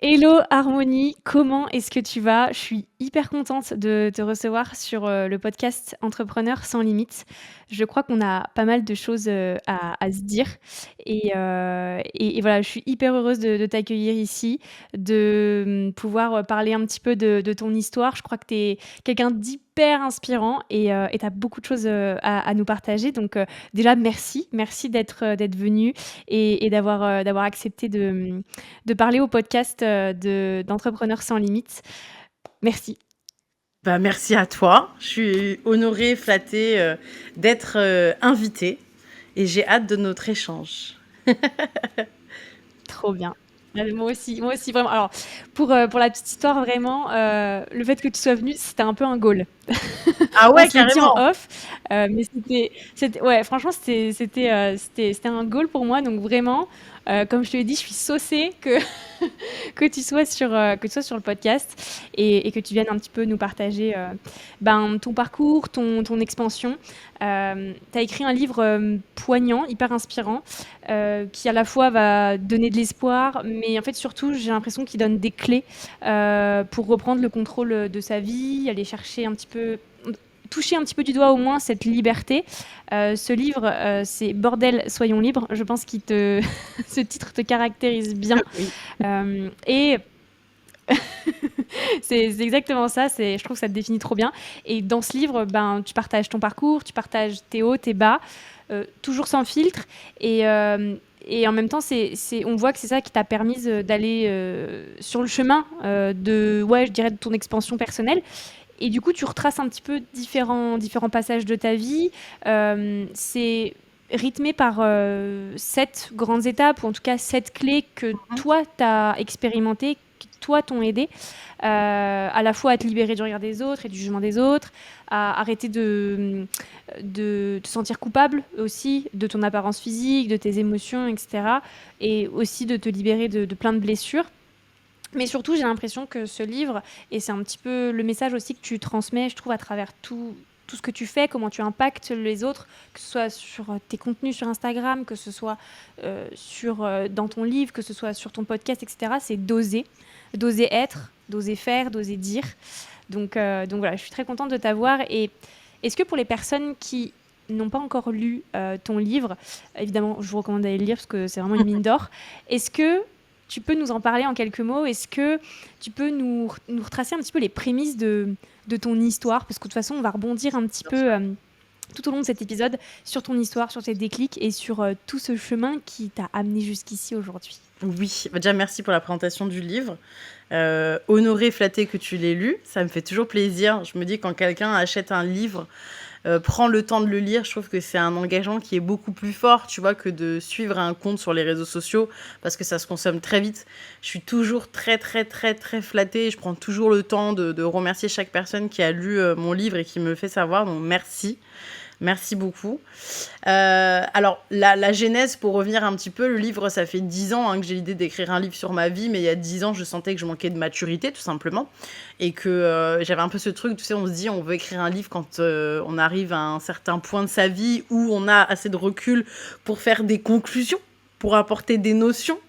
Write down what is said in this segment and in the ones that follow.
Hello Harmonie, comment est-ce que tu vas? Je suis hyper contente de te recevoir sur, le podcast Entrepreneurs sans limites. Je crois qu'on a pas mal de choses, à se dire et voilà, je suis hyper heureuse de t'accueillir ici, de, pouvoir, parler un petit peu de ton histoire. Je crois que tu es quelqu'un d'hyper inspirant et tu as beaucoup de choses, à nous partager donc déjà merci d'être venue et d'avoir accepté de parler au podcast d'Entrepreneurs sans limites. Merci. Bah, merci à toi. Je suis honorée, flattée d'être invitée et j'ai hâte de notre échange. Trop bien. Moi aussi, vraiment. Alors, pour la petite histoire, vraiment, le fait que tu sois venue, c'était un peu un goal. Ah On ouais, se l'est dit en carrément. off, mais ouais, franchement, c'était un goal pour moi. Donc vraiment, comme je te l'ai dit, je suis saucée que que tu sois sur le podcast et que tu viennes un petit peu nous partager ton parcours, ton expansion. Tu as écrit un livre poignant, hyper inspirant, qui à la fois va donner de l'espoir, mais en fait surtout j'ai l'impression qu'il donne des clés pour reprendre le contrôle de sa vie, aller chercher un petit peu, toucher un petit peu du doigt au moins cette liberté. Ce livre, c'est Bordel, soyons libres. Je pense que ce titre te caractérise bien. Oui. Et c'est exactement ça. Je trouve que ça te définit trop bien. Et dans ce livre, tu partages ton parcours, tu partages tes hauts, tes bas, toujours sans filtre. Et en même temps, on voit que c'est ça qui t'a permis d'aller sur le chemin je dirais, de ton expansion personnelle. Et du coup, tu retraces un petit peu différents passages de ta vie. C'est rythmé par 7 grandes étapes, ou en tout cas 7 clés que toi, tu as expérimentées, qui toi t'ont aidé à la fois à te libérer du regard des autres et du jugement des autres, à arrêter de te sentir coupable aussi de ton apparence physique, de tes émotions, etc. Et aussi de te libérer de plein de blessures. Mais surtout, j'ai l'impression que ce livre, et c'est un petit peu le message aussi que tu transmets, je trouve, à travers tout ce que tu fais, comment tu impactes les autres, que ce soit sur tes contenus sur Instagram, que ce soit dans ton livre, que ce soit sur ton podcast, etc. C'est d'oser être, d'oser faire, d'oser dire. Donc voilà, je suis très contente de t'avoir. Et est-ce que pour les personnes qui n'ont pas encore lu ton livre, évidemment, je vous recommande d'aller le lire parce que c'est vraiment une mine d'or. Est-ce que tu peux nous en parler en quelques mots? Est-ce que tu peux nous retracer un petit peu les prémices de ton histoire? Parce que de toute façon, on va rebondir un petit Bien sûr. peu tout au long de cet épisode sur ton histoire, sur tes déclics et sur tout ce chemin qui t'a amené jusqu'ici aujourd'hui. Oui, bah, déjà merci pour la présentation du livre. Honorée, flattée que tu l'aies lu, ça me fait toujours plaisir. Je me dis quand quelqu'un achète un livre, prend le temps de le lire, je trouve que c'est un engagement qui est beaucoup plus fort, tu vois, que de suivre un compte sur les réseaux sociaux, parce que ça se consomme très vite. Je suis toujours très, très, très, très flattée. Je prends toujours le temps de remercier chaque personne qui a lu mon livre et qui me fait savoir, donc merci. Merci beaucoup. Alors, la genèse, pour revenir un petit peu, le livre, ça fait 10 ans que j'ai l'idée d'écrire un livre sur ma vie, mais il y a 10 ans, je sentais que je manquais de maturité, tout simplement, et que j'avais un peu ce truc, tu sais, on se dit, on veut écrire un livre quand on arrive à un certain point de sa vie où on a assez de recul pour faire des conclusions, pour apporter des notions.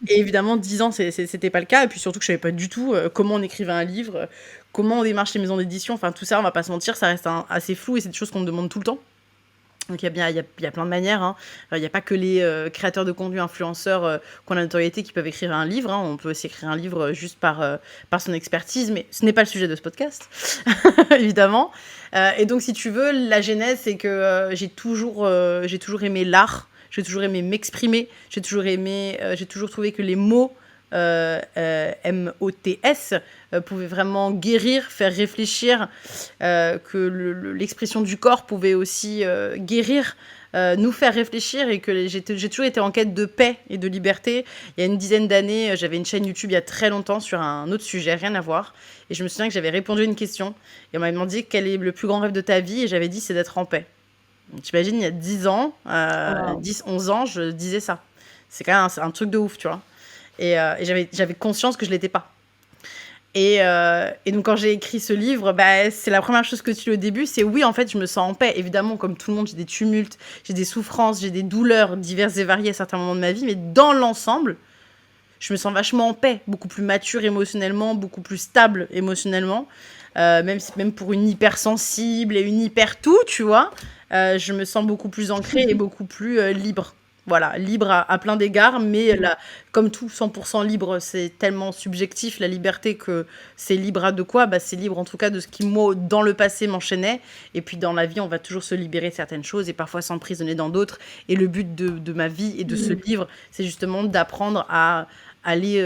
Et évidemment, 10 ans, c'était pas le cas. Et puis surtout que je savais pas du tout comment on écrivait un livre, comment on démarche les maisons d'édition. Enfin, tout ça, on va pas se mentir, ça reste assez flou et c'est des choses qu'on me demande tout le temps. Donc il y a plein de manières. Hein. Il n'y a pas que les créateurs de contenu, influenceurs qui ont la notoriété qui peuvent écrire un livre. Hein. On peut aussi écrire un livre juste par son expertise, mais ce n'est pas le sujet de ce podcast, évidemment. Et donc si tu veux, la genèse, c'est que j'ai toujours aimé l'art. J'ai toujours aimé m'exprimer. J'ai toujours trouvé que les mots MOTS pouvaient vraiment guérir, faire réfléchir, que l'expression du corps pouvait aussi guérir, nous faire réfléchir, et que j'ai toujours été en quête de paix et de liberté. Il y a une dizaine d'années, j'avais une chaîne YouTube il y a très longtemps sur un autre sujet, rien à voir. Et je me souviens que j'avais répondu à une question et on m'avait demandé quel est le plus grand rêve de ta vie, et j'avais dit c'est d'être en paix. T'imagines, il y a 10 ans, Wow. 10, 11 ans, je disais ça. C'est quand même un truc de ouf, tu vois. Et j'avais conscience que je l'étais pas. Et donc quand j'ai écrit ce livre, c'est la première chose que tu dis au début, c'est oui, en fait, je me sens en paix. Évidemment, comme tout le monde, j'ai des tumultes, j'ai des souffrances, j'ai des douleurs diverses et variées à certains moments de ma vie, mais dans l'ensemble, je me sens vachement en paix, beaucoup plus mature émotionnellement, beaucoup plus stable émotionnellement. Même pour une hypersensible et une hyper tout, tu vois, je me sens beaucoup plus ancrée et beaucoup plus libre. Voilà, libre à plein d'égards, mais comme tout 100% libre, c'est tellement subjectif, la liberté, que c'est libre à de quoi? Bah, c'est libre en tout cas de ce qui, moi, dans le passé, m'enchaînait. Et puis dans la vie, on va toujours se libérer de certaines choses et parfois s'emprisonner dans d'autres. Et le but de ma vie et de ce livre, c'est justement d'apprendre à aller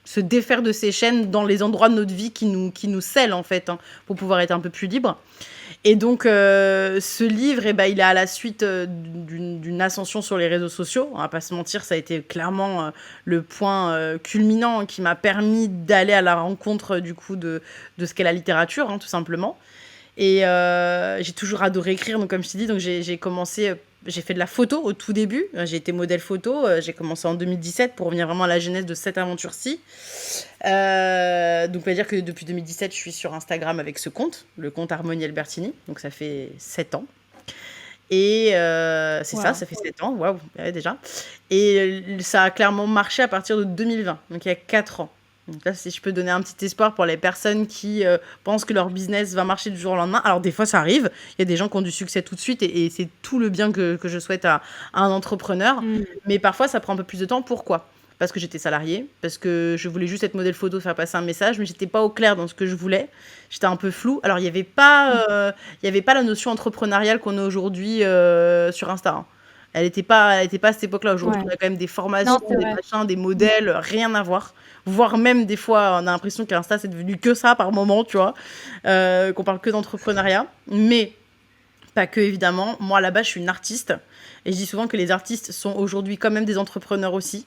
se défaire de ces chaînes dans les endroits de notre vie qui nous scellent, en fait, hein, pour pouvoir être un peu plus libre. Et donc, ce livre, eh ben, il est à la suite d'une ascension sur les réseaux sociaux. On va pas se mentir, ça a été clairement le point culminant qui m'a permis d'aller à la rencontre du coup de ce qu'est la littérature, hein, tout simplement. Et j'ai toujours adoré écrire, donc comme je t'ai dit, donc j'ai commencé, j'ai fait de la photo au tout début. J'ai été modèle photo. J'ai commencé en 2017 pour revenir vraiment à la genèse de cette aventure-ci. Donc, on va dire que depuis 2017, je suis sur Instagram avec ce compte, le compte Harmonie Albertini. Donc, ça fait 7 ans. Et c'est ça, Waouh. ça fait 7 ans, waouh, ouais, déjà. Et ça a clairement marché à partir de 2020, donc il y a 4 ans. Donc là, si je peux donner un petit espoir pour les personnes qui pensent que leur business va marcher du jour au lendemain. Alors, des fois, ça arrive. Il y a des gens qui ont du succès tout de suite et c'est tout le bien que je souhaite à un entrepreneur. Mm. Mais parfois, ça prend un peu plus de temps. Pourquoi? Parce que j'étais salariée, parce que je voulais juste être modèle photo, faire passer un message, mais j'étais pas au clair dans ce que je voulais. J'étais un peu floue. Alors, il y avait pas la notion entrepreneuriale qu'on a aujourd'hui sur Insta, hein. Elle était pas à cette époque-là. Aujourd'hui, Ouais. on a quand même des Non, formations, c'est des vrai. machins, des modèles, rien à voir. Voire même, des fois, on a l'impression qu'Insta, c'est devenu que ça par moment, tu vois, qu'on parle que d'entrepreneuriat. Mais pas que, évidemment. Moi, là-bas, je suis une artiste. Et je dis souvent que les artistes sont aujourd'hui quand même des entrepreneurs aussi.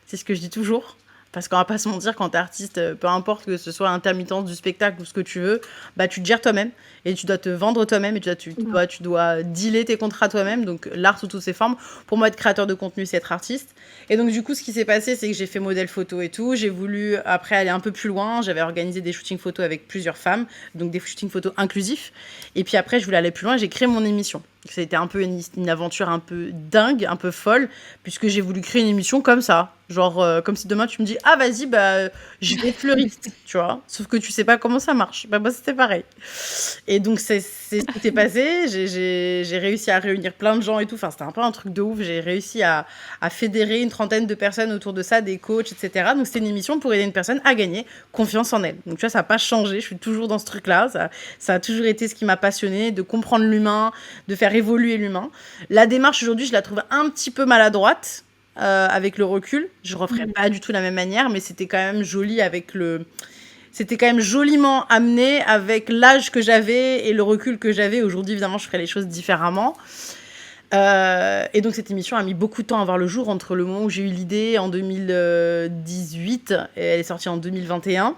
C'est ce que je dis toujours. Parce qu'on va pas se mentir, quand t'es artiste, peu importe que ce soit intermittence du spectacle ou ce que tu veux, bah tu te gères toi-même et tu dois te vendre toi-même et tu dois dealer tes contrats toi-même. Donc l'art sous toutes ses formes. Pour moi, être créateur de contenu, c'est être artiste. Et donc du coup, ce qui s'est passé, c'est que j'ai fait modèle photo et tout. J'ai voulu après aller un peu plus loin. J'avais organisé des shootings photos avec plusieurs femmes, donc des shootings photos inclusifs. Et puis après, je voulais aller plus loin. J'ai créé mon émission. Ça a été un peu une aventure un peu dingue, un peu folle, puisque j'ai voulu créer une émission comme ça. Genre, comme si demain tu me dis, ah vas-y, bah, je vais être fleuriste, tu vois. Sauf que tu sais pas comment ça marche. Bah, moi, c'était pareil. Et donc, c'est ce qui s'est passé. J'ai réussi à réunir plein de gens et tout. Enfin, c'était un peu un truc de ouf. J'ai réussi à fédérer une trentaine de personnes autour de ça, des coachs, etc. Donc, c'était une émission pour aider une personne à gagner confiance en elle. Donc, tu vois, ça n'a pas changé. Je suis toujours dans ce truc-là. Ça a toujours été ce qui m'a passionné, de comprendre l'humain, de faire évoluer l'humain. La démarche aujourd'hui, je la trouve un petit peu maladroite. Avec le recul, je referais pas du tout la même manière, mais c'était quand même joli c'était quand même joliment amené avec l'âge que j'avais et le recul que j'avais. Aujourd'hui, évidemment, je ferais les choses différemment. Et donc, cette émission a mis beaucoup de temps à voir le jour entre le moment où j'ai eu l'idée en 2018 et elle est sortie en 2021.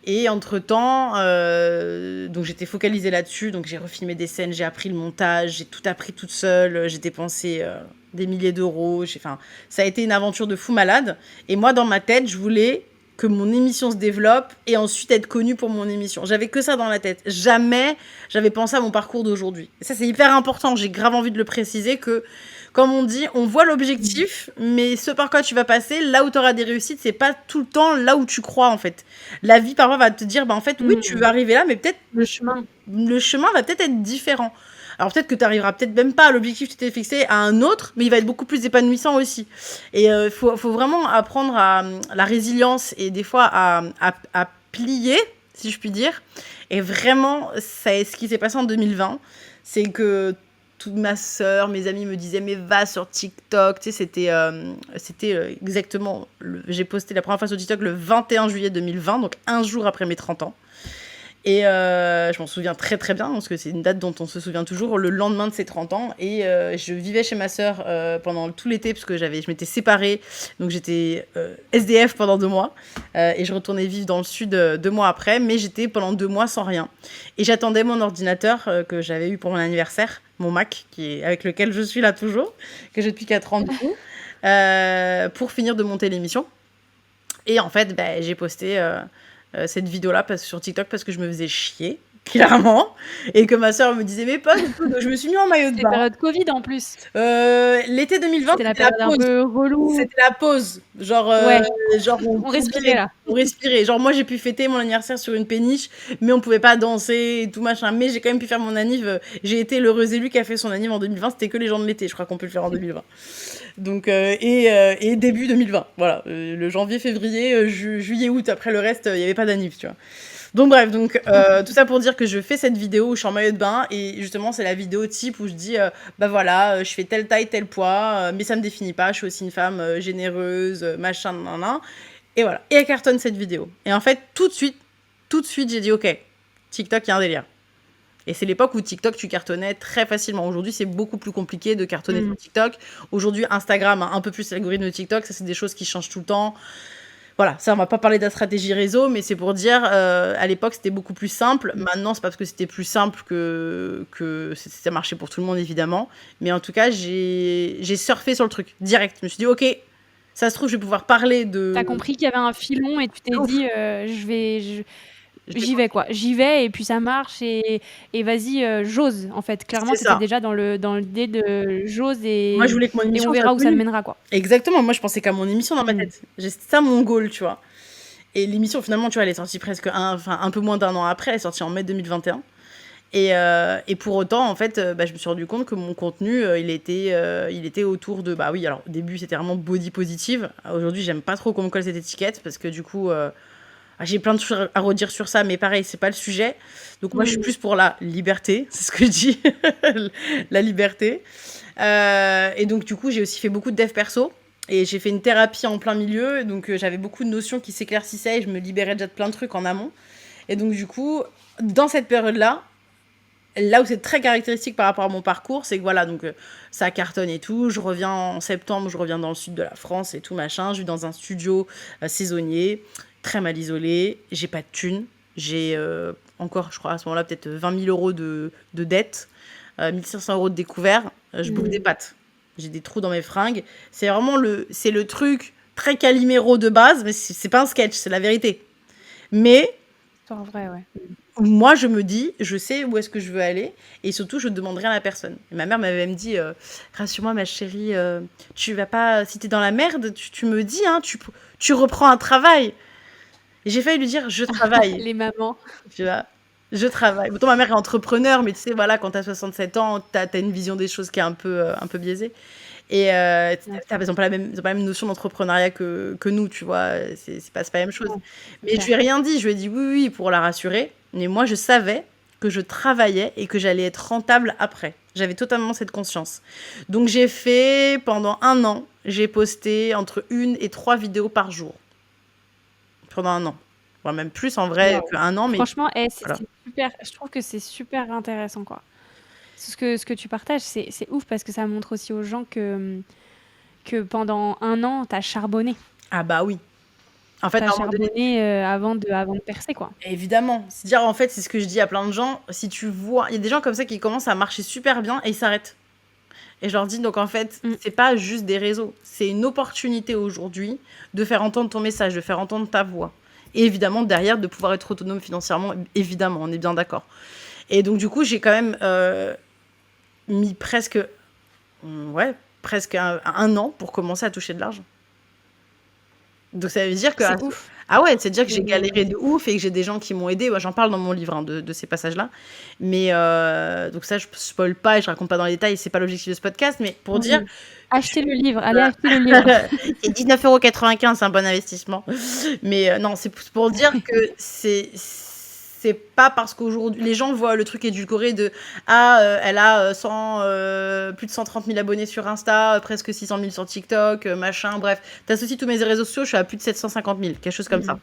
Et entre-temps, donc j'étais focalisée là-dessus, donc j'ai refilmé des scènes, j'ai appris le montage, j'ai tout appris toute seule, j'ai dépensé des milliers d'euros, enfin, ça a été une aventure de fou malade. Et moi, dans ma tête, je voulais que mon émission se développe et ensuite être connue pour mon émission. J'avais que ça dans la tête. Jamais j'avais pensé à mon parcours d'aujourd'hui. Et ça, c'est hyper important. J'ai grave envie de le préciser que, comme on dit, on voit l'objectif, mais ce par quoi tu vas passer, là où tu auras des réussites, c'est pas tout le temps là où tu crois, en fait. La vie, parfois, va te dire, bah, en fait, oui, tu vas arriver là, mais peut-être Le chemin. le chemin va peut-être être différent. Alors peut-être que tu arriveras peut-être même pas à l'objectif que tu t'es fixé à un autre, mais il va être beaucoup plus épanouissant aussi. Et faut vraiment apprendre à la résilience et des fois à plier, si je puis dire. Et vraiment, c'est ce qui s'est passé en 2020, c'est que toute ma sœur, mes amis me disaient mais va sur TikTok. Tu sais, c'était exactement, j'ai posté la première fois sur TikTok le 21 juillet 2020, donc un jour après mes 30 ans. Et je m'en souviens très très bien, parce que c'est une date dont on se souvient toujours, le lendemain de ses 30 ans. Et je vivais chez ma sœur pendant tout l'été, parce que je m'étais séparée. Donc j'étais SDF pendant 2 mois. Et je retournais vivre dans le sud 2 mois après. Mais j'étais pendant 2 mois sans rien. Et j'attendais mon ordinateur que j'avais eu pour mon anniversaire, mon Mac, avec lequel je suis là toujours, que j'ai depuis 4 ans du coup, pour finir de monter l'émission. Et en fait, j'ai posté cette vidéo-là sur TikTok parce que je me faisais chier. clairement, et que ma sœur me disait: «Mais pas du tout», donc je me suis mis en maillot de C'était bain. période Covid en plus. L'été 2020, C'était la c'était la période un pause. peu relou. C'était la pause, genre, Ouais, genre on on respirait pouvait là. on respirait. Genre moi, j'ai pu fêter mon anniversaire sur une péniche, mais on pouvait pas danser et tout machin, mais j'ai quand même pu faire mon anniv, j'ai été l'heureuse élue qui a fait son anniv en 2020, c'était que les gens de l'été, je crois qu'on peut le faire en 2020. Donc et début 2020, voilà, le janvier, février, juillet, août, après le reste, il y avait pas d'anniv, tu vois? Donc bref, donc tout ça pour dire que je fais cette vidéo où je suis en maillot de bain et justement, c'est la vidéo type où je dis, bah voilà, je fais telle taille, tel poids, mais ça me définit pas, je suis aussi une femme généreuse, machin, nan, et voilà. Et elle cartonne cette vidéo. Et en fait, tout de suite, j'ai dit, ok, TikTok, il y a un délire. Et c'est l'époque où TikTok, tu cartonnais très facilement. Aujourd'hui, c'est beaucoup plus compliqué de cartonner sur TikTok. Aujourd'hui, Instagram a un peu plus l'algorithme de TikTok. Ça, c'est des choses qui changent tout le temps. Voilà, ça, on va pas parler de la stratégie réseau, mais c'est pour dire, à l'époque, c'était beaucoup plus simple. Maintenant, c'est pas parce que c'était plus simple que ça marchait pour tout le monde, évidemment. Mais en tout cas, j'ai surfé sur le truc, direct. Je me suis dit, ok, ça se trouve, je vais pouvoir parler de... T'as compris qu'il y avait un filon et tu t'es Ouf, dit, je vais j'y vais quoi, j'y vais et puis ça marche et vas-y, j'ose en fait. Clairement, c'est tu étais ça. déjà dans l'idée de j'ose Moi, je voulais que mon et on émission soit verra où ça me connue. mènera quoi. Exactement, moi, je pensais qu'à mon émission dans ma Mmh. tête. C'était ça mon goal, tu vois. Et l'émission, finalement, tu vois, elle est sortie presque un peu moins d'1 an après. Elle est sortie en mai 2021. Et pour autant, en fait, bah, je me suis rendu compte que mon contenu, il était autour de... Bah oui, alors au début, c'était vraiment body positive. Aujourd'hui, j'aime pas trop qu'on me colle cette étiquette parce que du coup, j'ai plein de choses à redire sur ça, mais pareil, c'est pas le sujet. Donc moi, je suis plus pour la liberté, c'est ce que je dis, la liberté. Et donc, du coup, j'ai aussi fait beaucoup de dev perso. Et j'ai fait une thérapie en plein milieu. Donc, j'avais beaucoup de notions qui s'éclaircissaient et je me libérais déjà de plein de trucs en amont. Et donc, du coup, dans cette période-là, là où c'est très caractéristique par rapport à mon parcours, c'est que voilà, donc ça cartonne et tout. Je reviens en septembre, je reviens dans le sud de la France et tout machin. Je vis dans un studio saisonnier, très mal isolé. J'ai pas de thunes. J'ai encore, je crois, à ce moment-là, peut-être 20 000 euros de dettes, 1500 euros de découvert. Je bouffe des pâtes. J'ai des trous dans mes fringues. C'est vraiment c'est le truc très Calimero de base, mais c'est pas un sketch, c'est la vérité. Mais C'est vrai, ouais. moi, je me dis, je sais où est-ce que je veux aller, et surtout, je ne demande rien à la personne. Et ma mère m'avait même dit, rassure-moi, ma chérie, tu vas pas, si t'es dans la merde, tu me dis, hein, tu reprends un travail. Et j'ai failli lui dire, je travaille, Les mamans. tu vois, je travaille. Pourtant, ma mère est entrepreneur, mais tu sais, voilà, quand t'as 67 ans, t'as une vision des choses qui est un peu biaisée. Et ils n'ont pas la même notion d'entrepreneuriat que nous, tu vois, c'est pas la même chose. Non, c'est Mais je clair. lui ai rien dit, je lui ai dit oui, oui, pour la rassurer. Mais moi, je savais que je travaillais et que j'allais être rentable après. J'avais totalement cette conscience. Donc j'ai fait, pendant 1 an, j'ai posté entre 1 et 3 vidéos par jour. Pendant 1 an. Voire même plus en vrai Waouh. que 1 an, mais Franchement, voilà. c'est super. Je trouve que c'est super intéressant, quoi. Ce que tu partages, c'est ouf parce que ça montre aussi aux gens que pendant 1 an, t'as charbonné. Ah bah oui. En fait, T'as à un moment donné, charbonné avant de percer, quoi. évidemment. C'est-à-dire, en fait, c'est ce que je dis à plein de gens. Si tu vois, il y a des gens comme ça qui commencent à marcher super bien et ils s'arrêtent. Et je leur dis, donc en fait, Mm. c'est pas juste des réseaux. C'est une opportunité aujourd'hui de faire entendre ton message, de faire entendre ta voix. Et évidemment, derrière, de pouvoir être autonome financièrement, évidemment, on est bien d'accord. Et donc, du coup, j'ai quand même mis presque un an pour commencer à toucher de l'argent. Donc, ça veut dire que... C'est ouf. Ah ouais, c'est-à-dire que j'ai Et- galéré de ouf et que j'ai des gens qui m'ont aidé. Moi, j'en parle dans mon livre, hein, de ces passages-là. Mais donc ça, je spoil pas et je raconte pas dans les détails. C'est pas l'objectif de ce podcast, mais pour dire... Mm. Achetez le livre. Allez acheter le livre. Et 19,95 €, c'est un bon investissement. Mais non, c'est pour dire que c'est pas parce qu'aujourd'hui les gens voient le truc édulcoré de elle a plus de 130 000 abonnés sur Insta, presque 600 000 sur TikTok, machin, bref. T'associes tous mes réseaux sociaux, je suis à plus de 750 000, quelque chose comme ça.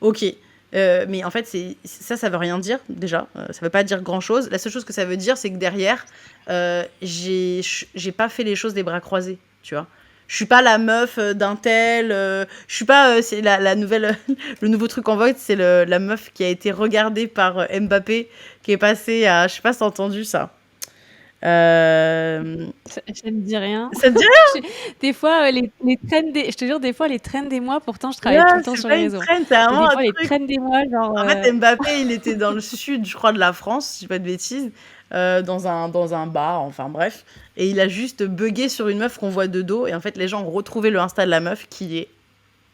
Ok. Mais en fait, ça veut rien dire, déjà. Ça veut pas dire grand-chose. La seule chose que ça veut dire, c'est que derrière, j'ai pas fait les choses des bras croisés, tu vois. Je suis pas la meuf d'un tel. Je suis pas. C'est la nouvelle. Le nouveau truc en vogue, c'est la meuf qui a été regardée par Mbappé, qui est passée à. Je sais pas si t'as entendu ça. Euh, Ça me dit rien. Ça te dit Je- Des fois, les trends des... Je te jure, des fois, les trends des mois, pourtant, je rien? travaille tout le temps C'est sur pas les une réseaux. trend, c'est Mais vraiment des un fois, les truc. trends des mois, genre... En fait, Mbappé, il était dans le sud, je crois, de la France, si je dis pas de bêtises, dans un bar, enfin bref. Et il a juste bugué sur une meuf qu'on voit de dos. Et en fait, les gens ont retrouvé le Insta de la meuf qui est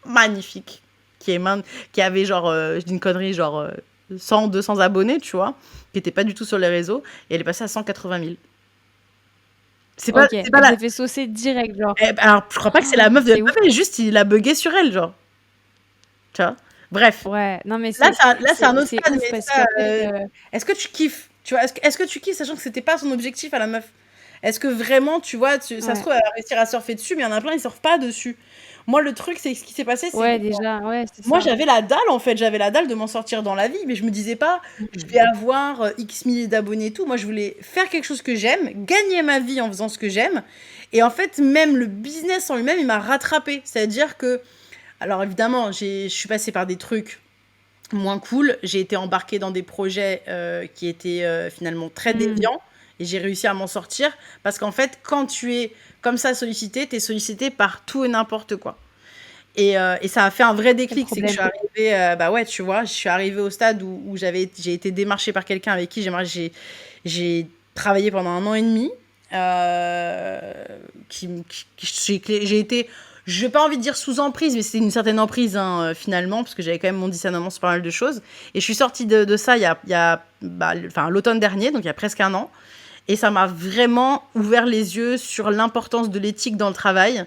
magnifique. Qui avait genre, je dis une connerie, genre 100, 200 abonnés, tu vois, qui était pas du tout sur les réseaux. Et elle est passée à 180 000. Ok, C'est pas elle la. s'est fait saucer direct, genre. Alors, je crois pas que c'est la meuf de C'est ouf. Mbappé, juste il a bugué sur elle, genre. Tu vois. Bref. Ouais, non, mais Là, c'est un autre c'est stade, ouf mais parce ça, qu'en fait... est-ce que tu kiffes? Tu vois, est-ce que tu kiffes sachant que c'était pas son objectif à la meuf? Est-ce que vraiment, tu vois, ça se Ouais, trouve, elle va réussir à surfer dessus, mais il y en a plein, ils surfent pas dessus. Moi, le truc, c'est que ce qui s'est passé, c'est que ouais, déjà, ouais, c'est moi, ça. j'avais la dalle, en fait, j'avais la dalle de m'en sortir dans la vie, mais je me disais pas, je vais avoir X milliers d'abonnés et tout. Moi, je voulais faire quelque chose que j'aime, gagner ma vie en faisant ce que j'aime. Et en fait, même le business en lui-même, il m'a rattrapé. C'est-à-dire que, alors évidemment, je suis passée par des trucs moins cool. J'ai été embarquée dans des projets qui étaient finalement très Hmm, déviants et j'ai réussi à m'en sortir parce qu'en fait, quand tu es comme ça sollicité, tu es sollicité par tout et n'importe quoi. Et ça a fait un vrai c'est le déclic. C'est que je problème. suis arrivée, bah ouais, tu vois, je suis arrivée au stade où j'ai été démarchée par quelqu'un avec qui j'ai travaillé pendant 1 an et demi. euh, j'ai été, je n'ai pas envie de dire sous emprise, mais c'était une certaine emprise hein, finalement, parce que j'avais quand même mon discernement sur pas mal de choses. Et je suis sortie de ça enfin, l'automne dernier, donc il y a presque un an. Et ça m'a vraiment ouvert les yeux sur l'importance de l'éthique dans le travail,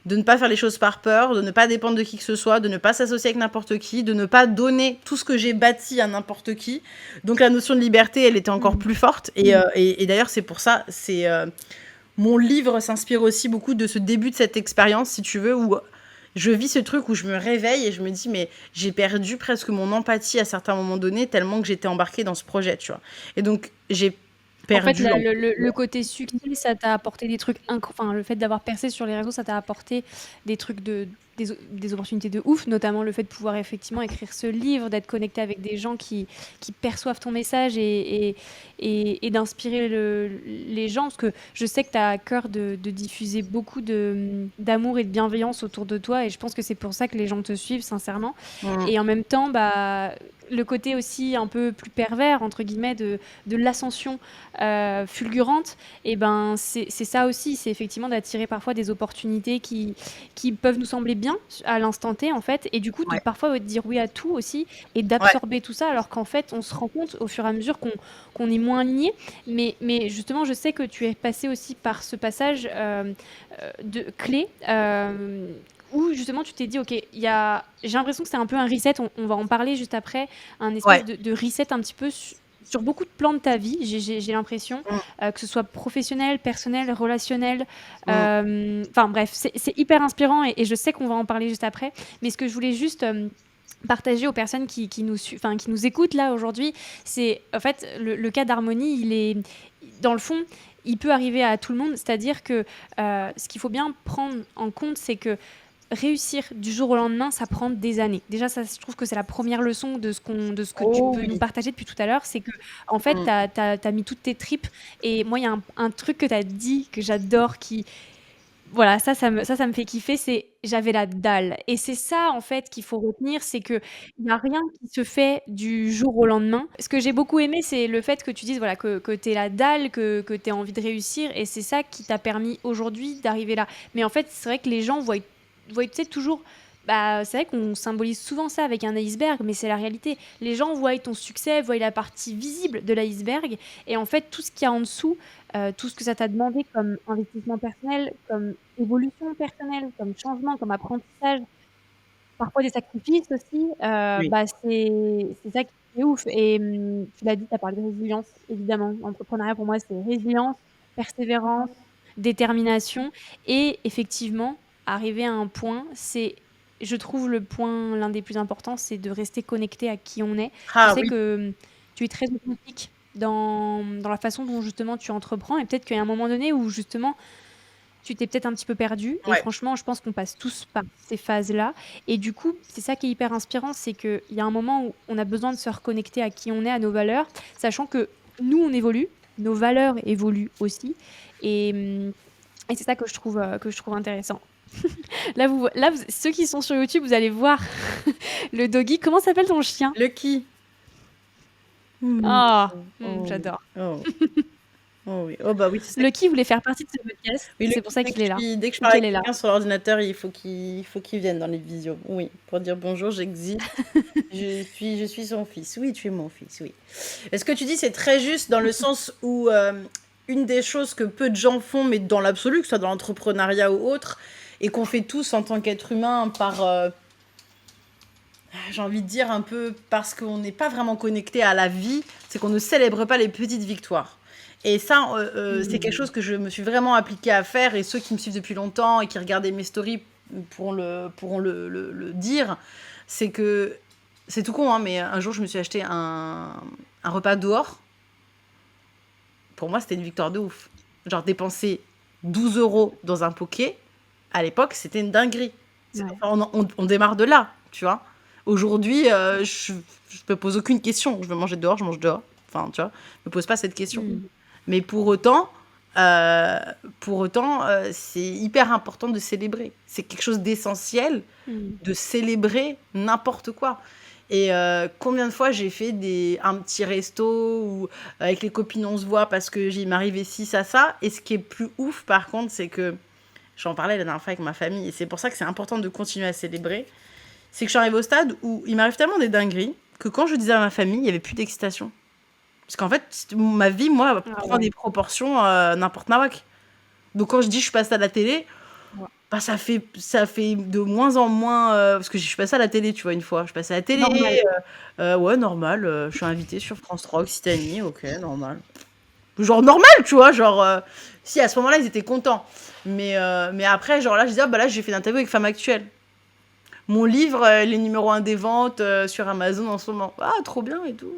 de ne pas faire les choses par peur, de ne pas dépendre de qui que ce soit, de ne pas s'associer avec n'importe qui, de ne pas donner tout ce que j'ai bâti à n'importe qui. Donc la notion de liberté, elle était encore Hmm. plus forte. Et d'ailleurs, c'est pour ça, mon livre s'inspire aussi beaucoup de ce début de cette expérience, si tu veux, où je vis ce truc où je me réveille et je me dis, mais j'ai perdu presque mon empathie à certains moments donnés, tellement que j'étais embarquée dans ce projet, tu vois. Et donc, j'ai En fait, perdu. le côté succès, ça t'a apporté des trucs enfin, le fait d'avoir percé sur les réseaux, ça t'a apporté des trucs des opportunités de ouf, notamment le fait de pouvoir effectivement écrire ce livre, d'être connecté avec des gens qui perçoivent ton message et d'inspirer les gens. Parce que je sais que tu as à cœur de diffuser beaucoup d'amour et de bienveillance autour de toi. Et je pense que c'est pour ça que les gens te suivent, sincèrement. Mm. Et en même temps, bah, le côté aussi un peu plus pervers, entre guillemets, de l'ascension fulgurante, et ben c'est ça aussi, c'est effectivement d'attirer parfois des opportunités qui peuvent nous sembler bien à l'instant T en fait, et du coup de Ouais, parfois dire oui à tout aussi et ouais, d'absorber tout ça, alors qu'en fait on se rend compte au fur et à mesure qu'on est moins aligné. Mais justement, je sais que tu es passé aussi par ce passage de clé. Où justement tu t'es dit, ok, j'ai l'impression que c'est un peu un reset, on va en parler juste après, un espèce ouais. de reset un petit peu sur beaucoup de plans de ta vie, j'ai l'impression, Mm, que ce soit professionnel, personnel, relationnel. mm. Enfin bref, c'est hyper inspirant et je sais qu'on va en parler juste après. Mais ce que je voulais juste partager aux personnes qui nous écoutent là aujourd'hui, c'est en fait le cas d'Harmonie, il est dans le fond, il peut arriver à tout le monde. C'est-à-dire que ce qu'il faut bien prendre en compte, c'est que réussir du jour au lendemain, ça prend des années. Déjà, ça, je trouve que c'est la première leçon de ce que tu Oh peux nous oui. partager depuis tout à l'heure. C'est que, en fait, Mm. tu as mis toutes tes tripes. Et moi, il y a un truc que tu as dit que j'adore, qui, voilà, ça me fait kiffer, c'est j'avais la dalle. Et c'est ça, en fait, qu'il faut retenir, c'est qu'il n'y a rien qui se fait du jour au lendemain. Ce que j'ai beaucoup aimé, c'est le fait que tu dises voilà, que tu es la dalle, que tu as envie de réussir. Et c'est ça qui t'a permis aujourd'hui d'arriver là. Mais en fait, c'est vrai que les gens voient tu sais, toujours. Bah, c'est vrai qu'on symbolise souvent ça avec un iceberg, mais c'est la réalité. Les gens voient ton succès, voient la partie visible de l'iceberg, et en fait, tout ce qu'il y a en dessous, tout ce que ça t'a demandé comme investissement personnel, comme évolution personnelle, comme changement, comme apprentissage, parfois des sacrifices aussi, Oui. bah, c'est ça qui est ouf. Et tu l'as dit, tu as parlé de résilience, évidemment. L'entrepreneuriat, pour moi, c'est résilience, persévérance, détermination et effectivement, arriver à un point, c'est je trouve le point l'un des plus importants, c'est de rester connecté à qui on est. Je Ah sais oui. que tu es très authentique dans la façon dont justement tu entreprends, et peut-être qu'il y a un moment donné où justement tu t'es peut-être un petit peu perdu, et Ouais. franchement, je pense qu'on passe tous par ces phases-là. Et du coup, c'est ça qui est hyper inspirant, c'est qu'il y a un moment où on a besoin de se reconnecter à qui on est, à nos valeurs, sachant que nous, on évolue. nos valeurs évoluent aussi. Et, et c'est ça que je trouve intéressant. Ceux qui sont sur YouTube, vous allez voir le doggy. Comment s'appelle ton chien? Lucky. Ah, Oh oui. j'adore. Oh. Oh oui. Oh bah oui, c'est ça. Lucky voulait faire partie de ce podcast. Oui, C'est pour Lucky, ça qu'il est là. dès que je Ou parle qu'elle avec est là. quelqu'un sur l'ordinateur, il faut qu'il vienne dans les visios. Oui, pour dire bonjour, j'existe. Je suis son fils. Oui, tu es mon fils, oui. Et ce que tu dis, c'est très juste dans le sens où une des choses que peu de gens font, mais dans l'absolu, que ce soit dans l'entrepreneuriat ou autre, et qu'on fait tous en tant qu'être humain par, j'ai envie de dire un peu parce qu'on n'est pas vraiment connecté à la vie, c'est qu'on ne célèbre pas les petites victoires. Et ça, c'est quelque chose que je me suis vraiment appliquée à faire, et ceux qui me suivent depuis longtemps et qui regardaient mes stories pourront le dire, c'est que, c'est tout con, hein, mais un jour je me suis acheté un repas dehors. Pour moi, c'était une victoire de ouf. Genre dépenser 12 € dans un poké, à l'époque, c'était une dinguerie. Ouais. Enfin, on démarre de là, tu vois. Aujourd'hui, je me pose aucune question. Je veux manger dehors, je mange dehors. Enfin, tu vois, je me pose pas cette question. Mais pour autant, c'est hyper important de célébrer. C'est quelque chose d'essentiel de célébrer n'importe quoi. Et combien de fois j'ai fait un petit resto où avec les copines on se voit parce que il m'arrivait ci, ça. Et ce qui est plus ouf par contre, c'est que j'en parlais la dernière fois avec ma famille, et c'est pour ça que c'est important de continuer à célébrer. C'est que je suis arrivée au stade où il m'arrive tellement des dingueries que quand je disais à ma famille, il n'y avait plus d'excitation. Parce qu'en fait, ma vie, moi, prend des proportions n'importe nawak. Donc quand je dis je suis passée à la télé, bah, ça fait de moins en moins... parce que je suis passée à la télé, tu vois, une fois. Je suis passée à la télé. Normal. Ouais, normal. Je suis invitée sur France 3, Occitanie. Ok, normal. Genre normal, tu vois. Genre, si, à ce moment-là, ils étaient contents. Mais après, genre là, je disais, ah, bah là, j'ai fait une interview avec Femme Actuelle. Mon livre, les numéros 1 des ventes sur Amazon en ce moment. Ah, trop bien et tout.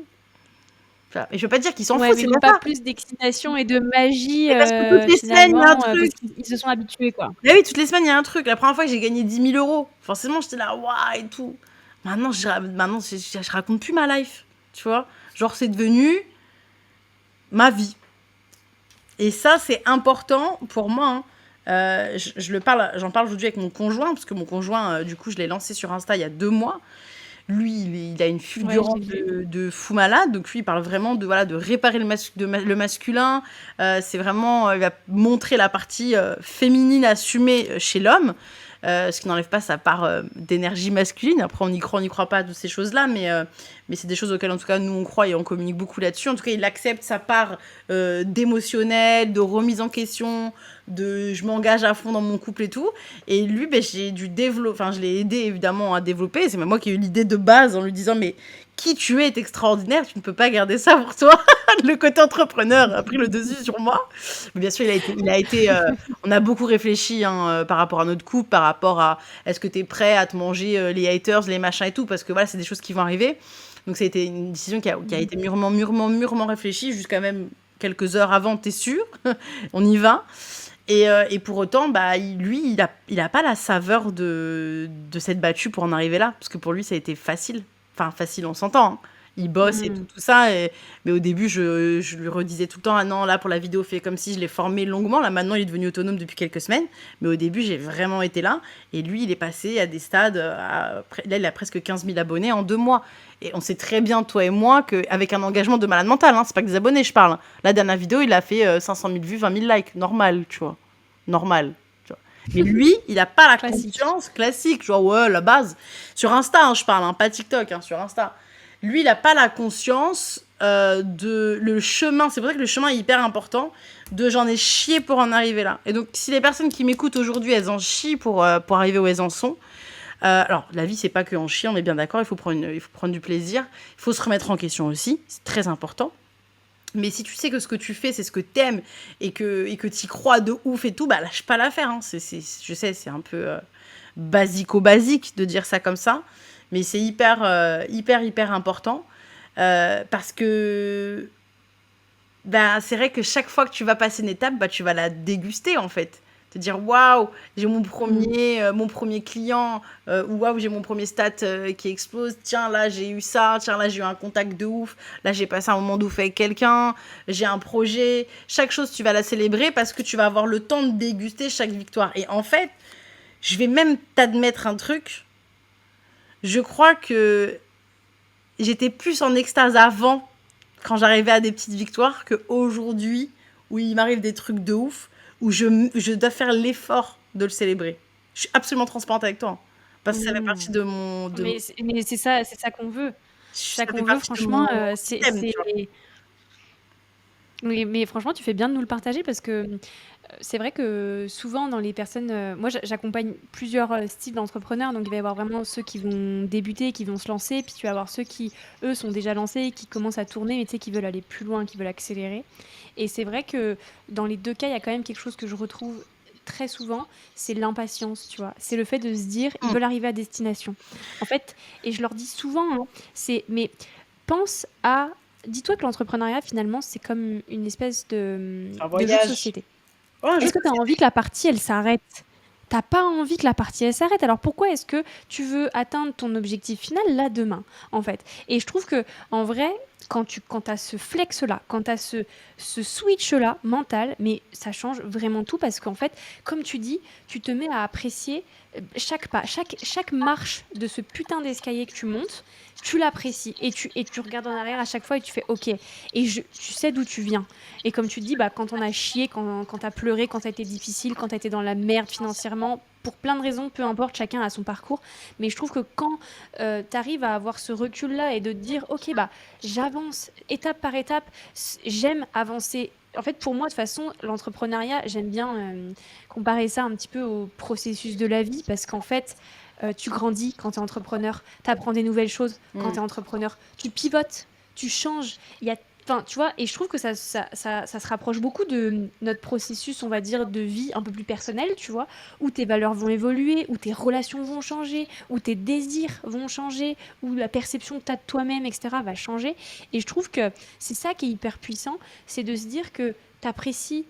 Enfin, et je veux pas dire qu'ils s'en Ouais, foutent, mais c'est ils pas n'ont pas ça. plus d'excitation et de magie, Mais parce que toutes les semaines, il y a un finalement, parce truc. qu'ils se sont habitués, quoi. Mais oui, toutes les semaines, il y a un truc. La première fois que j'ai gagné 10 000 €, forcément, j'étais là, waouh, et tout. Maintenant, je raconte plus ma life, tu vois. Genre, c'est devenu ma vie. Et ça, c'est important pour moi, hein. J'en parle aujourd'hui avec mon conjoint, parce que mon conjoint, du coup, je l'ai lancé sur Insta il y a 2 mois. Lui, il a une fulgurance de fou malade. Donc lui, il parle vraiment de, voilà, de réparer le masculin. C'est vraiment, il va montrer la partie féminine assumée chez l'homme. Ce qui n'enlève pas sa part d'énergie masculine. Après, on y croit pas, toutes ces choses-là. Mais c'est des choses auxquelles, en tout cas, nous, on croit et on communique beaucoup là-dessus. En tout cas, il accepte sa part d'émotionnel, de remise en question, de je m'engage à fond dans mon couple et tout. Et lui, ben, je l'ai aidé évidemment à développer. C'est même moi qui ai eu l'idée de base en lui disant, mais qui tu es est extraordinaire, tu ne peux pas garder ça pour toi. Le côté entrepreneur a pris le dessus sur moi. Mais bien sûr, on a beaucoup réfléchi, hein, par rapport à notre couple, par rapport à est-ce que tu es prêt à te manger les haters, les machins et tout, parce que voilà, c'est des choses qui vont arriver. Donc ça a été une décision qui a été mûrement réfléchie jusqu'à même quelques heures avant, t'es sûr. On y va. Et pour autant, bah, il a pas la saveur de s'être battu pour en arriver là. Parce que pour lui, ça a été facile. Enfin, facile, on s'entend, hein. Il bosse et tout ça. Mais au début, je lui redisais tout le temps, ah non, là, pour la vidéo, fais comme si je l'ai formé longuement. Là, maintenant, il est devenu autonome depuis quelques semaines. Mais au début, j'ai vraiment été là. Et lui, il est passé à des stades... là, il a presque 15 000 abonnés en 2 mois. Et on sait très bien, toi et moi, qu'avec un engagement de malade mental, hein, c'est pas que des abonnés, je parle. La dernière vidéo, il a fait 500 000 vues, 20 000 likes. Normal, tu vois. Normal. Tu vois. Mais lui, il a pas la conscience classique. Genre, ouais, la base. Sur Insta, hein, je parle, hein, pas TikTok, hein, sur Insta. Lui, il a pas la conscience de le chemin. C'est pour ça que le chemin est hyper important. De j'en ai chié pour en arriver là. Et donc, si les personnes qui m'écoutent aujourd'hui, elles en chient pour arriver où elles en sont. Alors, la vie, c'est pas que en chier, on est bien d'accord. Il faut prendre du plaisir. Il faut se remettre en question aussi. C'est très important. Mais si tu sais que ce que tu fais, c'est ce que t'aimes et que t'y crois de ouf et tout, bah lâche pas l'affaire, hein. Je sais, c'est un peu basique de dire ça comme ça. Mais c'est hyper important. Parce que bah, c'est vrai que chaque fois que tu vas passer une étape, bah, tu vas la déguster, en fait. te dire waouh, j'ai mon premier client, ou waouh, j'ai mon premier stat qui explose. Tiens, là, j'ai eu ça. Tiens, là, j'ai eu un contact de ouf. Là, j'ai passé un moment de ouf avec quelqu'un. J'ai un projet. Chaque chose, tu vas la célébrer parce que tu vas avoir le temps de déguster chaque victoire. Et en fait, je vais même t'admettre un truc. Je crois que j'étais plus en extase avant, quand j'arrivais à des petites victoires, qu'aujourd'hui, où il m'arrive des trucs de ouf, où je dois faire l'effort de le célébrer. Je suis absolument transparente avec toi, hein, parce que ça fait partie Mmh. de mon... Mais c'est ça qu'on veut. C'est ça Ça fait qu'on veut, partie de franchement. mon système, tu vois. Mais franchement, tu fais bien de nous le partager parce que c'est vrai que souvent dans les personnes, moi j'accompagne plusieurs styles d'entrepreneurs, donc il va y avoir vraiment ceux qui vont débuter, qui vont se lancer, puis tu vas avoir ceux qui, eux, sont déjà lancés, qui commencent à tourner, mais tu sais, qui veulent aller plus loin, qui veulent accélérer. Et c'est vrai que dans les deux cas, il y a quand même quelque chose que je retrouve très souvent, c'est l'impatience, tu vois. C'est le fait de se dire, ils Mm. veulent arriver à destination. En fait, et je leur dis souvent, hein, mais pense à... Dis-toi que l'entrepreneuriat, finalement, c'est comme une espèce C'est un de jeu de voyage. société. Oh, je Est-ce que tu as envie que la partie, elle s'arrête? T'as pas envie que la partie, elle s'arrête. Alors pourquoi est-ce que tu veux atteindre ton objectif final là demain, en fait? Et je trouve que en vrai, quand tu as ce flex-là, quand tu as ce switch-là mental, mais ça change vraiment tout parce qu'en fait, comme tu dis, tu te mets à apprécier chaque pas, chaque marche de ce putain d'escalier que tu montes, tu l'apprécies et tu regardes en arrière à chaque fois et tu fais OK. Tu sais d'où tu viens. Et comme tu dis, bah, quand on a chié, quand t'as pleuré, quand ça a été difficile, quand t'as été dans la merde financièrement, pour plein de raisons, peu importe, chacun a son parcours. Mais je trouve que quand t'arrives à avoir ce recul-là et de te dire, ok, bah, j'avance étape par étape, j'aime avancer. En fait, pour moi, de toute façon, l'entrepreneuriat, j'aime bien comparer ça un petit peu au processus de la vie parce qu'en fait, tu grandis quand tu es entrepreneur, tu apprends des nouvelles choses quand tu es entrepreneur, tu pivotes, tu changes. Il y a Enfin, tu vois, et je trouve que ça se rapproche beaucoup de notre processus, on va dire, de vie un peu plus personnel, tu vois, où tes valeurs vont évoluer, où tes relations vont changer, où tes désirs vont changer, où la perception que tu as de toi-même, etc., va changer. Et je trouve que c'est ça qui est hyper puissant, c'est de se dire que tu apprécies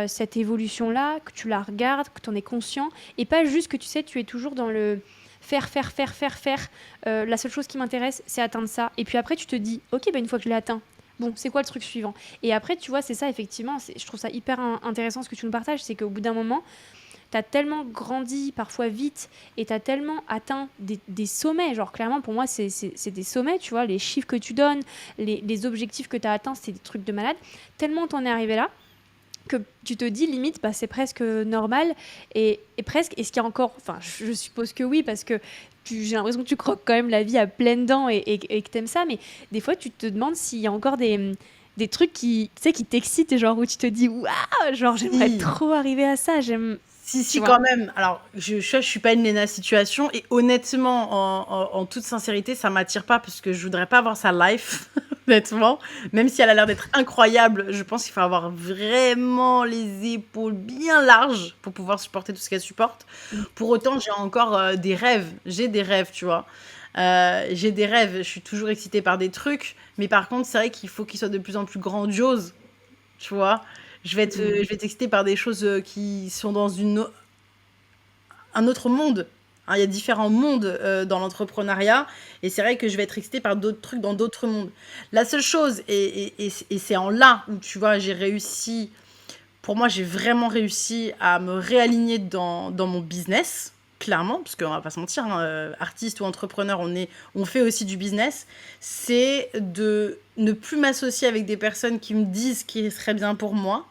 cette évolution-là, que tu la regardes, que tu en es conscient, et pas juste que tu sais, tu es toujours dans le faire. La seule chose qui m'intéresse, c'est atteindre ça. Et puis après, tu te dis, ok, bah une fois que je l'ai atteint, bon, c'est quoi le truc suivant? Et après, tu vois, c'est ça, effectivement, je trouve ça hyper intéressant ce que tu nous partages, c'est qu'au bout d'un moment, tu as tellement grandi, parfois vite, et tu as tellement atteint des sommets. Genre, clairement, pour moi, c'est des sommets, tu vois, les chiffres que tu donnes, les objectifs que tu as atteints, c'est des trucs de malade. Tellement t'en es arrivé là, que tu te dis limite bah, c'est presque normal et presque est-ce qu'il y a encore enfin je suppose que oui parce que j'ai l'impression que tu croques quand même la vie à pleines dents et que t'aimes ça mais des fois tu te demandes s'il y a encore des trucs qui tu sais qui t'excitent et genre où tu te dis waouh genre j'aimerais Si. trop arriver à ça j'aime tu Si, vois quand même. Alors, je suis pas une Léna Situation et honnêtement, en toute sincérité, ça m'attire pas parce que je voudrais pas avoir sa life, honnêtement. Même si elle a l'air d'être incroyable, je pense qu'il faut avoir vraiment les épaules bien larges pour pouvoir supporter tout ce qu'elle supporte. Pour autant, j'ai encore des rêves. J'ai des rêves, tu vois. J'ai des rêves. Je suis toujours excitée par des trucs. Mais par contre, c'est vrai qu'il faut qu'ils soient de plus en plus grandioses, tu vois. Je vais être excitée par des choses qui sont dans un autre monde. Hein, il y a différents mondes dans l'entrepreneuriat. Et c'est vrai que je vais être excitée par d'autres trucs dans d'autres mondes. La seule chose, et c'est en là où, tu vois, j'ai réussi... Pour moi, j'ai vraiment réussi à me réaligner dans mon business, clairement, parce qu'on va pas se mentir, hein, artiste ou entrepreneur, on fait aussi du business. C'est de ne plus m'associer avec des personnes qui me disent ce qui serait bien pour moi,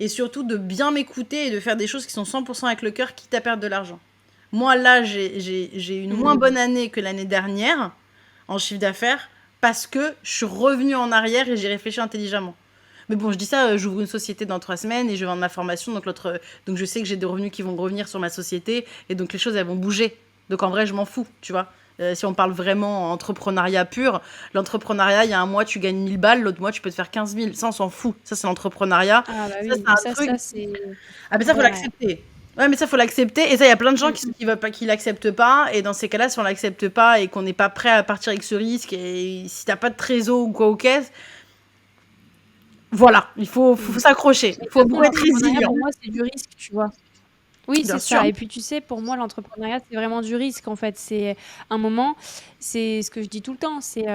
et surtout de bien m'écouter et de faire des choses qui sont 100% avec le cœur, quitte à perdre de l'argent. Moi, là, j'ai une moins bonne année que l'année dernière en chiffre d'affaires parce que je suis revenue en arrière et j'ai réfléchi intelligemment. Mais bon, je dis ça, j'ouvre une société dans 3 semaines et je vends ma formation, donc je sais que j'ai des revenus qui vont revenir sur ma société et donc les choses, elles vont bouger. Donc en vrai, je m'en fous, tu vois. Si on parle vraiment entrepreneuriat pur, l'entrepreneuriat, il y a un mois, tu gagnes 1000 balles, l'autre mois, tu peux te faire 15 000. Ça, on s'en fout. Ça, c'est l'entrepreneuriat. ah bah Ça, oui c'est un truc. ça c'est Ah, mais ça, faut ouais l'accepter. Ouais, mais ça, faut l'accepter. Et ça, il y a plein de gens qui l'acceptent pas. Et dans ces cas-là, si on l'accepte pas et qu'on n'est pas prêt à partir avec ce risque, et si t'as pas de trésor ou quoi au caisse, voilà, il faut s'accrocher. Mais Il de toute faut façon, être l'entrepreneuriat, résilient. pour moi, c'est du risque, tu vois. Oui, bien c'est sûr. ça. Et puis, tu sais, pour moi, l'entrepreneuriat, c'est vraiment du risque, en fait. C'est un moment, c'est ce que je dis tout le temps, c'est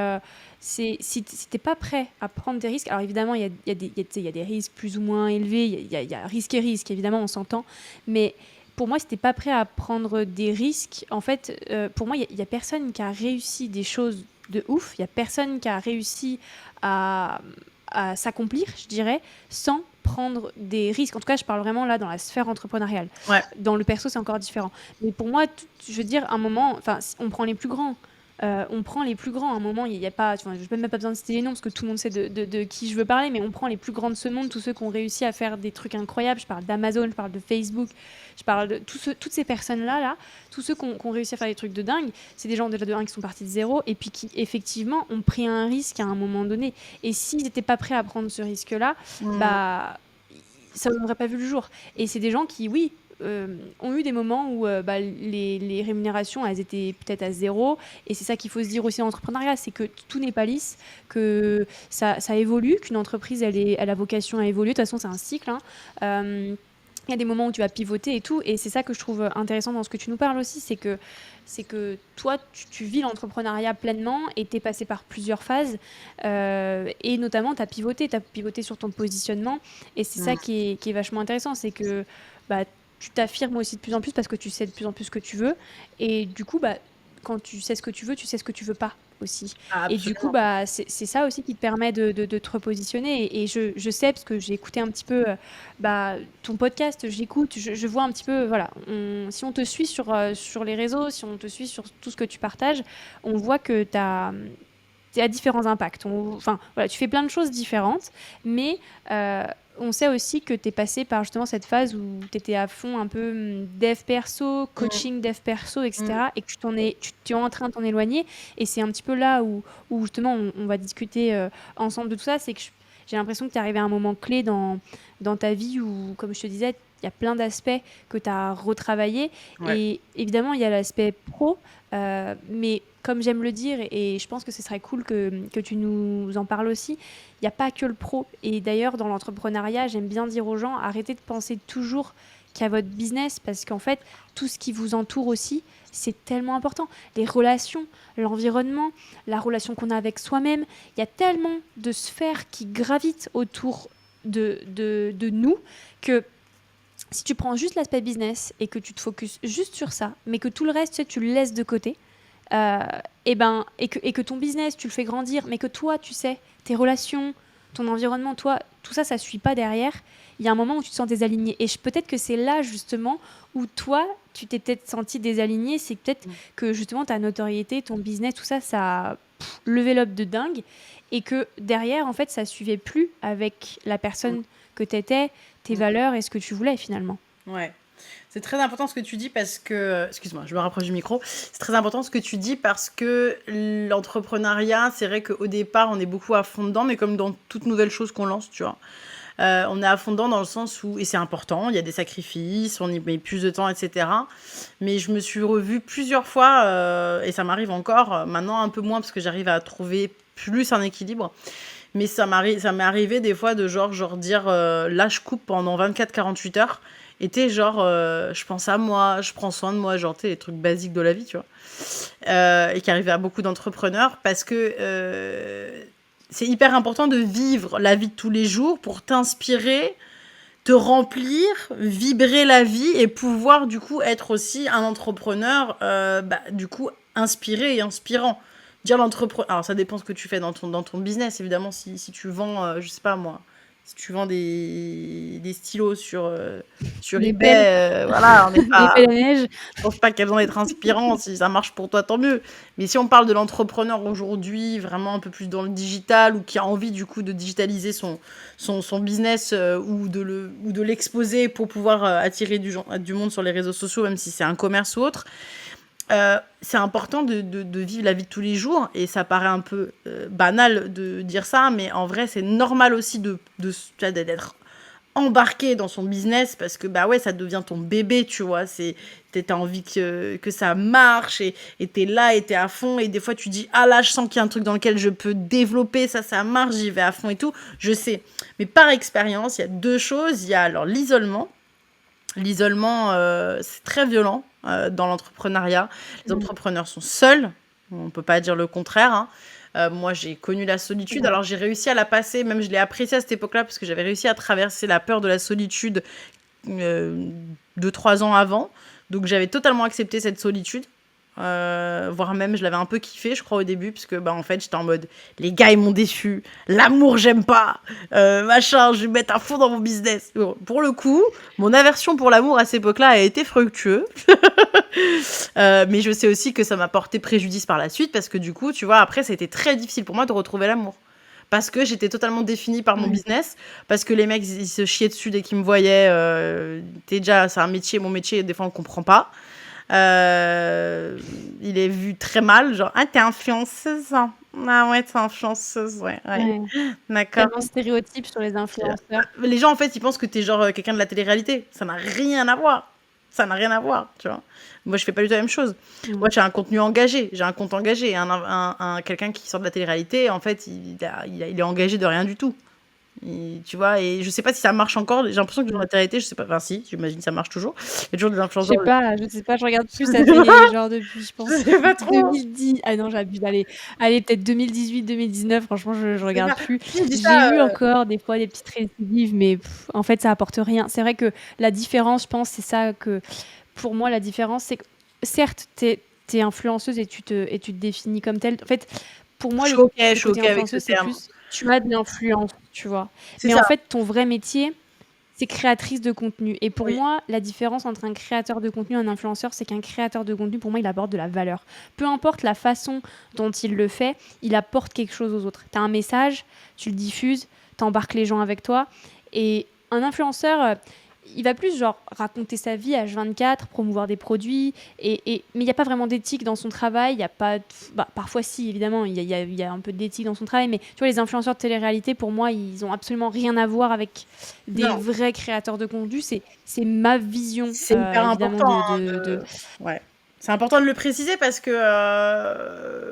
si t'es pas prêt à prendre des risques, alors évidemment, tu sais, il y a des risques plus ou moins élevés, il y a risque et risque, évidemment, on s'entend, mais pour moi, si t'es pas prêt à prendre des risques, en fait, pour moi, il y a personne qui a réussi des choses de ouf, il y a personne qui a réussi à, à s'accomplir, je dirais, sans prendre des risques. En tout cas, je parle vraiment là dans la sphère entrepreneuriale. Ouais. Dans le perso, c'est encore différent. Mais pour moi, je veux dire, un moment, enfin, on prend les plus grands. On prend les plus grands. À un moment, il y a pas, tu vois, je n'ai même pas besoin de citer les noms parce que tout le monde sait de qui je veux parler, mais on prend les plus grands de ce monde, tous ceux qui ont réussi à faire des trucs incroyables. Je parle d'Amazon, je parle de Facebook, je parle de toutes ces personnes-là, tous ceux qui ont réussi à faire des trucs de dingue. C'est des gens déjà de 1 qui sont partis de zéro et puis qui, effectivement, ont pris un risque à un moment donné. Et s'ils n'étaient pas prêts à prendre ce risque-là, Mm. bah, ça n'aurait pas vu le jour. Et c'est des gens qui, oui, ont eu des moments où bah, les rémunérations, elles étaient peut-être à zéro. Et c'est ça qu'il faut se dire aussi en entrepreneuriat, c'est que tout n'est pas lisse, que ça évolue, qu'une entreprise, elle a vocation à évoluer. De toute façon, c'est un cycle. Hein. Il y a des moments où tu vas pivoter et tout. Et c'est ça que je trouve intéressant dans ce que tu nous parles aussi, c'est que toi, tu vis l'entrepreneuriat pleinement et tu es passé par plusieurs phases. Et notamment, tu as pivoté sur ton positionnement. Et c'est ça Mm. qui est vachement intéressant, c'est que bah, tu t'affirmes aussi de plus en plus parce que tu sais de plus en plus ce que tu veux. Et du coup, bah, quand tu sais ce que tu veux, tu sais ce que tu veux pas aussi. Ah, Et du coup, absolument. bah, c'est ça aussi qui te permet de te repositionner. Et je sais, parce que j'ai écouté un petit peu bah, ton podcast, j'écoute, je vois un petit peu, voilà, si on te suit sur les réseaux, si on te suit sur tout ce que tu partages, on voit que tu as différents impacts. Enfin, voilà, tu fais plein de choses différentes, mais on sait aussi que tu es passé par justement cette phase où tu étais à fond un peu dev perso, Mm. coaching dev perso, Mm. etc. Et que tu es en train de t'en éloigner. Et c'est un petit peu là où justement on va discuter ensemble de tout ça. C'est que j'ai l'impression que tu es arrivé à un moment clé dans ta vie où, comme je te disais, il y a plein d'aspects que tu as retravaillés. Ouais. Et évidemment, il y a l'aspect pro, mais comme j'aime le dire, et je pense que ce serait cool que tu nous en parles aussi, il n'y a pas que le pro. Et d'ailleurs, dans l'entrepreneuriat, j'aime bien dire aux gens, arrêtez de penser toujours qu'à votre business, parce qu'en fait, tout ce qui vous entoure aussi, c'est tellement important. Les relations, l'environnement, la relation qu'on a avec soi-même, il y a tellement de sphères qui gravitent autour de nous que si tu prends juste l'aspect business et que tu te focuses juste sur ça, mais que tout le reste, tu sais, tu le laisses de côté, euh, et que ton business, tu le fais grandir, mais que toi, tu sais, tes relations, ton environnement, toi, tout ça, ça ne suit pas derrière, il y a un moment où tu te sens désaligné. Et peut-être que c'est là, justement, où toi, tu t'es peut-être senti désaligné, c'est peut-être Mm. que, justement, ta notoriété, ton business, tout ça, ça a levé l'up de dingue, et que derrière, en fait, ça ne suivait plus avec la Mm. personne que tu étais, tes Mm. valeurs et ce que tu voulais, finalement. Ouais. C'est très important ce que tu dis parce que, excuse-moi, je me rapproche du micro. C'est très important ce que tu dis parce que l'entrepreneuriat, c'est vrai qu'au départ, on est beaucoup à fond dedans, mais comme dans toute nouvelle chose qu'on lance, tu vois. On est à fond dedans dans le sens où, et c'est important, il y a des sacrifices, on y met plus de temps, etc. Mais je me suis revue plusieurs fois, et ça m'arrive encore, maintenant un peu moins parce que j'arrive à trouver plus un équilibre. Mais ça m'est arrivé des fois de genre dire, là je coupe pendant 24-48 heures. Et t'es genre, je pense à moi, je prends soin de moi, genre, t'es les trucs basiques de la vie, tu vois. Et qui arrivait à beaucoup d'entrepreneurs parce que c'est hyper important de vivre la vie de tous les jours pour t'inspirer, te remplir, vibrer la vie et pouvoir du coup être aussi un entrepreneur bah, du coup inspiré et inspirant. Dire l'entrepreneur, alors ça dépend ce que tu fais dans ton business évidemment si tu vends, je sais pas moi, si tu vends des stylos sur Des eBay, pelles, voilà, on n'est des pas, pelles à neige. je pense pas qu'elles vont être inspirantes. Si ça marche pour toi, tant mieux. Mais si on parle de l'entrepreneur aujourd'hui, vraiment un peu plus dans le digital, ou qui a envie du coup de digitaliser son business ou de l'exposer pour pouvoir attirer du monde sur les réseaux sociaux, même si c'est un commerce ou autre, c'est important de vivre la vie de tous les jours. Et ça paraît un peu banal de dire ça, mais en vrai, c'est normal aussi d'être embarqué dans son business parce que bah ouais ça devient ton bébé, tu vois, t'as envie que ça marche et t'es là et t'es à fond et des fois tu dis ah là je sens qu'il y a un truc dans lequel je peux développer, ça marche, j'y vais à fond et tout, je sais, mais par expérience il y a deux choses, il y a alors l'isolement L'isolement, c'est très violent dans l'entrepreneuriat. Les Mmh. entrepreneurs sont seuls, on ne peut pas dire le contraire, hein. Moi, j'ai connu la C'est solitude, vrai. alors j'ai réussi à la passer, même je l'ai appréciée à cette époque-là, parce que j'avais réussi à traverser la peur de la solitude 2-3 ans avant. Donc j'avais totalement accepté cette solitude. Voire même je l'avais un peu kiffé, je crois, au début, parce que bah, en fait j'étais en mode les gars ils m'ont déçu, l'amour j'aime pas, machin, je vais mettre à fond dans mon business. Bon, pour le coup, mon aversion pour l'amour à cette époque-là a été fructueux. Mais je sais aussi que ça m'a porté préjudice par la suite, parce que du coup, tu vois, après ça a été très difficile pour moi de retrouver l'amour. Parce que j'étais totalement définie par mon Mmh. business, parce que les mecs ils se chiaient dessus dès qu'ils me voyaient. T'es déjà, c'est un métier, mon métier, des fois on comprend pas. Euh, il est vu très mal, genre, ah, t'es influenceuse, hein. Ah ouais, t'es influenceuse, ouais, ouais. Ouais. D'accord. Tellement stéréotypes sur les influenceurs. Les gens, en fait, ils pensent que t'es genre quelqu'un de la télé-réalité. Ça n'a rien à voir. Ça n'a rien à voir, tu vois. Moi, je fais pas du tout la même chose. Mmh. Moi, j'ai un contenu engagé. J'ai un compte engagé. Quelqu'un qui sort de la télé-réalité, en fait, il est engagé de rien du tout. Tu vois, et je sais pas si ça marche encore. J'ai l'impression que dans Mmh. la télé-réalité, je sais pas. Enfin, si, j'imagine que ça marche toujours. Il y a toujours des influenceurs. Je sais pas, je regarde plus, ça fait genre depuis, je Je pense, sais pas trop. 2010. Ah non, j'abuse, allez, peut-être 2018-2019, franchement, je C'est regarde ça. plus. Si je dis J'ai ça, eu encore des fois des petites récidives, mais en fait, ça apporte rien. C'est vrai que la différence, je pense, c'est ça que, pour moi, la différence, c'est que, certes, t'es influenceuse et tu te définis comme telle. En fait, pour moi, je le suis côté OK avec ce influenceuse, c'est terme. plus, tu as de l'influence, tu vois. C'est Mais ça, en fait, ton vrai métier, c'est créatrice de contenu. Et pour oui. moi, la différence entre un créateur de contenu et un influenceur, c'est qu'un créateur de contenu, pour moi, il apporte de la valeur. Peu importe la façon dont il le fait, il apporte quelque chose aux autres. Tu as un message, tu le diffuses, tu embarques les gens avec toi. Et un influenceur, il va plus genre raconter sa vie à H24, promouvoir des produits, mais il n'y a pas vraiment d'éthique dans son travail. Il y a pas, bah, parfois si, évidemment, il y a un peu d'éthique dans son travail, mais tu vois, les influenceurs de télé-réalité, pour moi, ils ont absolument rien à voir avec des Non, vrais créateurs de contenu. C'est ma vision, c'est hyper évidemment, important, hein, ouais. C'est important de le préciser parce que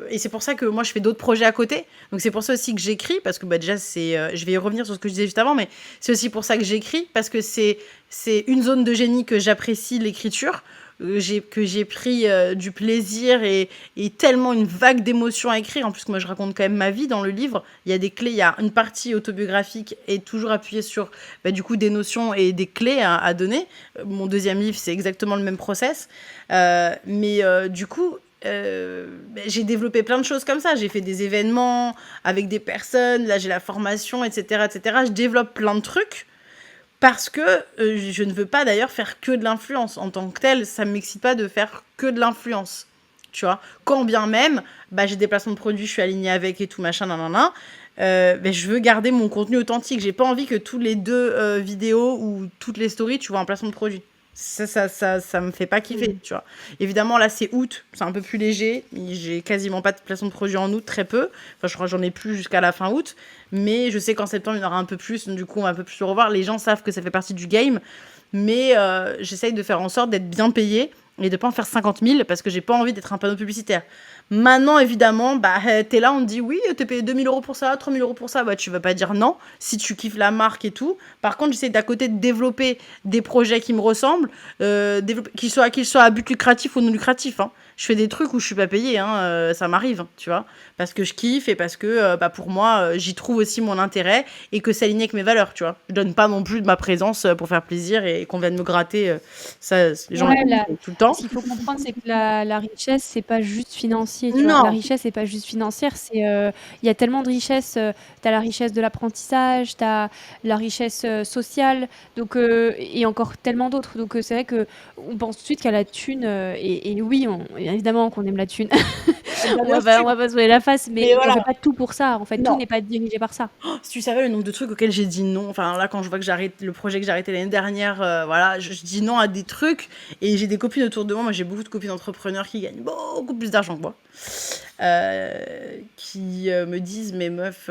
et c'est pour ça que moi je fais d'autres projets à côté. Donc c'est pour ça aussi que j'écris parce que bah déjà c'est je vais y revenir sur ce que je disais juste avant, mais c'est aussi pour ça que j'écris parce que c'est une zone de génie que j'apprécie, l'écriture. Que j'ai pris du plaisir et tellement une vague d'émotions à écrire. En plus, moi, je raconte quand même ma vie dans le livre. Il y a des clés, il y a une partie autobiographique et toujours appuyée sur bah, du coup des notions et des clés à donner. Mon deuxième livre, c'est exactement le même process. Du coup, j'ai développé plein de choses comme ça. J'ai fait des événements avec des personnes. Là, j'ai la formation, etc., etc. Je développe plein de trucs parce que je ne veux pas d'ailleurs faire que de l'influence. En tant que tel, ça ne m'excite pas de faire que de l'influence. Tu vois, quand bien même, bah, j'ai des placements de produits, je suis alignée avec et tout, machin, nanana. Mais je veux garder mon contenu authentique. J'ai pas envie que tous les deux vidéos ou toutes les stories, tu vois un placement de produit. Ça me fait pas kiffer, tu vois. Évidemment, là, c'est août, c'est un peu plus léger. J'ai quasiment pas de placement de produit en août, très peu. Enfin, je crois que j'en ai plus jusqu'à la fin août. Mais je sais qu'en septembre, il y en aura un peu plus. Du coup, on va un peu plus se revoir. Les gens savent que ça fait partie du game. Mais j'essaye de faire en sorte d'être bien payée et de pas en faire 50 000 parce que j'ai pas envie d'être un panneau publicitaire. Maintenant, évidemment, bah, t'es là, on te dit oui, t'es payé 2 000 euros pour ça, 3 000 euros pour ça. Bah, tu vas pas dire non si tu kiffes la marque et tout. Par contre, j'essaie d'à côté de développer des projets qui me ressemblent, qu'ils soient à but lucratif ou non lucratif. Hein. Je fais des trucs où je suis pas payée, hein, ça m'arrive, tu vois. Parce que je kiffe et parce que bah, pour moi, j'y trouve aussi mon intérêt et que c'est aligné avec mes valeurs, tu vois. Je donne pas non plus de ma présence pour faire plaisir et qu'on vienne me gratter. Ça, les gens Ouais, tout le temps. ce qu'il faut comprendre, c'est que la richesse, c'est pas juste financier, tu vois. La Non, richesse, c'est pas juste financière, il y a tellement de richesses. Tu as la richesse de l'apprentissage, tu as la richesse sociale, donc, et encore tellement d'autres. Donc, c'est vrai qu'on pense tout de suite qu'à la thune, et oui, évidemment qu'on aime la thune. bah, bien sûr. On va pas se voiler la face, Mais mais on voilà, fait pas tout pour ça. En fait, tout non. n'est pas dirigé par ça. Si tu savais le nombre de trucs auxquels j'ai dit non, enfin là quand je vois que j'arrête le projet que j'ai arrêté l'année dernière, voilà, je dis non à des trucs et j'ai des copines autour de moi, moi j'ai beaucoup de copines entrepreneurs qui gagnent beaucoup plus d'argent que moi, qui me disent mais meuf,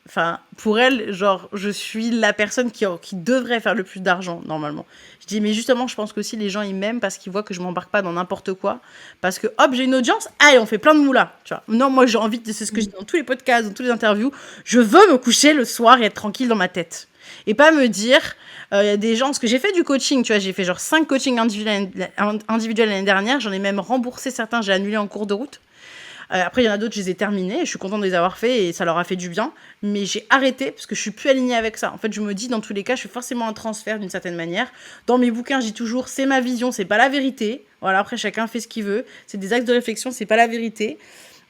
enfin pour elles genre je suis la personne qui devrait faire le plus d'argent normalement. Je dis mais justement je pense qu'aussi les gens ils m'aiment parce qu'ils voient que je m'embarque pas dans n'importe quoi, parce que hop j'ai une audience, allez on fait plein de moulas, tu vois. Non moi j'ai envie de, c'est ce que je dis dans tous les podcasts, dans toutes les interviews, je veux me coucher le soir et être tranquille dans ma tête. Et pas me dire, il y a des gens, parce que j'ai fait du coaching, tu vois, j'ai fait genre 5 coachings individuels l'année dernière, j'en ai même remboursé certains, j'ai annulé en cours de route. Après, il y en a d'autres, je les ai terminés, je suis contente de les avoir faits et ça leur a fait du bien. Mais j'ai arrêté parce que je suis plus alignée avec ça. En fait, je me dis, dans tous les cas, je fais forcément un transfert d'une certaine manière. Dans mes bouquins, je dis toujours, c'est ma vision, c'est pas la vérité. Voilà, après, chacun fait ce qu'il veut. C'est des axes de réflexion, c'est pas la vérité.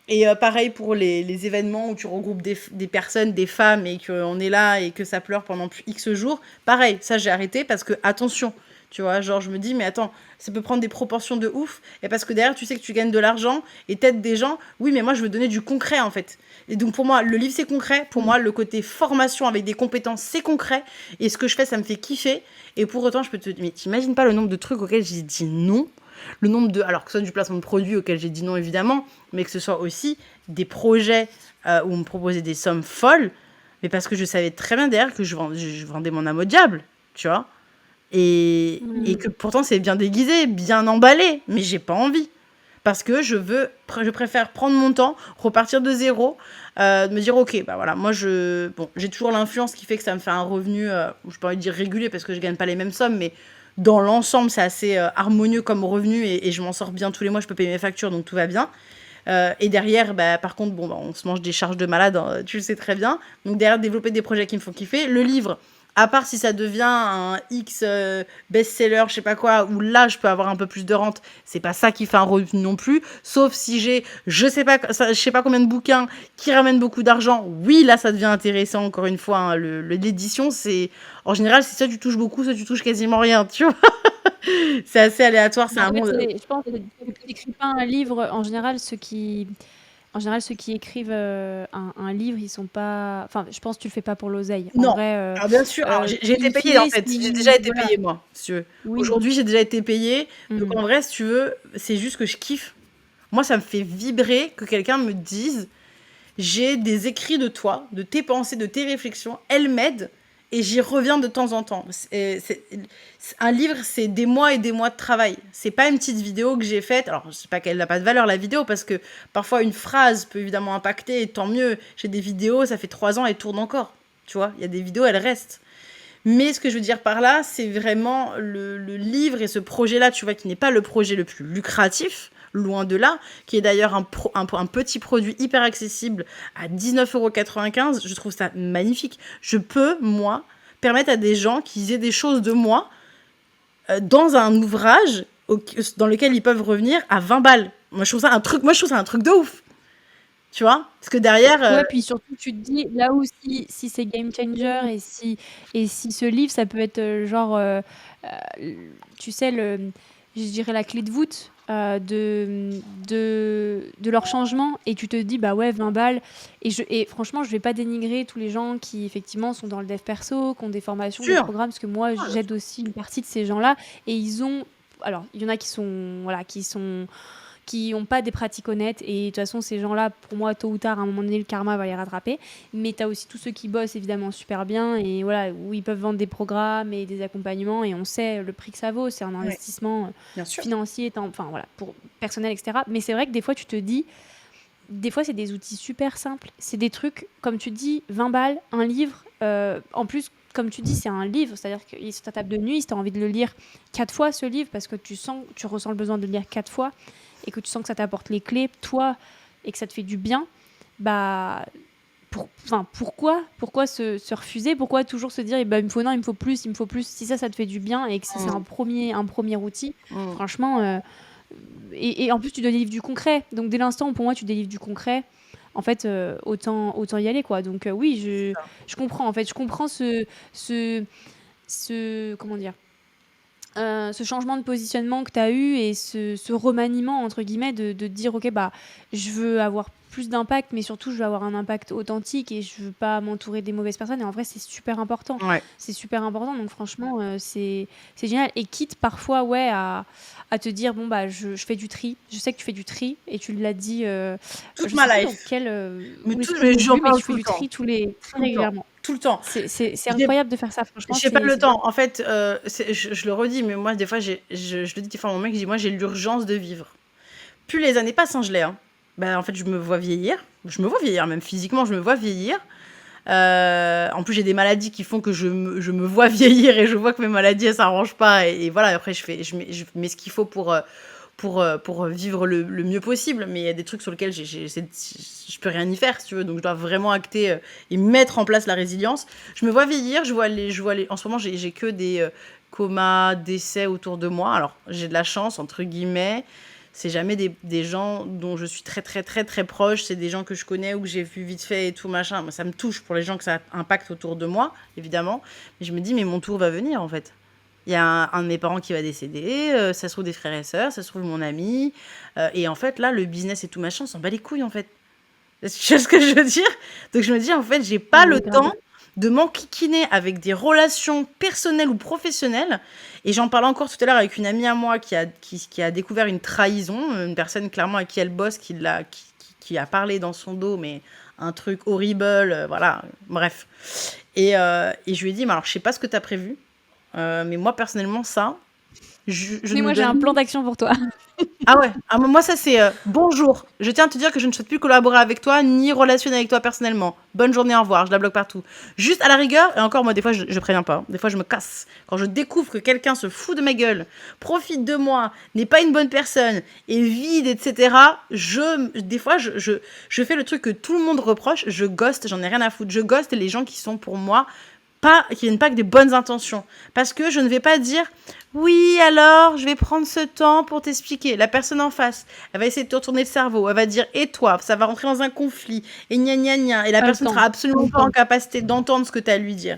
Et pareil pour les événements où tu regroupes des personnes, des femmes, et qu'on est là et que ça pleure pendant X jours. Pareil, ça j'ai arrêté parce que, attention, tu vois, genre je me dis, mais attends, ça peut prendre des proportions de ouf. Et parce que derrière, tu sais que tu gagnes de l'argent et t'aides des gens. Oui, mais moi, je veux donner du concret en fait. Et donc pour moi, le livre, c'est concret. Pour moi, le côté formation avec des compétences, c'est concret. Et ce que je fais, ça me fait kiffer. Et pour autant, je peux te dire, mais t'imagines pas le nombre de trucs auxquels j'ai dit non. Le nombre de. Alors que ce soit du placement de produits auquel j'ai dit non, évidemment, mais que ce soit aussi des projets où on me proposait des sommes folles, mais parce que je savais très bien derrière que je vendais mon âme au diable, tu vois. Et que pourtant, c'est bien déguisé, bien emballé, mais j'ai pas envie. Parce que je préfère prendre mon temps, repartir de zéro, me dire, ok, bah voilà, moi, j'ai toujours l'influence qui fait que ça me fait un revenu, je peux pas dire régulier parce que je gagne pas les mêmes sommes, mais dans l'ensemble, c'est assez harmonieux comme revenu et je m'en sors bien tous les mois, je peux payer mes factures, donc tout va bien. Et derrière, bah, par contre, bon, bah, on se mange des charges de malade, hein, tu le sais très bien. Donc derrière, développer des projets qui me font kiffer. Le livre, à part si ça devient un X best-seller, je sais pas quoi, où là, je peux avoir un peu plus de rente, c'est pas ça qui fait un revenu non plus. Sauf si j'ai, je sais pas combien de bouquins qui ramènent beaucoup d'argent. Oui, là, ça devient intéressant, encore une fois. Hein, l'édition, c'est... En général, c'est soit tu touches beaucoup, soit tu touches quasiment rien, tu vois. C'est assez aléatoire, c'est Bah, un en fait, monde... je pense que tu n'écris pas un livre, en général, ceux qui écrivent un livre, ils sont pas. Enfin, je pense que tu le fais pas pour l'oseille. En Non. vrai, Alors bien sûr, alors j'ai été in payée en fine, fait. J'ai si. déjà été Voilà. payée moi, si tu veux. Oui. Aujourd'hui, j'ai déjà été payée. Donc Mhm. en vrai, si tu veux, c'est juste que je kiffe. Moi, ça me fait vibrer que quelqu'un me dise, j'ai des écrits de toi, de tes pensées, de tes réflexions, elles m'aident et j'y reviens de temps en temps. Un livre, c'est des mois et des mois de travail. C'est pas une petite vidéo que j'ai faite. Alors, je sais pas qu'elle n'a pas de valeur, la vidéo, parce que parfois une phrase peut évidemment impacter, et tant mieux. J'ai des vidéos, ça fait 3 ans, elles tournent encore. Tu vois, il y a des vidéos, elles restent. Mais ce que je veux dire par là, c'est vraiment le livre et ce projet-là, tu vois, qui n'est pas le projet le plus lucratif, loin de là, qui est d'ailleurs un petit produit hyper accessible à 19,95 €. Je trouve ça magnifique. Je peux, moi, permettre à des gens qu'ils aient des choses de moi dans un ouvrage dans lequel ils peuvent revenir à 20 balles. Moi, je trouve ça un truc de ouf. Tu vois? Parce que derrière, Ouais, puis surtout, tu te dis, là où si c'est game changer et si ce livre, ça peut être genre, tu sais, je dirais la clé de voûte de leur changement, et tu te dis, bah ouais, 20 balles. Et franchement, je vais pas dénigrer tous les gens qui, effectivement, sont dans le dev perso, qui ont des formations, des sûr. programmes, parce que moi, j'aide aussi une partie de ces gens-là, et ils ont. Alors, il y en a qui sont, voilà, qui n'ont pas des pratiques honnêtes, et de toute façon ces gens-là, pour moi, tôt ou tard, à un moment donné, le karma va les rattraper. Mais tu as aussi tous ceux qui bossent évidemment super bien, et voilà, où ils peuvent vendre des programmes et des accompagnements, et on sait le prix que ça vaut, c'est un Ouais, investissement bien sûr. financier, enfin voilà, pour personnel, etc. Mais c'est vrai que des fois tu te dis, des fois c'est des outils super simples, c'est des trucs, comme tu dis, 20 balles, un livre, en plus, comme tu dis, c'est un livre, c'est-à-dire qu'il est sur ta table de nuit, si tu as envie de le lire 4 fois, ce livre, parce que tu ressens le besoin de le lire 4 fois, et que tu sens que ça t'apporte les clés, toi, et que ça te fait du bien, bah, pourquoi se refuser? Pourquoi toujours se dire, eh ben, il me faut, non, il me faut plus, il me faut plus, si ça te fait du bien, et que si c'est Mm. un premier outil, Mm. franchement, et en plus, tu délivres du concret. Donc, dès l'instant où, pour moi, tu délivres du concret, en fait, autant y aller, quoi. Donc, oui, C'est ça. je comprends, en fait. Je comprends ce, comment dire, ce changement de positionnement que tu as eu, et ce remaniement, entre guillemets, de dire, ok, bah, je veux avoir plus d'impact, mais surtout, je veux avoir un impact authentique, et je veux pas m'entourer des mauvaises personnes. Et en vrai, c'est super important. Ouais. C'est super important. Donc, franchement, c'est génial. Et quitte parfois, ouais, à te dire, bon, bah, je fais du tri. Je sais que tu fais du tri, et tu l'as dit, Toute je ma sais plus dans life. quel Mais j'en contenu, mais parle tu fais tout le du temps. tri très Tout le temps. régulièrement. Tout le temps. C'est J'ai incroyable de faire ça, franchement. j'ai pas le C'est beau. temps. En fait, je le redis, mais moi, des fois, je le dis des fois à mon mec, je dis, moi, j'ai l'urgence de vivre. Plus les années passent, hein, je l'ai. Hein. Ben, en fait, je me vois vieillir. Je me vois vieillir, même physiquement, je me vois vieillir. En plus, j'ai des maladies qui font que je me vois vieillir et je vois que mes maladies, elles s'arrangent pas. Et voilà, après, je mets ce qu'il faut pour vivre le mieux possible. Mais il y a des trucs sur lesquels je peux rien y faire, si tu veux. Donc, je dois vraiment acter et mettre en place la résilience. Je me vois vieillir, en ce moment, j'ai que des comas, décès autour de moi. Alors, j'ai de la chance, entre guillemets. C'est jamais des gens dont je suis très, très, très, très proche. C'est des gens que je connais ou que j'ai vu vite fait et tout, machin. Moi, ça me touche pour les gens que ça impacte autour de moi, évidemment. Mais je me dis, mais mon tour va venir, en fait. Il y a un de mes parents qui va décéder, ça se trouve des frères et sœurs, ça se trouve mon ami. Et en fait, là, le business et tout machin, on s'en bat les couilles, en fait. Tu vois ce que je veux dire? Donc je me dis, en fait, j'ai pas le Grave. temps de m'enquiquiner avec des relations personnelles ou professionnelles. Et j'en parlais encore tout à l'heure avec une amie à moi qui a découvert une trahison, une personne clairement à qui elle bosse, qui a parlé dans son dos, mais un truc horrible, voilà, bref. Et je lui ai dit, mais alors je sais pas ce que tu as prévu, mais moi personnellement, ça, je Mais ne me moi, j'ai donne. un plan d'action pour toi. Ah ouais, ah, moi ça c'est bonjour. Je tiens à te dire que je ne souhaite plus collaborer avec toi ni relationner avec toi personnellement. Bonne journée, au revoir. Je la bloque partout. Juste à la rigueur, et encore moi des fois je préviens pas. Des fois je me casse. Quand je découvre que quelqu'un se fout de ma gueule, profite de moi, n'est pas une bonne personne, est vide, etc. Des fois je fais le truc que tout le monde reproche. Je ghost, j'en ai rien à foutre. Je ghost les gens qui sont pour moi qui viennent pas avec des bonnes intentions. Parce que je ne vais pas dire oui, alors je vais prendre ce temps pour t'expliquer. La personne en face, elle va essayer de te retourner le cerveau. Elle va dire et toi, ça va rentrer dans un conflit. Et gna gna gna. Et la Pas le personne temps. sera absolument pas en capacité d'entendre ce que tu as à lui dire.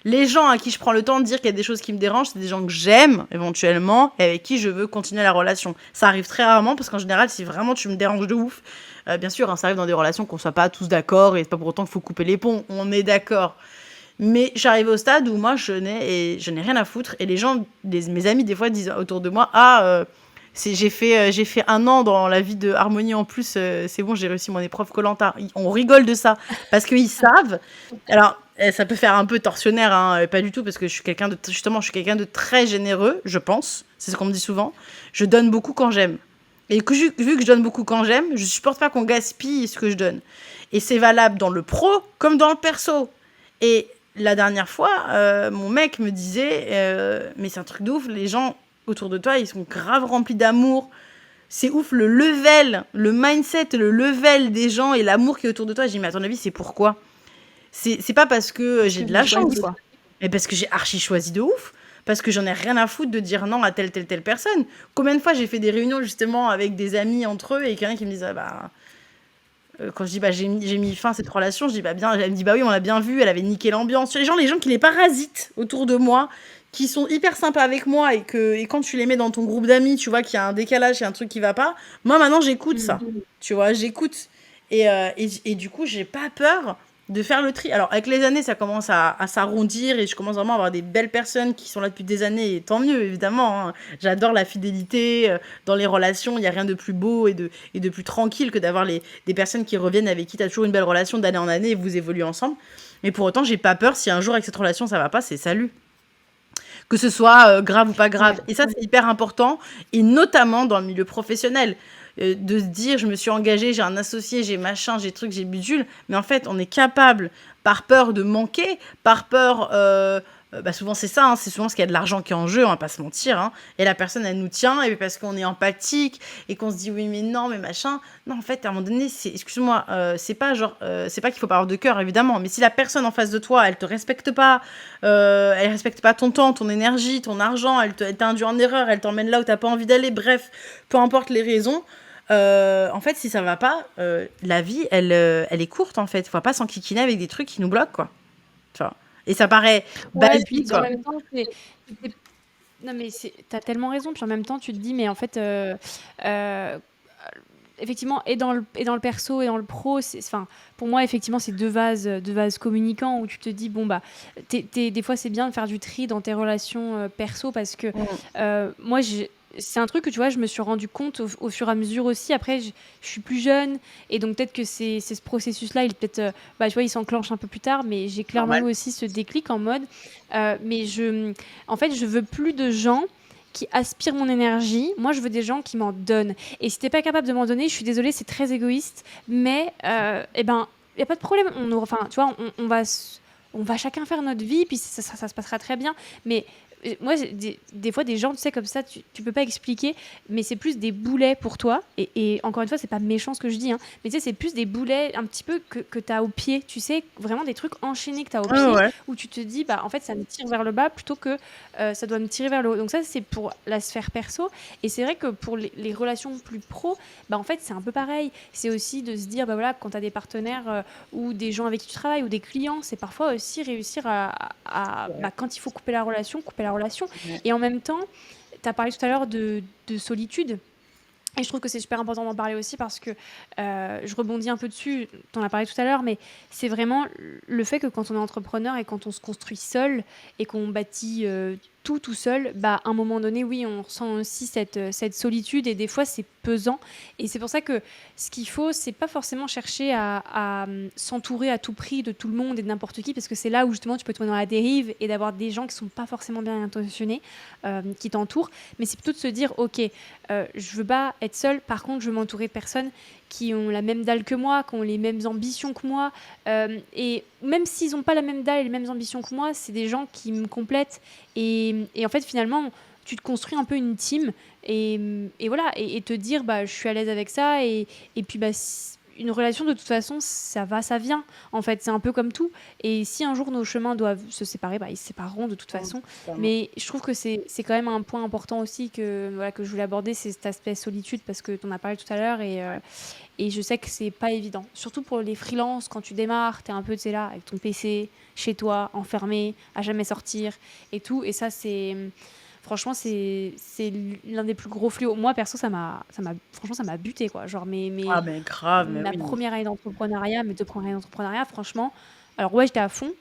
Les gens à qui je prends le temps de dire qu'il y a des choses qui me dérangent, c'est des gens que j'aime éventuellement et avec qui je veux continuer la relation. Ça arrive très rarement parce qu'en général, si vraiment tu me déranges de ouf, bien sûr, hein, ça arrive dans des relations qu'on soit pas tous d'accord et c'est pas pour autant qu'il faut couper les ponts. On est d'accord. Mais j'arrive au stade où moi, je n'ai rien à foutre. Et les gens, mes amis, des fois, disent autour de moi, ah, j'ai fait 1 an dans la vie de Harmonie en plus, c'est bon, j'ai réussi mon épreuve koh. On rigole de ça, parce qu'ils savent. Alors, ça peut faire un peu tortionnaire, hein, pas du tout, parce que je suis quelqu'un de très généreux, je pense. C'est ce qu'on me dit souvent. Je donne beaucoup quand j'aime. Et vu que je donne beaucoup quand j'aime, je supporte pas qu'on gaspille ce que je donne. Et c'est valable dans le pro comme dans le perso. Et la dernière fois, mon mec me disait mais c'est un truc de ouf, les gens autour de toi, ils sont grave remplis d'amour. C'est ouf le level, le mindset, le level des gens et l'amour qui est autour de toi. J'ai dit, mais à ton avis, c'est pourquoi? C'est pas parce que j'ai de la chance, Quoi. mais parce que j'ai archi choisi de ouf. Parce que j'en ai rien à foutre de dire non à telle personne. Combien de fois j'ai fait des réunions justement avec des amis entre eux et quelqu'un qui me disait, ah bah. Quand je dis bah j'ai mis fin à cette relation, je dis bah bien, elle me dit bah oui, on l'a bien vu, elle avait niqué l'ambiance. Les gens qui les parasitent autour de moi, qui sont hyper sympas avec moi et quand tu les mets dans ton groupe d'amis, tu vois qu'il y a un décalage, il y a un truc qui va pas. Moi maintenant j'écoute ça, tu vois, j'écoute et du coup j'ai pas peur de faire le tri. Alors avec les années ça commence à s'arrondir et je commence vraiment à avoir des belles personnes qui sont là depuis des années et tant mieux évidemment. Hein. J'adore la fidélité dans les relations, il y a rien de plus beau et de plus tranquille que d'avoir des personnes qui reviennent avec qui tu as toujours une belle relation d'année en année et vous évoluez ensemble. Mais pour autant j'ai pas peur si un jour avec cette relation ça va pas, c'est salut. Que ce soit grave ou pas grave. Et ça, c'est hyper important, et notamment dans le milieu professionnel. De se dire, je me suis engagée, j'ai un associé, j'ai machin, j'ai truc, j'ai bidule. Mais en fait, on est capable, par peur de manquer, par peur... bah souvent c'est ça, hein, c'est souvent parce qu'il y a de l'argent qui est en jeu, on va pas se mentir, hein, et la personne elle nous tient, et parce qu'on est empathique, et qu'on se dit oui mais non, mais machin, non en fait à un moment donné, excuse-moi, c'est pas genre, c'est pas qu'il faut pas avoir de cœur évidemment, mais si la personne en face de toi, elle te respecte pas, elle respecte pas ton temps, ton énergie, ton argent, elle t'induit en erreur, elle t'emmène là où t'as pas envie d'aller, bref, peu importe les raisons, en fait si ça va pas, la vie elle est courte en fait, faut pas s'enquiquiner avec des trucs qui nous bloquent quoi, tu vois. Et ça paraît Ouais, puis basique, en quoi. même temps, non, mais t'as tellement raison. Puis en même temps, tu te dis, mais en fait, effectivement, et dans le perso et dans le pro, enfin, pour moi, effectivement, c'est deux vases communicants où tu te dis, bon, bah, des fois, c'est bien de faire du tri dans tes relations perso parce que moi, c'est un truc que tu vois, je me suis rendu compte au fur et à mesure aussi. Après, je suis plus jeune et donc peut-être que c'est ce processus-là, bah, tu vois, il s'enclenche un peu plus tard, mais j'ai clairement eu Normal. aussi ce déclic en mode, mais en fait, je veux plus de gens qui aspirent mon énergie. Moi, je veux des gens qui m'en donnent. Et si t'es pas capable de m'en donner, je suis désolée, c'est très égoïste, mais eh ben, y a pas de problème. Enfin, tu vois, on va chacun faire notre vie, puis ça se passera très bien. Mais moi, des fois, des gens, tu sais, comme ça, tu peux pas expliquer, mais c'est plus des boulets pour toi. Et encore une fois, c'est pas méchant ce que je dis, hein, mais tu sais, c'est plus des boulets un petit peu que tu as au pied, tu sais, vraiment des trucs enchaînés que tu as au Ouais, pied, ouais. où tu te dis, bah, en fait, ça me tire vers le bas plutôt que ça doit me tirer vers le haut. Donc ça, c'est pour la sphère perso. Et c'est vrai que pour les relations plus pro, bah, en fait, c'est un peu pareil. C'est aussi de se dire, bah voilà, quand tu as des partenaires ou des gens avec qui tu travailles ou des clients, c'est parfois aussi réussir Ouais. bah, quand il faut couper la relation, couper la relation. Ouais. Et en même temps, tu as parlé tout à l'heure de solitude. Et je trouve que c'est super important d'en parler aussi parce que je rebondis un peu dessus, tu en as parlé tout à l'heure, mais c'est vraiment le fait que quand on est entrepreneur et quand on se construit seul et qu'on bâtit tout seul, bah, à un moment donné, oui, on ressent aussi cette solitude et des fois c'est pesant. Et c'est pour ça que ce qu'il faut, c'est pas forcément chercher à s'entourer à tout prix de tout le monde et de n'importe qui parce que c'est là où justement tu peux tomber dans la dérive et d'avoir des gens qui sont pas forcément bien intentionnés qui t'entourent. Mais c'est plutôt de se dire, ok, je veux pas être seule. Par contre, je veux m'entourer de personnes qui ont la même dalle que moi, qui ont les mêmes ambitions que moi. Et même s'ils n'ont pas la même dalle et les mêmes ambitions que moi, c'est des gens qui me complètent. Et en fait, finalement, tu te construis un peu une team. Et voilà, et te dire, bah, je suis à l'aise avec ça. Et puis, bah, une relation, de toute façon, ça va, ça vient. En fait, c'est un peu comme tout. Et si un jour nos chemins doivent se séparer, bah, ils se sépareront de toute façon. Totalement. Mais je trouve que c'est quand même un point important aussi voilà, que je voulais aborder, c'est cet aspect solitude, parce que tu en as parlé tout à l'heure, et je sais que c'est pas évident. Surtout pour les freelances, quand tu démarres, tu es un peu, tu sais, là, avec ton PC, chez toi, enfermé, à jamais sortir, et tout. Et ça, franchement, c'est l'un des plus gros fléaux. Moi, perso, franchement, ça m'a buté, quoi. Genre, Ah, mais grave, mais ma oui. première année d'entrepreneuriat, mes 2 premières années d'entrepreneuriat, franchement, alors ouais, j'étais à fond.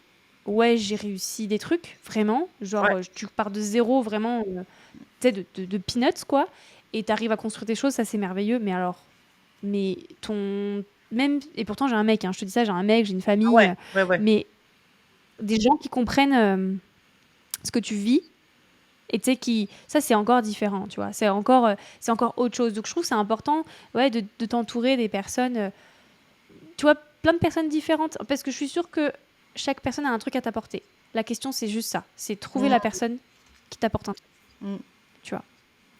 Ouais, j'ai réussi des trucs, vraiment. Genre, Ouais. tu pars de zéro, vraiment, tu sais, de peanuts, quoi. Et tu arrives à construire des choses, ça, c'est merveilleux. Mais alors, mais ton. Même. Et pourtant, j'ai un mec, hein, je te dis ça, j'ai un mec, j'ai une Ah famille. ouais, ouais, ouais. Mais des gens qui comprennent ce que tu vis, et tu sais, ça, c'est encore différent, tu vois. C'est encore autre chose. Donc, je trouve que c'est important, ouais, de t'entourer des personnes. Tu vois, plein de personnes différentes. Parce que je suis sûre que chaque personne a un truc à t'apporter. La question, c'est juste ça. C'est trouver la Mm, personne qui t'apporte un truc, mm. tu vois.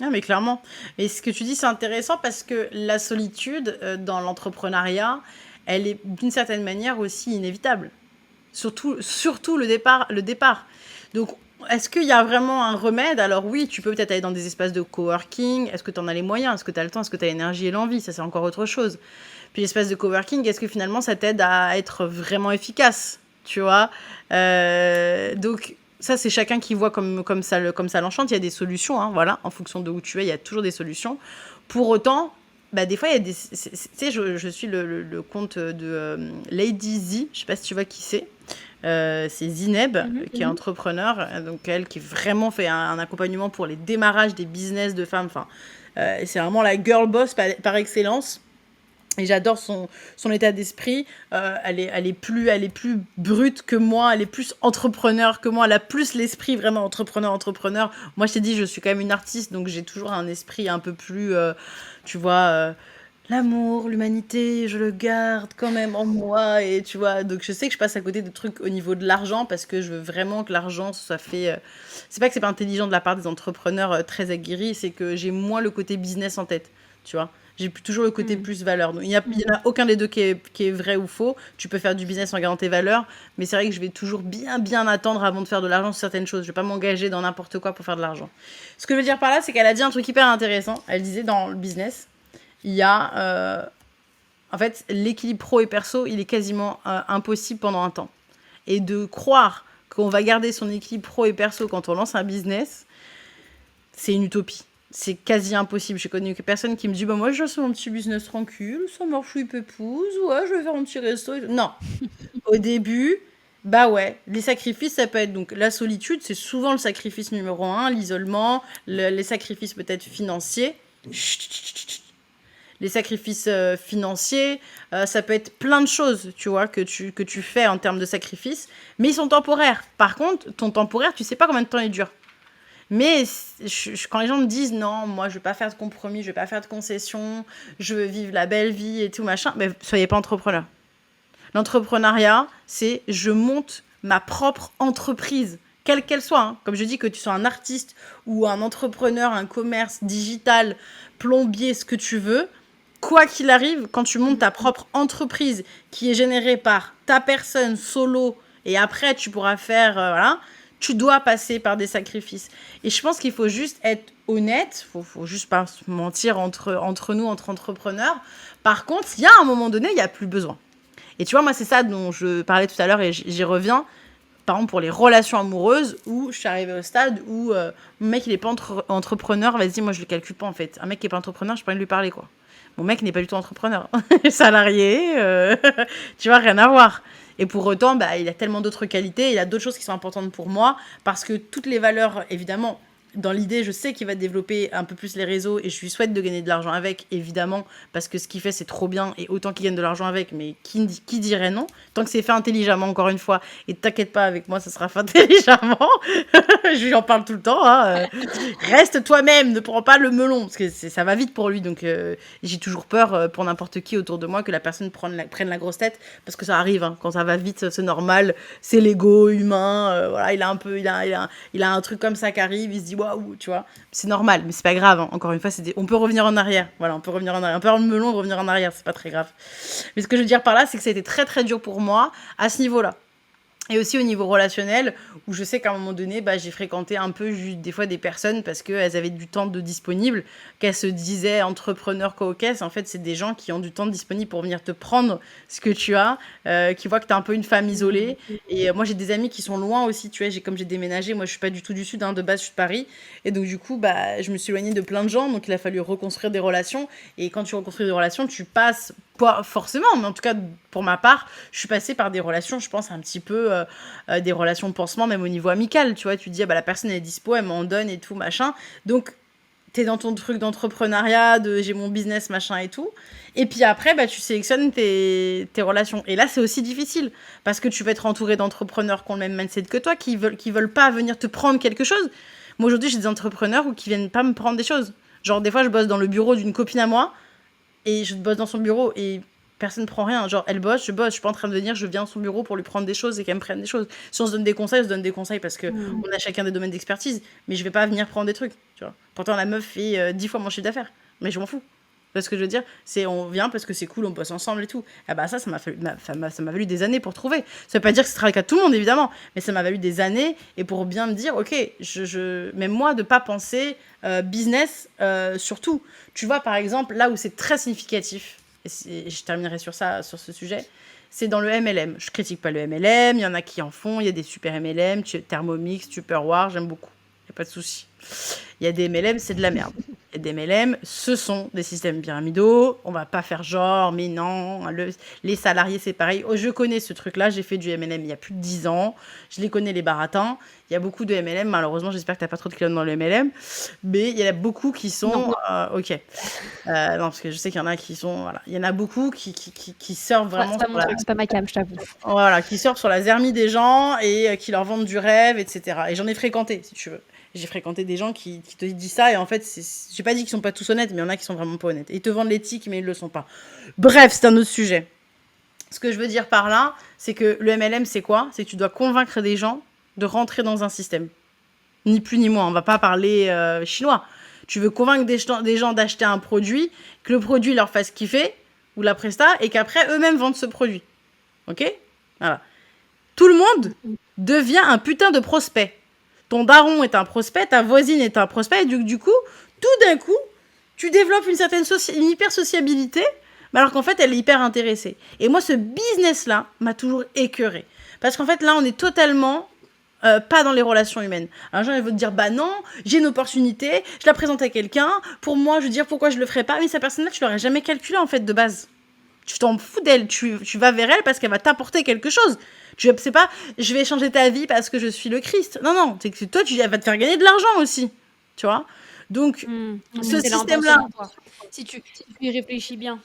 Non, mais clairement. Et ce que tu dis, c'est intéressant parce que la solitude dans l'entrepreneuriat, elle est d'une certaine manière aussi inévitable. Surtout le départ. Donc, est-ce qu'il y a vraiment un remède? Alors oui, tu peux peut-être aller dans des espaces de coworking. Est-ce que tu en as les moyens? Est-ce que tu as le temps? Est-ce que tu as l'énergie et l'envie? Ça, c'est encore autre chose. Puis l'espace de coworking, est-ce que finalement, ça t'aide à être vraiment efficace? Tu vois. Donc, ça, c'est chacun qui voit comme ça l'enchante. Il y a des solutions, hein, voilà. En fonction de où tu es, il y a toujours des solutions. Pour autant, bah, des fois, il y a des. Tu sais, je suis le compte de Lady Z. Je sais pas si tu vois qui c'est. C'est Zineb, qui est entrepreneur. Donc, elle qui vraiment fait un accompagnement pour les démarrages des business de femmes. Enfin, c'est vraiment la girl boss par excellence. Et j'adore son état d'esprit. Elle est plus brute que moi, elle est plus entrepreneur que moi, elle a plus l'esprit vraiment entrepreneur. Moi, je t'ai dit, je suis quand même une artiste, donc j'ai toujours un esprit un peu plus, tu vois, l'amour, l'humanité, je le garde quand même en moi. Et tu vois, donc je sais que je passe à côté de trucs au niveau de l'argent parce que je veux vraiment que l'argent soit fait. C'est pas que c'est pas intelligent de la part des entrepreneurs très aguerris, c'est que j'ai moins le côté business en tête, tu vois. J'ai toujours le côté Mhm. plus valeur. Donc, il n'y en a aucun des deux qui est vrai ou faux. Tu peux faire du business en gardant tes valeurs, mais c'est vrai que je vais toujours bien attendre avant de faire de l'argent sur certaines choses. Je ne vais pas m'engager dans n'importe quoi pour faire de l'argent. Ce que je veux dire par là, c'est qu'elle a dit un truc hyper intéressant. Elle disait dans le business, il y a... en fait, l'équilibre pro et perso, il est quasiment impossible pendant un temps. Et de croire qu'on va garder son équilibre pro et perso quand on lance un business, c'est une utopie. C'est quasi impossible. J'ai connu personne qui me dit bah moi je fais mon petit business tranquille, ça marche oui pépouse, ouais je vais faire un petit resto. Non. Au début, bah ouais, les sacrifices ça peut être donc la solitude, c'est souvent le sacrifice numéro un, l'isolement, les sacrifices peut-être financiers. Chut, chut, chut, chut. Les sacrifices financiers, ça peut être plein de choses, tu vois, que tu fais en termes de sacrifices, mais ils sont temporaires. Par contre, ton temporaire, tu sais pas combien de temps il dure. Mais quand les gens me disent non, moi je vais pas faire de compromis, je vais pas faire de concessions, je veux vivre la belle vie et tout machin, mais soyez pas entrepreneur. L'entrepreneuriat, c'est je monte ma propre entreprise, quelle qu'elle soit, hein. Comme je dis, que tu sois un artiste ou un entrepreneur, un commerce digital, plombier, ce que tu veux, quoi qu'il arrive, quand tu montes ta propre entreprise qui est générée par ta personne solo et après tu pourras faire, voilà, tu dois passer par des sacrifices. Et je pense qu'il faut juste être honnête, faut juste pas se mentir entre nous, entre entrepreneurs. Par contre, il y a un moment donné, il n'y a plus besoin. Et tu vois, moi, c'est ça dont je parlais tout à l'heure et j'y reviens. Par exemple, pour les relations amoureuses, où je suis arrivée au stade où mon mec, il n'est pas entrepreneur. Vas-y, moi, je le calcule pas, en fait. Un mec qui n'est pas entrepreneur, je peux pas lui parler, quoi. Mon mec n'est pas du tout entrepreneur. Salarié, tu vois, rien à voir. Et pour autant, bah, il a tellement d'autres qualités, il a d'autres choses qui sont importantes pour moi, parce que toutes les valeurs, évidemment, dans l'idée, je sais qu'il va développer un peu plus les réseaux et je lui souhaite de gagner de l'argent avec, évidemment, parce que ce qu'il fait, c'est trop bien et autant qu'il gagne de l'argent avec, mais qui dirait non? Tant que c'est fait intelligemment, encore une fois, et t'inquiète pas, avec moi, ça sera fait intelligemment. Je lui en parle tout le temps. Hein. Reste toi-même, ne prends pas le melon, parce que ça va vite pour lui, donc j'ai toujours peur pour n'importe qui autour de moi que la personne prenne la grosse tête, parce que ça arrive, hein. Quand ça va vite, c'est normal, c'est l'ego humain, voilà, il a un truc comme ça qui arrive, il se dit waouh, tu vois, c'est normal, mais c'est pas grave, hein. Encore une fois, on peut revenir en arrière, voilà, on peut revenir en arrière, on peut avoir le melon, revenir en arrière, c'est pas très grave. Mais ce que je veux dire par là, c'est que ça a été très très dur pour moi à ce niveau-là. Et aussi au niveau relationnel, où je sais qu'à un moment donné, bah, j'ai fréquenté un peu des fois des personnes parce qu'elles avaient du temps de disponible, qu'elles se disaient entrepreneurs co-caisse. En fait, c'est des gens qui ont du temps disponible pour venir te prendre ce que tu as, qui voient que tu es un peu une femme isolée. Et moi, j'ai des amis qui sont loin aussi, tu vois, comme j'ai déménagé, moi, je suis pas du tout du sud, hein, de base, je suis de Paris. Et donc, du coup, bah, je me suis éloignée de plein de gens, donc il a fallu reconstruire des relations. Et quand tu reconstruis des relations, tu passes, pas forcément, mais en tout cas, pour ma part, je suis passée par des relations, je pense, un petit peu des relations de pansement, même au niveau amical, tu vois, tu dis, ah bah, la personne est dispo, elle m'en donne et tout, machin. Donc, t'es dans ton truc d'entrepreneuriat, de j'ai mon business, machin et tout. Et puis après, bah, tu sélectionnes tes relations. Et là, c'est aussi difficile, parce que tu vas être entouré d'entrepreneurs qui ont le même mindset que toi, qui veulent pas venir te prendre quelque chose. Moi, aujourd'hui, j'ai des entrepreneurs qui viennent pas me prendre des choses. Genre, des fois, je bosse dans le bureau d'une copine à moi, et je bosse dans son bureau, et personne ne prend rien. Genre, elle bosse, je suis pas en train de venir, je viens à son bureau pour lui prendre des choses et qu'elle me prenne des choses. Si on se donne des conseils, on se donne des conseils parce qu'on a chacun des domaines d'expertise, mais je vais pas venir prendre des trucs, tu vois. Pourtant, la meuf fait 10 fois mon chiffre d'affaires, mais je m'en fous. Parce que je veux dire, c'est on vient parce que c'est cool, on bosse ensemble et tout. Ah bah ça m'a valu des années pour trouver. Ça veut pas dire que ce sera le cas de tout le monde, évidemment, mais ça m'a valu des années et pour bien me dire, ok, même moi, de pas penser business surtout. Tu vois, par exemple, là où c'est très significatif, et je terminerai sur ce sujet, c'est dans le MLM. Je critique pas le MLM, il y en a qui en font, il y a des super MLM, Thermomix, Tupperware, j'aime beaucoup, il n'y a pas de souci. Il y a des MLM, c'est de la merde. Il y a des MLM, ce sont des systèmes pyramidaux, on va pas faire genre, mais non, les salariés c'est pareil. Oh, je connais ce truc-là, j'ai fait du MLM il y a plus de 10 ans, je les connais les baratins. Il y a beaucoup de MLM, malheureusement, j'espère que tu n'as pas trop de clients dans le MLM, mais il y en a beaucoup qui sont... ok. Non, parce que je sais qu'il y en a qui sont... Voilà. Il y en a beaucoup qui surfent vraiment... C'est pas mon truc, c'est pas ma cam, je t'avoue. Voilà, qui surfent sur la zermie des gens et qui leur vendent du rêve, etc. Et j'en ai fréquenté, si tu veux. J'ai fréquenté des gens qui te disent ça et en fait, j'ai pas dit qu'ils sont pas tous honnêtes, mais il y en a qui sont vraiment pas honnêtes. Ils te vendent l'éthique, mais ils le sont pas. Bref, c'est un autre sujet. Ce que je veux dire par là, c'est que le MLM, c'est quoi? C'est que tu dois convaincre des gens de rentrer dans un système. Ni plus ni moins, on va pas parler chinois. Tu veux convaincre des gens d'acheter un produit, que le produit leur fasse kiffer, ou la presta, et qu'après, eux-mêmes vendent ce produit. Ok? Voilà. Tout le monde devient un putain de prospect. Ton daron est un prospect, ta voisine est un prospect, et du coup, tout d'un coup, tu développes une hyper sociabilité, mais alors qu'en fait, elle est hyper intéressée. Et moi, ce business-là m'a toujours écœurée. Parce qu'en fait, là, on est totalement pas dans les relations humaines. Un jour, ils vont te dire, bah non, j'ai une opportunité, je la présente à quelqu'un, pour moi, je veux dire, pourquoi je le ferais pas, mais cette personne-là, tu l'aurais jamais calculé, en fait, de base. Tu t'en fous d'elle, tu vas vers elle parce qu'elle va t'apporter quelque chose. Tu sais pas, je vais changer ta vie parce que je suis le Christ. Non, non, c'est que toi, elle va te faire gagner de l'argent aussi. Tu vois? Donc, ce système-là... Si tu y réfléchis bien.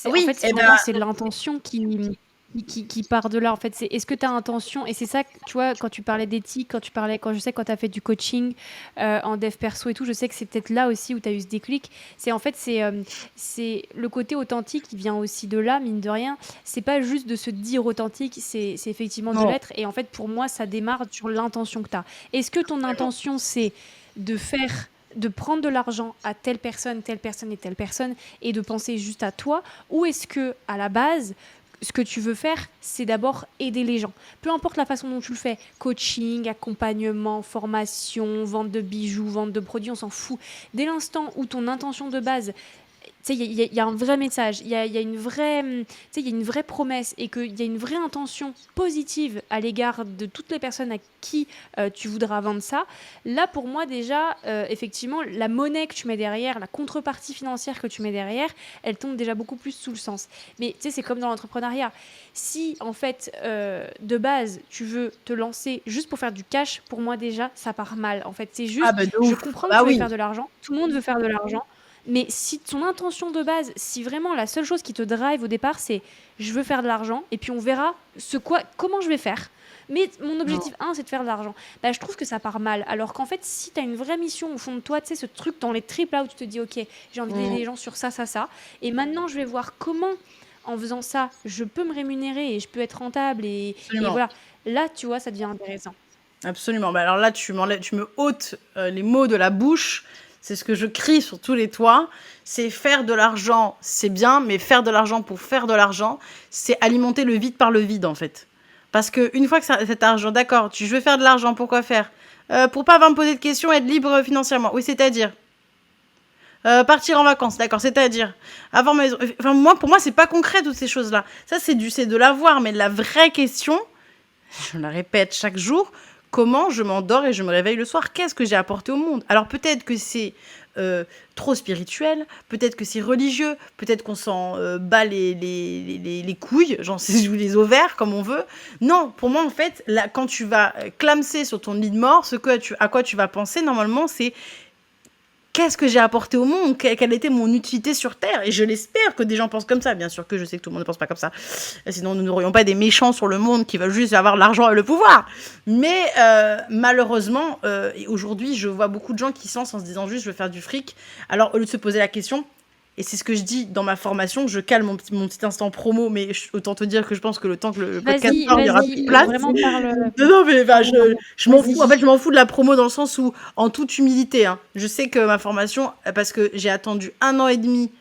Oui, en fait, c'est l'intention qui... qui part de là, en fait. C'est est-ce que tu as intention, et c'est ça, tu vois, quand tu parlais d'éthique, quand je sais, quand tu as fait du coaching en dev perso et tout, je sais que c'est peut-être là aussi où tu as eu ce déclic. C'est en fait, c'est le côté authentique qui vient aussi de là, mine de rien. C'est pas juste de se dire authentique, c'est effectivement de Non, l'être. Et en fait, pour moi, ça démarre sur l'intention que tu as. Est-ce que ton absolument. intention, c'est de faire, de prendre de l'argent à telle personne et telle personne, et de penser juste à toi, ou est-ce que à la base, ce que tu veux faire, c'est d'abord aider les gens. Peu importe la façon dont tu le fais, coaching, accompagnement, formation, vente de bijoux, vente de produits, on s'en fout. Dès l'instant où ton intention de base, tu sais, il y a un vrai message, il y a une vraie, tu sais, il y a une vraie promesse, et qu'il y a une vraie intention positive à l'égard de toutes les personnes à qui tu voudras vendre ça. Là, pour moi, déjà, effectivement, la monnaie que tu mets derrière, la contrepartie financière que tu mets derrière, elle tombe déjà beaucoup plus sous le sens. Mais tu sais, c'est comme dans l'entrepreneuriat. Si, en fait, de base, tu veux te lancer juste pour faire du cash, pour moi, déjà, ça part mal. En fait, c'est Ah juste, bah de je ouf. comprends que Bah tu veux faire oui. de l'argent, tout le monde veut faire de l'argent, mais si ton intention de base, si vraiment la seule chose qui te drive au départ, c'est je veux faire de l'argent, et puis on verra comment je vais faire. Mais mon Non. objectif 1, c'est de faire de l'argent. Bah, je trouve que ça part mal. Alors qu'en fait, si tu as une vraie mission au fond de toi, tu sais, ce truc dans les tripes là où tu te dis, ok, j'ai envie d'aider Mm, les gens sur ça, ça, ça. Et maintenant, je vais voir comment, en faisant ça, je peux me rémunérer et je peux être rentable. Et absolument. voilà. Là, tu vois, ça devient intéressant. Absolument. Bah alors là, tu me ôtes les mots de la bouche. C'est ce que je crie sur tous les toits. C'est faire de l'argent, c'est bien, mais faire de l'argent pour faire de l'argent, c'est alimenter le vide par le vide, en fait. Parce que une fois que cet argent, d'accord, je veux faire de l'argent, pourquoi faire pour pas avoir à me poser de questions, être libre financièrement. Oui, c'est-à-dire partir en vacances, d'accord, c'est-à-dire avoir ma maison. Enfin, moi, pour moi, c'est pas concret toutes ces choses-là. Ça, c'est de l'avoir, mais la vraie question, je la répète chaque jour, comment je m'endors et je me réveille le soir, qu'est-ce que j'ai apporté au monde. Alors peut-être que c'est trop spirituel, peut-être que c'est religieux, peut-être qu'on s'en bat les couilles, genre si je les ovaires, comme on veut. Non, pour moi, en fait, là, quand tu vas clamser sur ton lit de mort, à quoi tu vas penser, normalement, c'est qu'est-ce que j'ai apporté au monde, quelle était mon utilité sur Terre. Et je l'espère que des gens pensent comme ça. Bien sûr que je sais que tout le monde ne pense pas comme ça. Sinon, nous n'aurions pas des méchants sur le monde qui veulent juste avoir l'argent et le pouvoir. Mais malheureusement, aujourd'hui, je vois beaucoup de gens qui se lancent en se disant juste je veux faire du fric. Alors, au lieu de se poser la question, et c'est ce que je dis dans ma formation, je cale mon petit instant promo, mais autant te dire que je pense que le temps que le podcast Vas-y, sort, il n'y aura plus de vas-y, place. vraiment parle, Non, non, mais bah, parle. je m'en fous. En Vas-y. fait, je m'en fous de la promo dans le sens où, en toute humilité, hein, je sais que ma formation, parce que j'ai attendu un an et demi,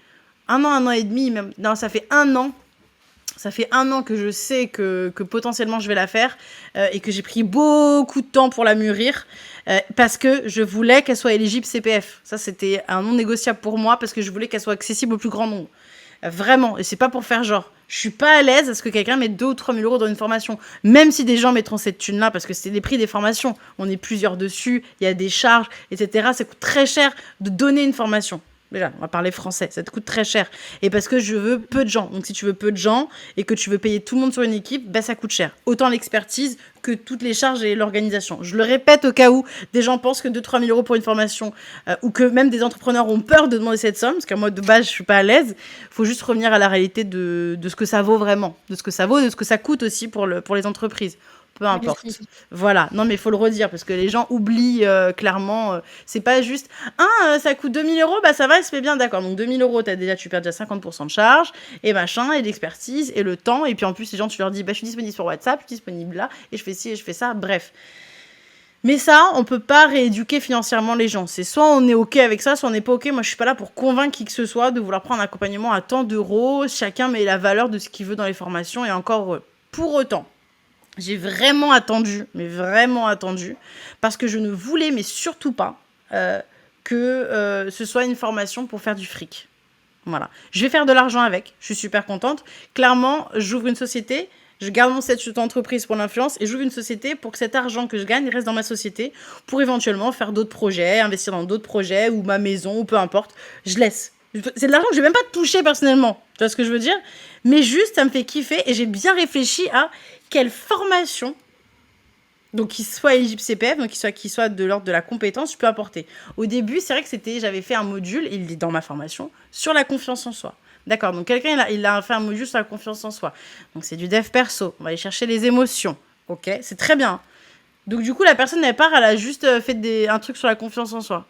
même, non, ça fait un an. Ça fait un an que je sais que potentiellement je vais la faire et que j'ai pris beaucoup de temps pour la mûrir parce que je voulais qu'elle soit éligible CPF. Ça, c'était un non négociable pour moi parce que je voulais qu'elle soit accessible au plus grand nombre. Vraiment, et c'est pas pour faire genre. Je suis pas à l'aise à ce que quelqu'un mette 2 ou 3 000 euros dans une formation. Même si des gens mettront cette thune-là, parce que c'est les prix des formations. On est plusieurs dessus, il y a des charges, etc. Ça coûte très cher de donner une formation. Déjà, on va parler français, ça te coûte très cher. Et parce que je veux peu de gens. Donc si tu veux peu de gens et que tu veux payer tout le monde sur une équipe, bah ça coûte cher. Autant l'expertise que toutes les charges et l'organisation. Je le répète au cas où des gens pensent que 2-3 000 euros pour une formation ou que même des entrepreneurs ont peur de demander cette somme, parce qu'à moi de base je suis pas à l'aise. Il faut juste revenir à la réalité de ce que ça vaut vraiment, de ce que ça vaut, de ce que ça coûte aussi pour les entreprises. Peu Merci. importe. Voilà. Non, mais il faut le redire parce que les gens oublient clairement. C'est pas juste ça coûte 2000 euros, bah ça va, ça fait bien, d'accord. Donc 2000 euros, tu perds déjà 50% de charge et machin, et l'expertise et le temps. Et puis en plus, les gens, tu leur dis, bah je suis disponible sur WhatsApp, je suis disponible là, et je fais ci et je fais ça. Bref. Mais ça, on peut pas rééduquer financièrement les gens. C'est soit on est OK avec ça, soit on n'est pas OK. Moi, je suis pas là pour convaincre qui que ce soit de vouloir prendre un accompagnement à tant d'euros. Chacun met la valeur de ce qu'il veut dans les formations et encore pour autant. J'ai vraiment attendu, mais vraiment attendu, parce que je ne voulais, mais surtout pas, que ce soit une formation pour faire du fric. Voilà. Je vais faire de l'argent avec, je suis super contente. Clairement, j'ouvre une société, je garde mon statut d'entreprise pour l'influence et j'ouvre une société pour que cet argent que je gagne reste dans ma société pour éventuellement faire d'autres projets, investir dans d'autres projets ou ma maison ou peu importe. Je laisse. C'est de l'argent que je vais même pas toucher personnellement. Tu vois ce que je veux dire? Mais juste, ça me fait kiffer et j'ai bien réfléchi à quelle formation, donc qui soit éligible CPF, donc qui soit de l'ordre de la compétence, je peux apporter. Au début, c'est vrai que j'avais fait un module, il est dans ma formation, sur la confiance en soi. D'accord, donc quelqu'un, il a fait un module sur la confiance en soi. Donc c'est du dev perso. On va aller chercher les émotions. Ok, c'est très bien. Donc du coup, la personne, elle part, elle a juste fait un truc sur la confiance en soi.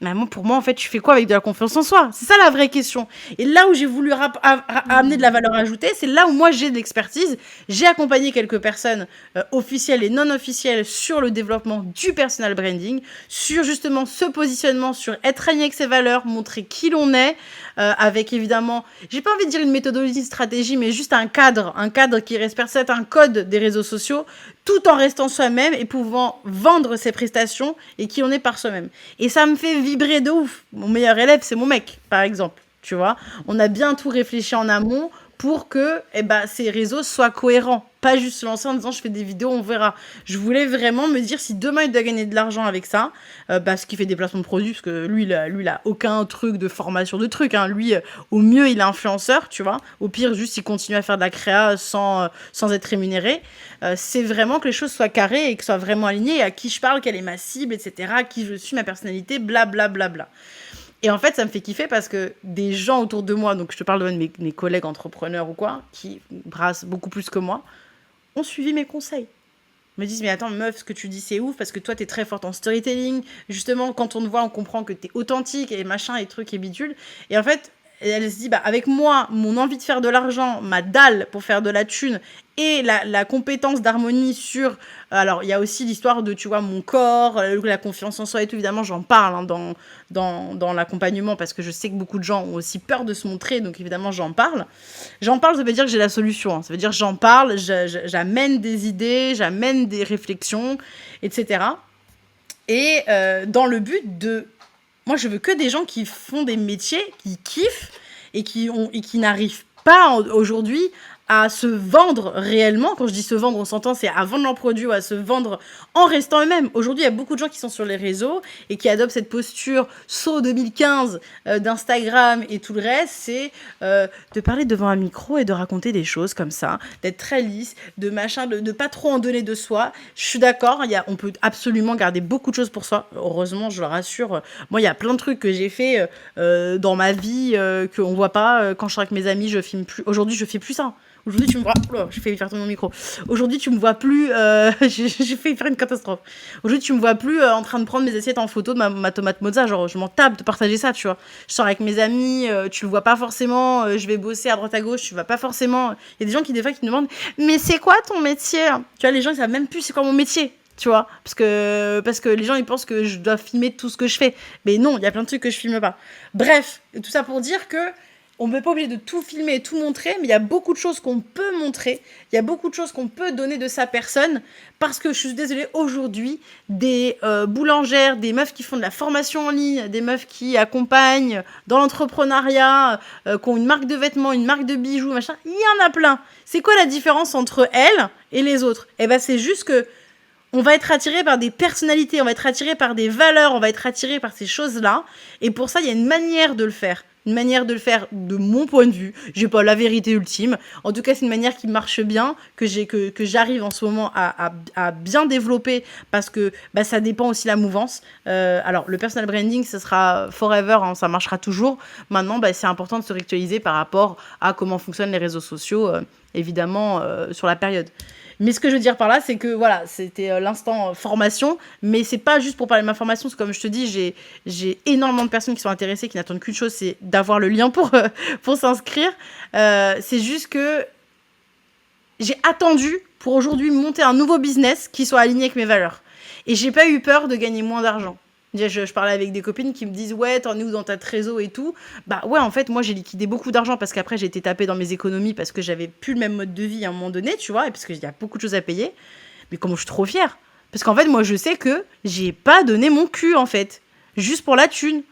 Mais pour moi, en fait, tu fais quoi avec de la confiance en soi? C'est ça la vraie question. Et là où j'ai voulu amener de la valeur ajoutée, c'est là où moi j'ai de l'expertise. J'ai accompagné quelques personnes officielles et non officielles sur le développement du personal branding, sur justement ce positionnement, sur être aligné avec ses valeurs, montrer qui l'on est, avec évidemment, j'ai pas envie de dire une méthodologie, une stratégie, mais juste un cadre qui respecte un code des réseaux sociaux, tout en restant soi-même et pouvant vendre ses prestations et qui on est par soi-même. Et ça me fait vibrer de ouf. Mon meilleur élève, c'est mon mec, par exemple. Tu vois, on a bien tout réfléchi en amont pour que ces réseaux soient cohérents. Pas juste se lancer en disant je fais des vidéos, on verra. Je voulais vraiment me dire si demain il doit gagner de l'argent avec ça, parce qu'il fait des placements de produits, parce que lui, il a aucun truc de formation de trucs. Hein. Lui, au mieux, il est influenceur, tu vois. Au pire, juste, il continue à faire de la créa sans être rémunéré. C'est vraiment que les choses soient carrées et que soient vraiment alignées à qui je parle, quelle est ma cible, etc., qui je suis, ma personnalité, blablabla. Bla, bla, bla. Et en fait, ça me fait kiffer parce que des gens autour de moi, donc je te parle de mes collègues entrepreneurs ou quoi, qui brassent beaucoup plus que moi, ont suivi mes conseils. Ils me disent, mais attends, meuf, ce que tu dis, c'est ouf, parce que toi, t'es très forte en storytelling. Justement, quand on te voit, on comprend que t'es authentique et machin, et trucs et bidules. Et en fait, elle se dit, avec moi, mon envie de faire de l'argent, ma dalle pour faire de la thune, et la compétence d'harmonie sur... Alors, il y a aussi l'histoire de, tu vois, mon corps, la confiance en soi et tout. Évidemment, j'en parle hein, dans l'accompagnement parce que je sais que beaucoup de gens ont aussi peur de se montrer. Donc, évidemment, j'en parle. J'en parle, ça veut dire que j'ai la solution. Hein. Ça veut dire que j'en parle, j'amène des idées, j'amène des réflexions, etc. Et dans le but de... Moi, je veux que des gens qui font des métiers, qui kiffent et qui n'arrivent pas aujourd'hui à se vendre réellement. Quand je dis se vendre, on s'entend, c'est à vendre leur produit ou à se vendre en restant eux-mêmes. Aujourd'hui, il y a beaucoup de gens qui sont sur les réseaux et qui adoptent cette posture saut 2015 d'Instagram et tout le reste. C'est de parler devant un micro et de raconter des choses comme ça, d'être très lisse, de machin, de pas trop en donner de soi. Je suis d'accord, on peut absolument garder beaucoup de choses pour soi. Heureusement, je le rassure. Moi, il y a plein de trucs que j'ai fait dans ma vie qu'on voit pas. Quand je suis avec mes amis, je filme plus. Aujourd'hui, je fais plus ça. Aujourd'hui, tu me vois... Oh, j'ai failli faire tomber mon micro. Aujourd'hui, tu me vois plus... j'ai failli faire une catastrophe. Aujourd'hui, tu me vois plus en train de prendre mes assiettes en photo de ma tomate mozza. Genre, je m'en tape de partager ça, tu vois. Je sors avec mes amis, tu le vois pas forcément. Je vais bosser à droite à gauche, tu vois pas forcément. Il y a des gens qui, des fois, qui me demandent « Mais c'est quoi ton métier ?» Tu vois, les gens, ils savent même plus c'est quoi mon métier. Tu vois, parce que les gens, ils pensent que je dois filmer tout ce que je fais. Mais non, il y a plein de trucs que je filme pas. Bref, tout ça pour dire que on n'est pas obligé de tout filmer et tout montrer, mais il y a beaucoup de choses qu'on peut montrer, il y a beaucoup de choses qu'on peut donner de sa personne, parce que je suis désolée, aujourd'hui, des boulangères, des meufs qui font de la formation en ligne, des meufs qui accompagnent dans l'entrepreneuriat, qui ont une marque de vêtements, une marque de bijoux, machin, il y en a plein. C'est quoi la différence entre elles et les autres ? Eh ben, c'est juste que on va être attiré par des personnalités, on va être attiré par des valeurs, on va être attiré par ces choses-là, et pour ça, il y a une manière de le faire. Une manière de le faire de mon point de vue. J'ai pas la vérité ultime. En tout cas, c'est une manière qui marche bien, que j'arrive en ce moment à bien développer parce que ça dépend aussi de la mouvance. Alors, le personal branding, ce sera forever, hein, ça marchera toujours. Maintenant, c'est important de se réactualiser par rapport à comment fonctionnent les réseaux sociaux, évidemment, sur la période. Mais ce que je veux dire par là, c'est que voilà, c'était l'instant formation, mais c'est pas juste pour parler de ma formation, parce que comme je te dis, j'ai énormément de personnes qui sont intéressées, qui n'attendent qu'une chose, c'est d'avoir le lien pour s'inscrire. C'est juste que j'ai attendu pour aujourd'hui monter un nouveau business qui soit aligné avec mes valeurs. Et j'ai pas eu peur de gagner moins d'argent. Je parlais avec des copines qui me disent « Ouais, t'en es où dans ta trésor et tout ?» Bah ouais, en fait, moi, j'ai liquidé beaucoup d'argent parce qu'après, j'ai été tapée dans mes économies parce que j'avais plus le même mode de vie à un moment donné, tu vois, et parce qu'il y a beaucoup de choses à payer. Mais comment je suis trop fière. Parce qu'en fait, moi, je sais que j'ai pas donné mon cul, en fait. Juste pour la thune.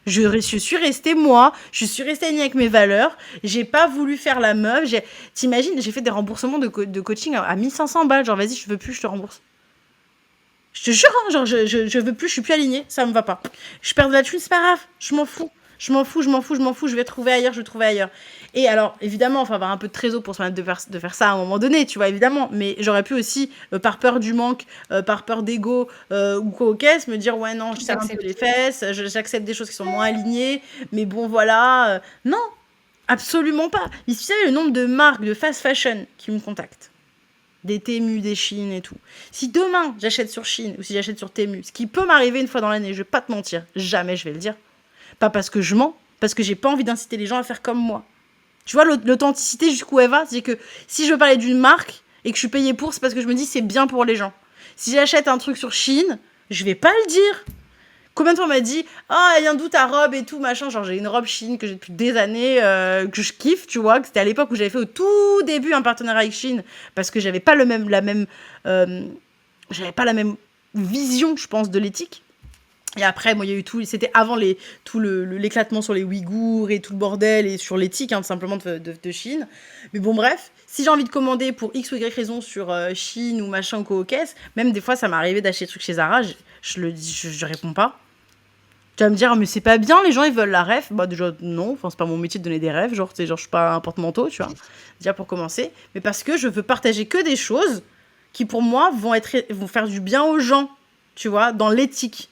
Je suis restée moi, je suis restée alignée avec mes valeurs, j'ai pas voulu faire la meuf. T'imagines, j'ai fait des remboursements de coaching à 1500 balles. Genre, vas-y, je veux plus, je te rembourse. Je te jure, hein, genre, je veux plus, je suis plus alignée, ça me va pas. Je perds de la thune, c'est pas grave, je m'en fous. Je vais trouver ailleurs. Et alors, évidemment, enfin, avoir un peu de trésor pour se permettre de faire ça à un moment donné, tu vois, évidemment. Mais j'aurais pu aussi, par peur du manque, par peur d'ego ou quoi aux caisses, me dire, ouais, non, je serre un peu les fesses, j'accepte des choses qui sont moins alignées, mais bon, voilà. Non. Absolument pas. Il suffit le nombre de marques de fast fashion qui me contactent. Des Temu, des Shein et tout. Si demain, j'achète sur Shein ou si j'achète sur Temu, ce qui peut m'arriver une fois dans l'année, je vais pas te mentir, jamais je vais le dire. Pas parce que je mens, parce que j'ai pas envie d'inciter les gens à faire comme moi. Tu vois, l'authenticité jusqu'où elle va, c'est que si je veux parler d'une marque et que je suis payée pour, c'est parce que je me dis c'est bien pour les gens. Si j'achète un truc sur Shein, je vais pas le dire. Combien de fois on m'a dit ah, elle vient d'où ta robe et tout, machin. Genre, j'ai une robe Shein que j'ai depuis des années, que je kiffe, tu vois. Que c'était à l'époque où j'avais fait au tout début un partenariat avec Shein parce que j'avais pas j'avais pas la même vision, je pense, de l'éthique. Et après, moi, il y a eu tout. C'était avant l'éclatement sur les Ouïghours et tout le bordel et sur l'éthique, hein, tout simplement, de Chine. Mais bon, bref, si j'ai envie de commander pour X ou Y raison sur Chine ou machin ou co-caisse, même des fois, ça m'est arrivé d'acheter des trucs chez Zara, je réponds pas. Tu vas me dire, mais c'est pas bien, les gens ils veulent la ref. Bah, déjà, non, enfin, c'est pas mon métier de donner des rêves. Genre, je suis pas un porte-manteau, tu vois. Déjà pour commencer. Mais parce que je veux partager que des choses qui, pour moi, vont faire du bien aux gens, tu vois, dans l'éthique.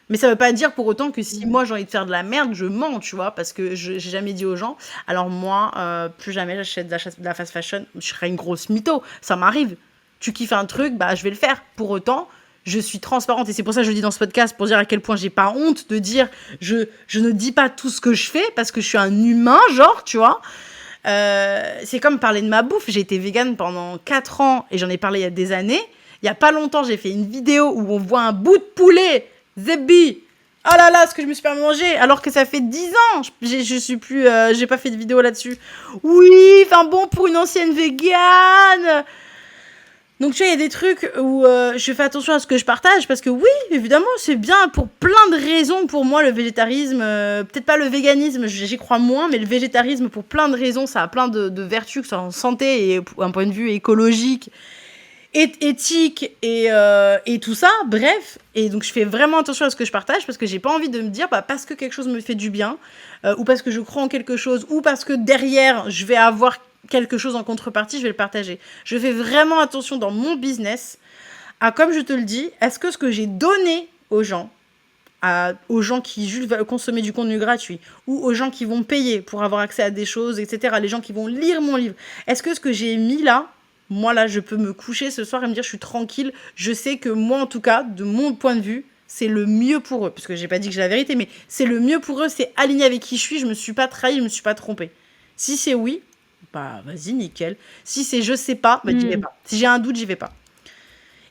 Mais ça veut pas dire pour autant que si moi j'ai envie de faire de la merde, je mens, tu vois, parce que j'ai jamais dit aux gens, alors moi, plus jamais j'achète de la fast fashion, je serais une grosse mytho, ça m'arrive. Tu kiffes un truc, bah je vais le faire. Pour autant, je suis transparente et c'est pour ça que je le dis dans ce podcast, pour dire à quel point j'ai pas honte de dire, je ne dis pas tout ce que je fais, parce que je suis un humain, genre, tu vois. C'est comme parler de ma bouffe, j'ai été végane pendant 4 ans et j'en ai parlé il y a des années. Il y a pas longtemps, j'ai fait une vidéo où on voit un bout de poulet Zebbi, oh là là, ce que je me suis pas mangé, alors que ça fait 10 ans, je suis plus, j'ai pas fait de vidéo là-dessus. Oui, enfin bon, pour une ancienne végane. Donc tu vois, il y a des trucs où je fais attention à ce que je partage, parce que oui, évidemment, c'est bien pour plein de raisons. Pour moi, le végétarisme, peut-être pas le véganisme, j'y crois moins, mais le végétarisme, pour plein de raisons, ça a plein de vertus, que ce soit en santé et un point de vue écologique, éthique et tout ça, bref. Et donc, je fais vraiment attention à ce que je partage parce que j'ai pas envie de me dire, bah, parce que quelque chose me fait du bien, ou parce que je crois en quelque chose, ou parce que derrière, je vais avoir quelque chose en contrepartie, je vais le partager. Je fais vraiment attention dans mon business à, comme je te le dis, est-ce que ce que j'ai donné aux gens, aux gens qui juste veulent consommer du contenu gratuit, ou aux gens qui vont payer pour avoir accès à des choses, etc., les gens qui vont lire mon livre, est-ce que ce que j'ai mis là, moi, là, je peux me coucher ce soir et me dire, je suis tranquille. Je sais que moi, en tout cas, de mon point de vue, c'est le mieux pour eux. Parce que j'ai pas dit que j'ai la vérité, mais c'est le mieux pour eux. C'est aligné avec qui je suis. Je me suis pas trahi, je me suis pas trompée. Si c'est oui, bah, vas-y, nickel. Si c'est je sais pas, bah, j'y vais pas. Si j'ai un doute, j'y vais pas.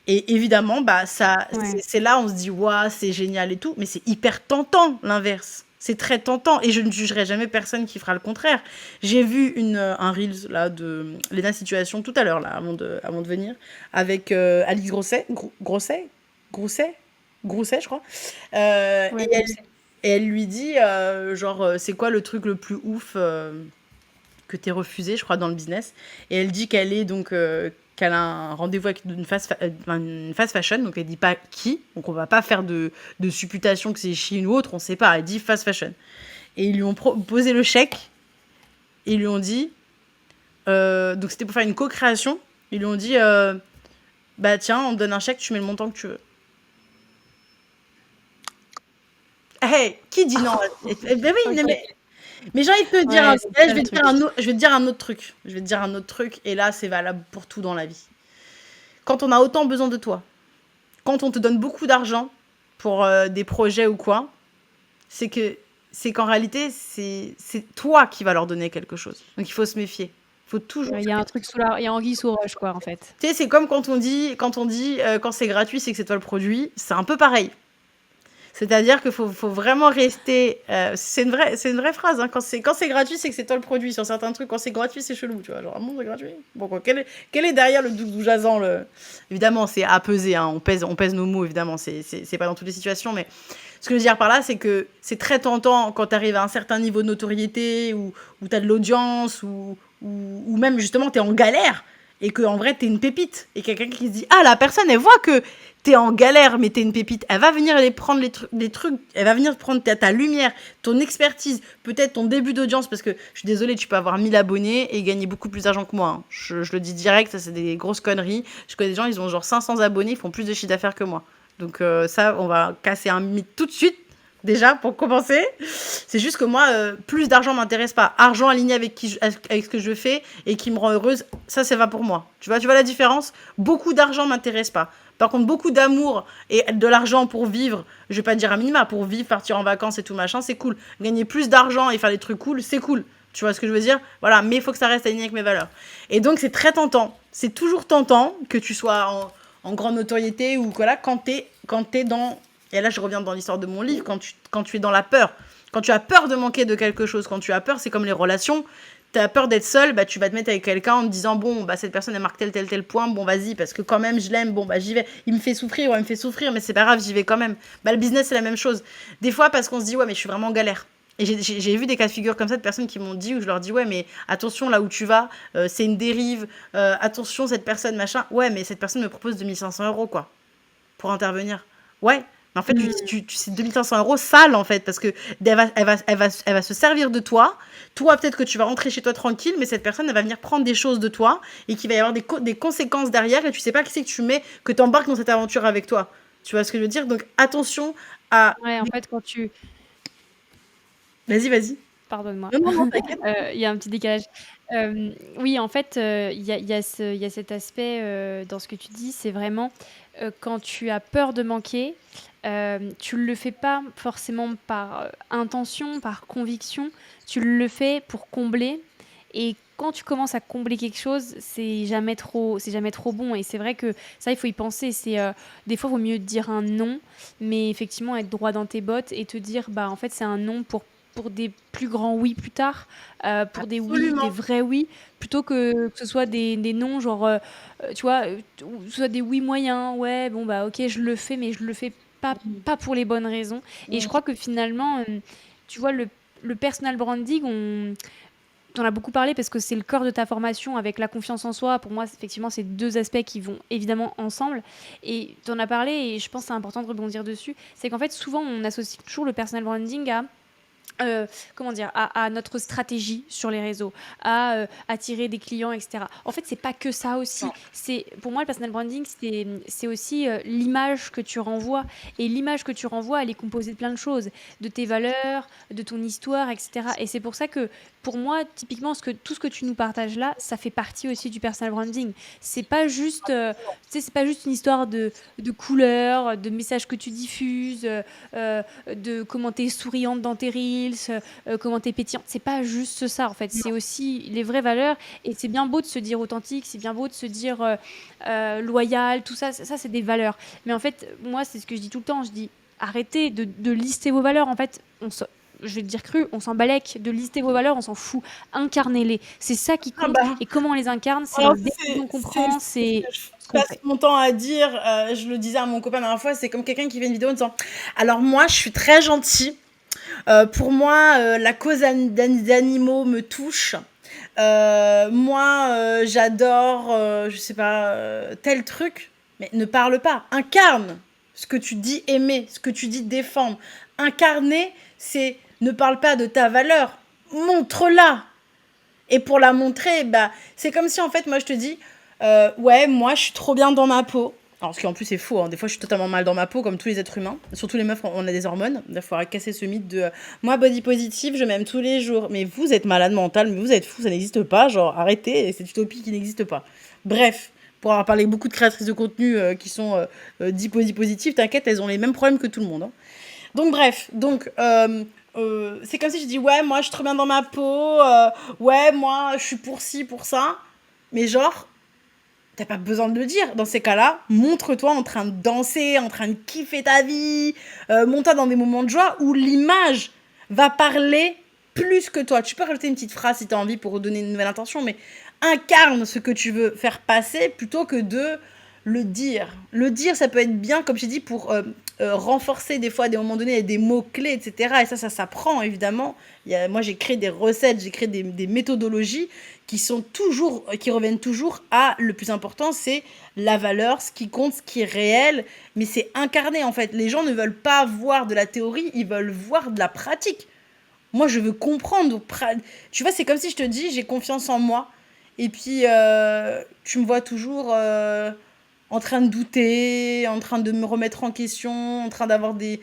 Et évidemment, bah, ça, Ouais. c'est là, on se dit, waouh, c'est génial et tout. Mais c'est hyper tentant, l'inverse. C'est très tentant et je ne jugerai jamais personne qui fera le contraire. J'ai vu un Reels là, de Léna Situation tout à l'heure, là, avant de venir, avec Alice Grousset, je crois. Ouais, Et elle lui dit, c'est quoi le truc le plus ouf que t'es refusé, je crois, dans le business. Et elle dit qu'elle est donc qu'elle a un rendez-vous avec une fast fashion, donc elle dit pas qui, donc on va pas faire de supputation que c'est Shein ou autre, on sait pas, elle dit fast fashion. Et ils lui ont posé le chèque, et ils lui ont dit, donc c'était pour faire une co-création, ils lui ont dit, bah tiens, on te donne un chèque, tu mets le montant que tu veux. Hey, qui dit non? Ben oui, ok. mais j'ai envie de te dire, Ouais, là, c'est je ça vais le te truc. dire je vais te dire un autre truc. Je vais te dire un autre truc, et là, c'est valable pour tout dans la vie. Quand on a autant besoin de toi, quand on te donne beaucoup d'argent pour des projets ou quoi, c'est qu'en réalité, c'est toi qui vas leur donner quelque chose. Donc, il faut se méfier. Il faut toujours Il se y a un méfier. truc il y a anguille sous roche, quoi, en fait. Tu sais, c'est comme quand on dit quand c'est gratuit, c'est que c'est toi le produit. C'est un peu pareil. C'est-à-dire qu'il faut vraiment rester. C'est une vraie phrase. Hein. Quand c'est gratuit, c'est que c'est toi le produit. Sur certains trucs, quand c'est gratuit, c'est chelou. Tu vois, genre, ah bon, c'est gratuit. Bon, quoi, quel est derrière le doudou jasant Évidemment, c'est à peser. Hein. On pèse nos mots, évidemment. C'est pas dans toutes les situations. Mais ce que je veux dire par là, c'est que c'est très tentant quand tu arrives à un certain niveau de notoriété ou tu as de l'audience ou même justement tu es en galère et qu'en vrai, tu es une pépite. Et quelqu'un qui se dit, ah, la personne, elle voit que t'es en galère, mais t'es une pépite, elle va venir aller prendre les trucs, elle va venir prendre ta lumière, ton expertise, peut-être ton début d'audience, parce que je suis désolée, tu peux avoir 1000 abonnés et gagner beaucoup plus d'argent que moi. Hein. Je le dis direct, ça c'est des grosses conneries. Je connais des gens, ils ont genre 500 abonnés, ils font plus de chiffre d'affaires que moi. Donc ça, on va casser un mythe tout de suite. déjà, pour commencer. C'est juste que moi, plus d'argent m'intéresse pas. Argent aligné avec, avec ce que je fais et qui me rend heureuse, ça, c'est pas pour moi. Tu vois la différence? Beaucoup d'argent m'intéresse pas. Par contre, beaucoup d'amour et de l'argent pour vivre, je vais pas dire à minima, pour vivre, partir en vacances et tout machin, c'est cool. Gagner plus d'argent et faire des trucs cool, c'est cool. Tu vois ce que je veux dire? Voilà, mais il faut que ça reste aligné avec mes valeurs. Et donc, c'est très tentant. C'est toujours tentant que tu sois en grande notoriété ou voilà, quand t'es dans... Et là, je reviens dans l'histoire de mon livre, quand tu es dans la peur. Quand tu as peur de manquer de quelque chose, quand tu as peur, c'est comme les relations. Tu as peur d'être seul, bah, tu vas te mettre avec quelqu'un en te disant, bon, bah, cette personne, elle marque tel point, bon, vas-y, parce que quand même, je l'aime, bon, bah, j'y vais. Il me fait souffrir, ouais, il me fait souffrir, mais c'est pas grave, j'y vais quand même. Bah, le business, c'est la même chose. Des fois, parce qu'on se dit, ouais, mais je suis vraiment en galère. Et j'ai vu des cas de figure comme ça de personnes qui m'ont dit, où je leur dis, ouais, mais attention, là où tu vas, c'est une dérive, attention, cette personne, machin. Ouais, mais cette personne me propose 2 500 € quoi, pour intervenir. Ouais, mais en fait, c'est 2 500 € sales, en fait, parce que elle va se servir de toi. Toi, peut-être que tu vas rentrer chez toi tranquille, mais cette personne, elle va venir prendre des choses de toi et qu'il va y avoir des conséquences derrière et tu sais pas qui c'est que tu mets, que tu embarques dans cette aventure avec toi. Tu vois ce que je veux dire? Donc, attention à... Ouais, en fait, quand tu... Vas-y. Pardonne-moi. Non, non, non, t'inquiète. Il y a un petit décalage. Oui, en fait, il y a cet aspect, dans ce que tu dis, c'est vraiment, quand tu as peur de manquer, tu le fais pas forcément par, intention, par conviction, tu le fais pour combler et quand tu commences à combler quelque chose, c'est jamais trop bon et c'est vrai que ça, il faut y penser. Des fois, il vaut mieux dire un non, mais effectivement être droit dans tes bottes et te dire: «Bah, en fait, c'est un non pour des plus grands oui plus tard, pour des oui, des Absolument. vrais oui, plutôt que ce soit des non genre, tu vois, ou soit des oui moyens. Ouais, bon, bah, OK, je le fais, mais je le fais pas pour les bonnes raisons et je crois que finalement, tu vois, le personal branding, tu en as beaucoup parlé parce que c'est le cœur de ta formation avec la confiance en soi. Pour moi, effectivement, c'est 2 aspects qui vont évidemment ensemble et tu en as parlé et je pense que c'est important de rebondir dessus. C'est qu'en fait, souvent, on associe toujours le personal branding à comment dire, à notre stratégie sur les réseaux, à attirer des clients, etc. En fait, c'est pas que ça aussi. Non. C'est pour moi le personal branding, c'est aussi l'image que tu renvoies. Et l'image que tu renvoies, elle est composée de plein de choses, de tes valeurs, de ton histoire, etc. Et c'est pour ça que pour moi, typiquement, tout ce que tu nous partages là, ça fait partie aussi du personal branding. C'est pas juste, tu sais, c'est pas juste une histoire de couleurs, de messages que tu diffuses. De comment t'es souriante dans tes reels, comment t'es pétillante. C'est pas juste ça en fait, c'est aussi les vraies valeurs et c'est bien beau de se dire authentique, c'est bien beau de se dire loyal, tout ça, ça c'est des valeurs. Mais en fait, moi c'est ce que je dis tout le temps, je dis arrêtez de lister vos valeurs. En fait, je vais te dire cru, on s'en balèque de lister vos valeurs, on s'en fout. Incarnez-les. C'est ça qui Ah compte. bah, Et comment on les incarne, c'est dans alors les décisions qu'on prend, c'est ce c'est que je ce qu'on passe fait. mon temps à dire. Je le disais à mon copain la dernière fois, c'est comme quelqu'un qui fait une vidéo en disant, alors moi, je suis très gentil. Pour moi, la cause des animaux me touche. Moi, j'adore, je sais pas, tel truc. Mais ne parle pas. Incarne ce que tu dis aimer, ce que tu dis défendre. Incarner, c'est ne parle pas de ta valeur. Montre-la. Et pour la montrer, bah, c'est comme si en fait, moi je te dis, ouais, moi je suis trop bien dans ma peau. Alors, ce qui en plus est faux, hein. Des fois je suis totalement mal dans ma peau, comme tous les êtres humains. Surtout les meufs, on a des hormones. Il faudra casser ce mythe de moi, body positive, je m'aime tous les jours. Mais vous êtes malade mental, mais vous êtes fou, ça n'existe pas. Genre, arrêtez, c'est une utopie qui n'existe pas. Bref, pour avoir parlé avec beaucoup de créatrices de contenu qui sont dit body positive, t'inquiète, elles ont les mêmes problèmes que tout le monde, hein. Donc bref, c'est comme si je dis ouais, moi je suis trop bien dans ma peau, ouais, moi je suis pour ci, pour ça. Mais genre, t'as pas besoin de le dire. Dans ces cas-là, montre-toi en train de danser, en train de kiffer ta vie, montre-toi dans des moments de joie où l'image va parler plus que toi. Tu peux rajouter une petite phrase si t'as envie pour donner une nouvelle intention, mais incarne ce que tu veux faire passer plutôt que de le dire. Le dire, ça peut être bien, comme j'ai dit, pour renforcer des fois, à des moments donnés, des mots-clés, etc. Et ça s'apprend, évidemment. Moi, j'ai créé des recettes, j'ai créé des méthodologies qui reviennent toujours à le plus important, c'est la valeur, ce qui compte, ce qui est réel. Mais c'est incarné, en fait. Les gens ne veulent pas voir de la théorie, ils veulent voir de la pratique. Moi, je veux comprendre. Tu vois, c'est comme si je te dis, j'ai confiance en moi. Et puis, tu me vois toujours en train de douter, en train de me remettre en question, en train d'avoir des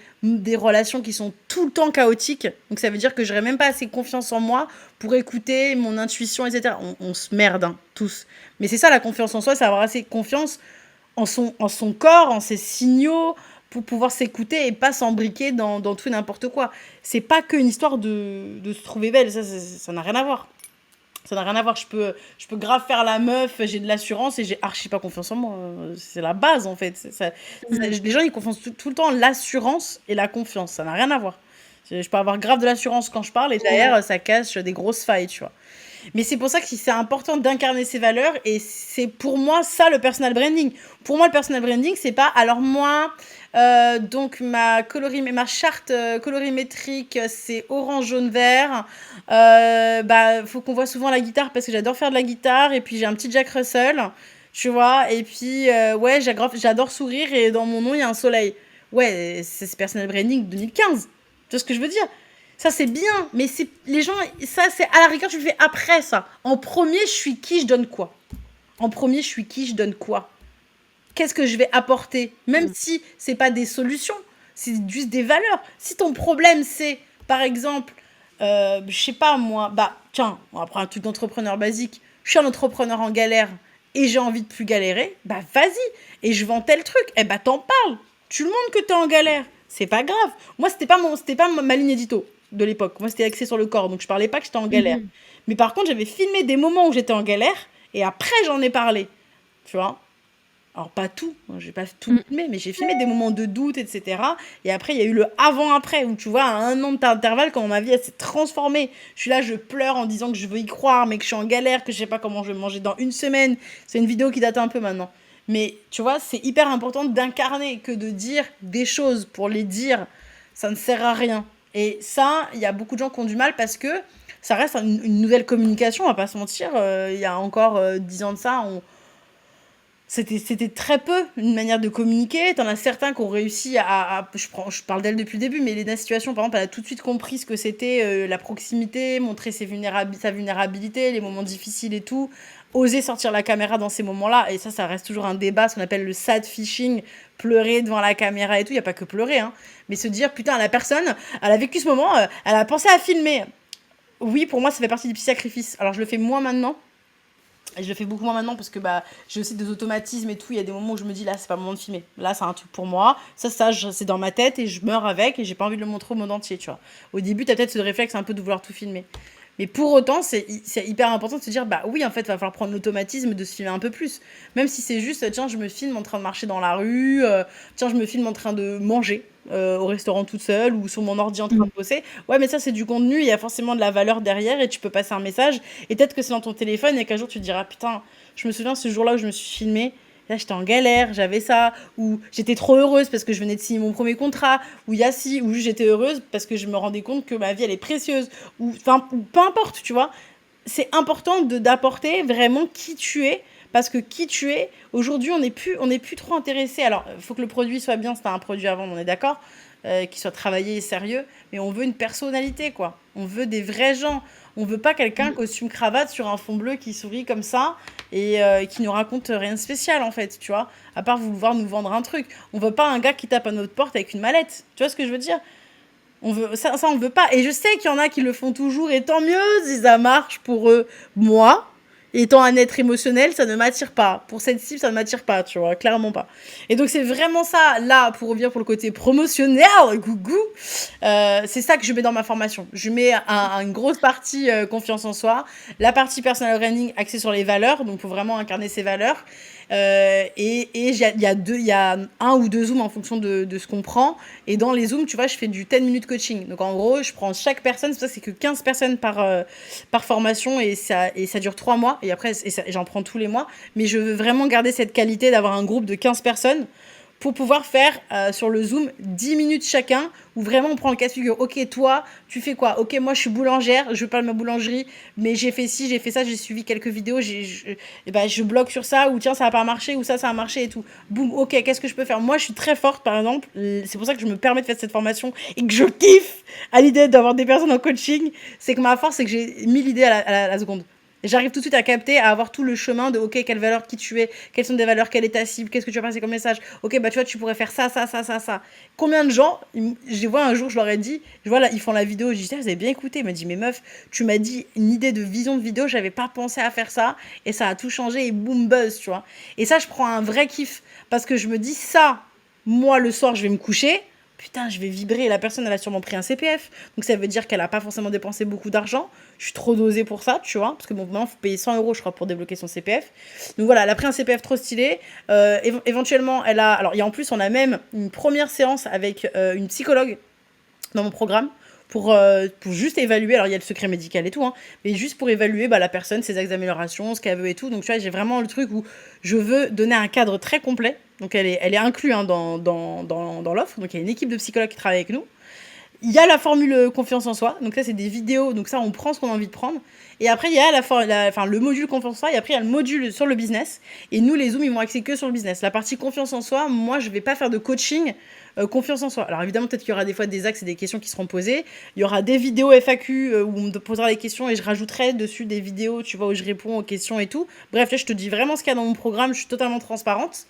relations qui sont tout le temps chaotiques. Donc ça veut dire que j'aurais même pas assez confiance en moi pour écouter mon intuition, etc. On se merde, hein, tous. Mais c'est ça la confiance en soi, c'est avoir assez confiance en son corps, en ses signaux, pour pouvoir s'écouter et pas s'embriquer dans tout et n'importe quoi. C'est pas qu'une histoire de se trouver belle, ça n'a rien à voir. Ça n'a rien à voir. Je peux grave faire la meuf, j'ai de l'assurance et j'ai archi pas confiance en moi. C'est la base en fait. Les gens ils confondent tout le temps l'assurance et la confiance. Ça n'a rien à voir. Je peux avoir grave de l'assurance quand je parle et derrière ça cache des grosses failles, tu vois. Mais c'est pour ça que c'est important d'incarner ses valeurs et c'est pour moi ça le personal branding. Pour moi, le personal branding, c'est pas alors moi, donc ma charte colorimétrique, c'est orange, jaune, vert. Bah, faut qu'on voit souvent la guitare parce que j'adore faire de la guitare et puis j'ai un petit Jack Russell, tu vois. Et puis, ouais, j'adore sourire et dans mon nom, il y a un soleil. Ouais, c'est ce personal branding 2015. Tu vois ce que je veux dire? Ça, c'est bien, mais c'est les gens, ça, c'est à la rigueur, tu le fais après ça. En premier, je suis qui, je donne quoi? En premier, je suis qui, je donne quoi? Qu'est-ce que je vais apporter? Même si c'est pas des solutions, c'est juste des valeurs. Si ton problème, c'est, par exemple, je sais pas moi, bah, tiens, on va prendre un truc d'entrepreneur basique. Je suis un entrepreneur en galère et j'ai envie de plus galérer, bah, vas-y. Et je vends tel truc, eh bah, t'en parles. Tu le montres que t'es en galère. C'est pas grave. Moi, c'était pas ma ligne édito de l'époque. Moi, c'était axé sur le corps, donc je parlais pas que j'étais en galère. Mais par contre, j'avais filmé des moments où j'étais en galère et après, j'en ai parlé. Tu vois? Alors, pas tout, hein, j'ai pas tout filmé, mais j'ai filmé des moments de doute, etc. Et après, il y a eu le avant-après, où tu vois, à 1 an d'intervalle, quand ma vie elle s'est transformée. Je suis là, je pleure en disant que je veux y croire, mais que je suis en galère, que je sais pas comment je vais manger dans une semaine. C'est une vidéo qui date un peu maintenant. Mais tu vois, c'est hyper important d'incarner que de dire des choses pour les dire, ça ne sert à rien. Et ça, il y a beaucoup de gens qui ont du mal parce que ça reste une nouvelle communication, on va pas se mentir. Il y a encore 10 ans de ça, c'était très peu une manière de communiquer. T'en as certains qui ont réussi je parle d'elle depuis le début, mais Lena Situation, par exemple, elle a tout de suite compris ce que c'était la proximité, montrer sa vulnérabilité, les moments difficiles et tout, oser sortir la caméra dans ces moments-là. Et ça reste toujours un débat, ce qu'on appelle le sad fishing, pleurer devant la caméra et tout. Il n'y a pas que pleurer, hein, mais se dire, putain, la personne, elle a vécu ce moment, elle a pensé à filmer. Oui, pour moi, ça fait partie des petits sacrifices. Alors, je le fais moins maintenant. Et je le fais beaucoup moins maintenant parce que bah, j'ai aussi des automatismes et tout. Il y a des moments où je me dis là, c'est pas le moment de filmer. Là, c'est un truc pour moi. C'est dans ma tête et je meurs avec et j'ai pas envie de le montrer au monde entier, tu vois. Au début, t'as peut-être ce réflexe un peu de vouloir tout filmer. Mais pour autant, c'est hyper important de se dire bah oui, en fait, il va falloir prendre l'automatisme de se filmer un peu plus. Même si c'est juste, tiens, je me filme en train de marcher dans la rue, tiens, je me filme en train de manger au restaurant toute seule ou sur mon ordi en train de bosser. Ouais, mais ça, c'est du contenu, il y a forcément de la valeur derrière et tu peux passer un message. Et peut-être que c'est dans ton téléphone et qu'un jour tu te diras, putain, je me souviens ce jour-là où je me suis filmée. Là, j'étais en galère, j'avais ça, ou j'étais trop heureuse parce que je venais de signer mon premier contrat, ou il y a ci, ou juste j'étais heureuse parce que je me rendais compte que ma vie, elle est précieuse, ou peu importe, tu vois. C'est important d'apporter vraiment qui tu es, parce que qui tu es, aujourd'hui, on n'est plus trop intéressé. Alors, il faut que le produit soit bien, c'est pas un produit à vendre, on est d'accord, qu'il soit travaillé et sérieux, mais on veut une personnalité, quoi. On veut des vrais gens. On veut pas quelqu'un costume cravate sur un fond bleu qui sourit comme ça et qui nous raconte rien de spécial en fait, tu vois. À part vouloir nous vendre un truc. On veut pas un gars qui tape à notre porte avec une mallette. Tu vois ce que je veux dire? On veut pas. Et je sais qu'il y en a qui le font toujours et tant mieux si ça marche pour eux. Moi, étant un être émotionnel, ça ne m'attire pas. Pour cette cible, ça ne m'attire pas, tu vois, clairement pas. Et donc c'est vraiment ça, là, pour revenir pour le côté promotionnel, gougou, c'est ça que je mets dans ma formation. Je mets une grosse partie confiance en soi, la partie personal branding axée sur les valeurs, donc pour vraiment incarner ses valeurs. Et il y a 1 ou 2 zooms en fonction de ce qu'on prend. Et dans les zooms, tu vois, je fais du 10 minutes coaching. Donc en gros, je prends chaque personne, c'est pour ça que c'est que 15 personnes par formation et ça dure 3 mois. Et après, j'en prends tous les mois. Mais je veux vraiment garder cette qualité d'avoir un groupe de 15 personnes pour pouvoir faire sur le Zoom 10 minutes chacun, où vraiment on prend le cas de figure. Ok, toi, tu fais quoi? Ok, moi je suis boulangère, je parle de ma boulangerie, mais j'ai fait ci, j'ai fait ça, j'ai suivi quelques vidéos, et ben, je bloque sur ça, ou tiens, ça n'a pas marché, ou ça a marché et tout. Boum, ok, qu'est-ce que je peux faire? Moi, je suis très forte, par exemple, c'est pour ça que je me permets de faire cette formation et que je kiffe à l'idée d'avoir des personnes en coaching. C'est que ma force, c'est que j'ai 1000 idées à la seconde. J'arrive tout de suite à capter, à avoir tout le chemin de OK, quelle valeur qui tu es, quelles sont des valeurs, quelle est ta cible, qu'est-ce que tu vas passer comme message. OK, bah tu vois, tu pourrais faire ça, ça, ça, ça, ça. Combien de gens, je les vois un jour, je leur ai dit, je vois là, ils font la vidéo, je dis, vous avez bien écouté. Il m'a dit, mais meuf, tu m'as dit une idée de vision de vidéo, j'avais pas pensé à faire ça, et ça a tout changé, et boum, buzz, tu vois. Et ça, je prends un vrai kiff, parce que je me dis, ça, moi, le soir, je vais me coucher. Putain, je vais vibrer. La personne, elle a sûrement pris un CPF. Donc, ça veut dire qu'elle a pas forcément dépensé beaucoup d'argent. Je suis trop dosée pour ça, tu vois. Parce que bon, maintenant, il faut payer 100 euros, je crois, pour débloquer son CPF. Donc, voilà, elle a pris un CPF trop stylé. Éventuellement, elle a. Alors, en plus, on a même une première séance avec une psychologue dans mon programme pour juste évaluer. Alors, il y a le secret médical et tout, hein, mais juste pour évaluer la personne, ses axes d'amélioration, ce qu'elle veut et tout. Donc, tu vois, j'ai vraiment le truc où je veux donner un cadre très complet. Donc, elle est inclue hein, dans l'offre. Donc, il y a une équipe de psychologues qui travaille avec nous. Il y a la formule confiance en soi. Donc, ça, c'est des vidéos. Donc, ça, on prend ce qu'on a envie de prendre. Et après, il y a le module confiance en soi. Et après, il y a le module sur le business. Et nous, les Zooms, ils vont axer que sur le business. La partie confiance en soi, moi, je vais pas faire de coaching confiance en soi. Alors, évidemment, peut-être qu'il y aura des fois des axes et des questions qui seront posées. Il y aura des vidéos FAQ où on me posera les questions et je rajouterai dessus des vidéos, tu vois, où je réponds aux questions et tout. Bref, là, je te dis vraiment ce qu'il y a dans mon programme. Je suis totalement transparente.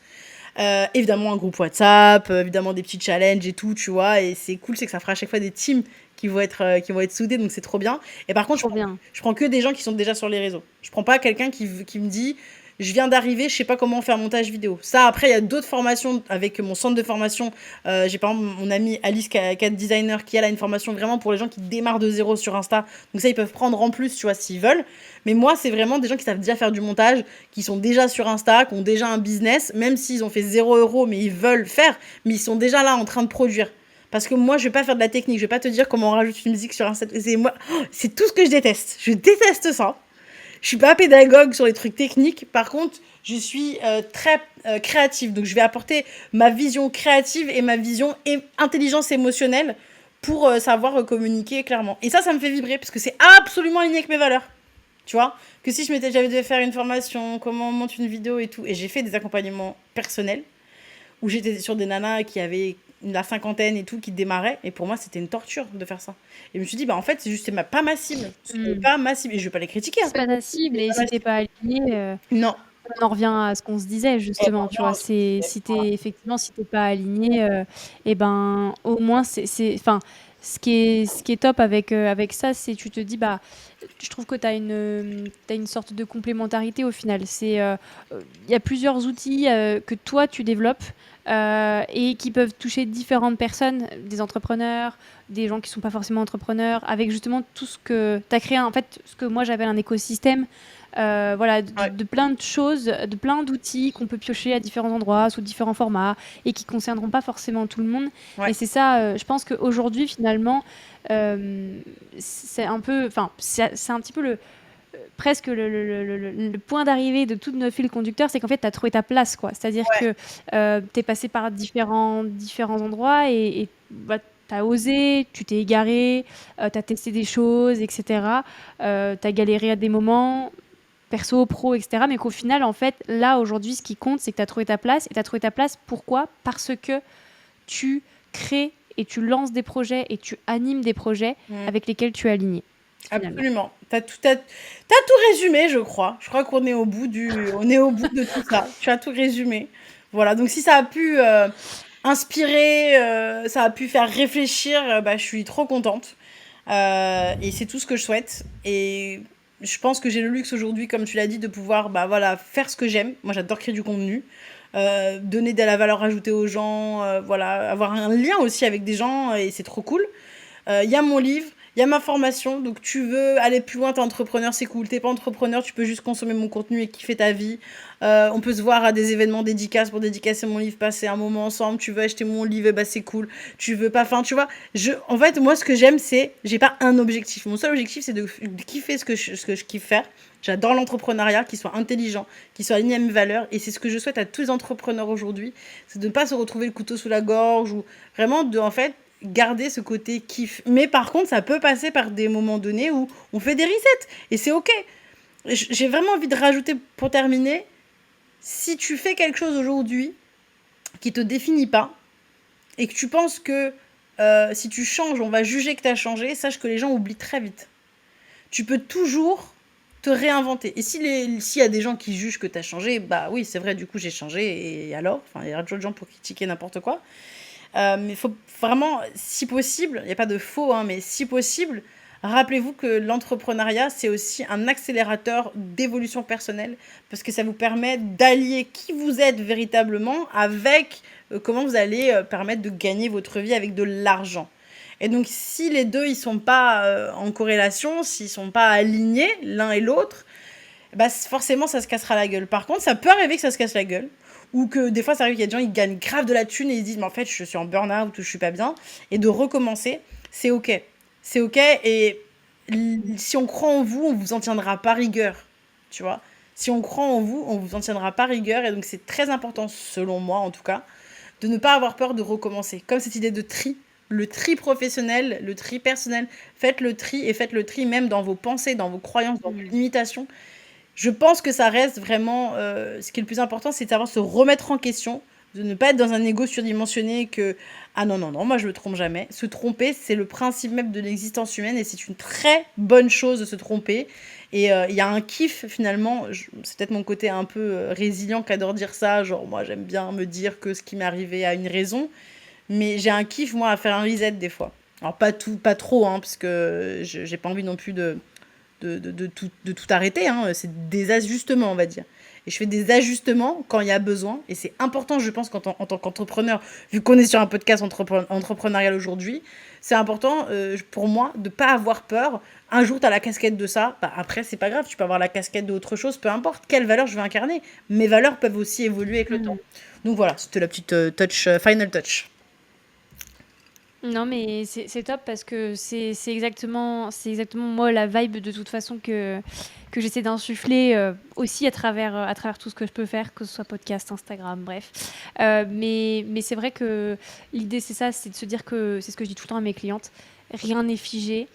Évidemment un groupe WhatsApp, évidemment des petits challenges et tout, tu vois, et c'est cool, c'est que ça fera à chaque fois des teams qui vont être soudés, donc c'est trop bien. Et par contre, Trop bien. je prends que des gens qui sont déjà sur les réseaux. Je prends pas quelqu'un qui me dit, je viens d'arriver, je sais pas comment faire montage vidéo. Ça, après, il y a d'autres formations avec mon centre de formation. J'ai par exemple mon amie Alice, qui est designer, qui elle a une formation vraiment pour les gens qui démarrent de zéro sur Insta. Donc ça, ils peuvent prendre en plus, tu vois, s'ils veulent. Mais moi, c'est vraiment des gens qui savent déjà faire du montage, qui sont déjà sur Insta, qui ont déjà un business, même s'ils ont fait 0 €, mais ils veulent faire, mais ils sont déjà là en train de produire. Parce que moi, je vais pas faire de la technique, je vais pas te dire comment on rajoute une musique sur Insta. C'est tout ce que je déteste. Je déteste ça. Je suis pas pédagogue sur les trucs techniques. Par contre, je suis très créative. Donc, je vais apporter ma vision créative et ma vision intelligence émotionnelle pour savoir communiquer clairement. Et ça me fait vibrer parce que c'est absolument aligné avec mes valeurs. Tu vois, que si j'avais dû faire une formation, comment on monte une vidéo et tout, et j'ai fait des accompagnements personnels où j'étais sur des nanas qui avaient la cinquantaine et tout, qui démarraient, et pour moi, c'était une torture de faire ça. Et je me suis dit, en fait, c'est juste, pas ma cible. C'est pas ma cible. Et je vais pas les critiquer. C'est pas ta cible, et si t'es pas aligné, Non. on en revient à ce qu'on se disait justement, tu vois. Si t'es pas aligné, et ben au moins enfin, ce qui est top avec ça, c'est tu te dis bah je trouve que t'as une sorte de complémentarité au final. Il y a plusieurs outils que toi tu développes et qui peuvent toucher différentes personnes, des entrepreneurs, des gens qui sont pas forcément entrepreneurs, avec justement tout ce que tu as créé, en fait, ce que moi j'appelle un écosystème. Voilà, de plein de choses, de plein d'outils qu'on peut piocher à différents endroits, sous différents formats, et qui concerneront pas forcément tout le monde. Ouais. Et c'est ça, je pense qu'aujourd'hui, finalement, c'est un peu, enfin, c'est un petit peu presque le point d'arrivée de tout notre fil conducteur, c'est qu'en fait, tu as trouvé ta place, quoi. C'est-à-dire que tu es passé par différents endroits et bah, tu as osé, tu t'es égaré, tu as testé des choses, etc. Tu as galéré à des moments, perso, pro, etc. Mais qu'au final, en fait, là, aujourd'hui, ce qui compte, c'est que tu as trouvé ta place. Et tu as trouvé ta place, pourquoi? Parce que tu crées et tu lances des projets et tu animes des projets avec lesquels tu es aligné. Finalement. Absolument. T'as tout résumé, je crois. Je crois qu'on est au bout de tout ça. Tu as tout résumé. Voilà. Donc, si ça a pu inspirer, ça a pu faire réfléchir, bah, je suis trop contente. Et c'est tout ce que je souhaite. Et je pense que j'ai le luxe aujourd'hui, comme tu l'as dit, de pouvoir bah, voilà, faire ce que j'aime. Moi, j'adore créer du contenu. Donner de la valeur ajoutée aux gens. Voilà, avoir un lien aussi avec des gens. Et c'est trop cool. Il y a mon livre. Il y a ma formation, donc tu veux aller plus loin, t'es entrepreneur, c'est cool. T'es pas entrepreneur, tu peux juste consommer mon contenu et kiffer ta vie. On peut se voir à des événements dédicaces pour dédicacer mon livre, passer un moment ensemble. Tu veux acheter mon livre, bah c'est cool. Tu veux pas, enfin tu vois. En fait, moi ce que j'aime, c'est, j'ai pas un objectif. Mon seul objectif, c'est de kiffer ce que je kiffe faire. J'adore l'entrepreneuriat, qui soit intelligent, qui soit aligné à mes valeurs. Et c'est ce que je souhaite à tous les entrepreneurs aujourd'hui. C'est de ne pas se retrouver le couteau sous la gorge ou vraiment en fait, garder ce côté kiff. Mais par contre, ça peut passer par des moments donnés où on fait des resets. Et c'est OK. J'ai vraiment envie de rajouter, pour terminer, si tu fais quelque chose aujourd'hui qui te définit pas et que tu penses que si tu changes, on va juger que tu as changé, sache que les gens oublient très vite. Tu peux toujours te réinventer. Et s'il y a des gens qui jugent que tu as changé, bah oui, c'est vrai, du coup, j'ai changé. Et alors? Enfin, il y a d'autres gens pour critiquer n'importe quoi. Mais il faut vraiment, si possible, il n'y a pas de faux, hein, mais si possible, rappelez-vous que l'entrepreneuriat, c'est aussi un accélérateur d'évolution personnelle parce que ça vous permet d'allier qui vous êtes véritablement avec comment vous allez permettre de gagner votre vie avec de l'argent. Et donc, si les deux, ils sont pas en corrélation, s'ils sont pas alignés l'un et l'autre, bah, forcément, ça se cassera la gueule. Par contre, ça peut arriver que ça se casse la gueule. Ou que des fois, ça arrive qu'il y a des gens, ils gagnent grave de la thune et ils se disent, mais en fait, je suis en burn-out ou je suis pas bien. Et de recommencer, c'est OK. C'est OK. Et si on croit en vous, on vous en tiendra pas rigueur. Tu vois? Si on croit en vous, on vous en tiendra pas rigueur. Et donc, c'est très important, selon moi en tout cas, de ne pas avoir peur de recommencer. Comme cette idée de tri. Le tri professionnel, le tri personnel. Faites le tri et faites le tri même dans vos pensées, dans vos croyances, dans vos limitations. Je pense que ça reste vraiment, ce qui est le plus important, c'est de savoir se remettre en question, de ne pas être dans un ego surdimensionné que ah non, non, non, moi je me trompe jamais. Se tromper, c'est le principe même de l'existence humaine et c'est une très bonne chose de se tromper. Et il y a un kiff finalement, c'est peut-être mon côté un peu résilient qui adore dire ça, genre moi j'aime bien me dire que ce qui m'est arrivé a une raison, mais j'ai un kiff moi à faire un reset des fois. Alors pas trop, hein, parce que j'ai pas envie non plus de tout arrêter, hein. C'est des ajustements, on va dire. Et je fais des ajustements quand il y a besoin. Et c'est important, je pense, en tant qu'entrepreneur, vu qu'on est sur un podcast entrepreneurial aujourd'hui, c'est important pour moi de ne pas avoir peur. Un jour, tu as la casquette de ça. Bah, après, c'est pas grave, tu peux avoir la casquette d'autre chose, peu importe quelle valeur je veux incarner. Mes valeurs peuvent aussi évoluer avec le temps. Donc voilà, c'était la petite final touch. Non, mais c'est top parce que c'est exactement moi la vibe de toute façon que j'essaie d'insuffler aussi à travers tout ce que je peux faire, que ce soit podcast, Instagram, bref. Mais c'est vrai que l'idée, c'est ça, c'est de se dire que c'est ce que je dis tout le temps à mes clientes, rien n'est figé.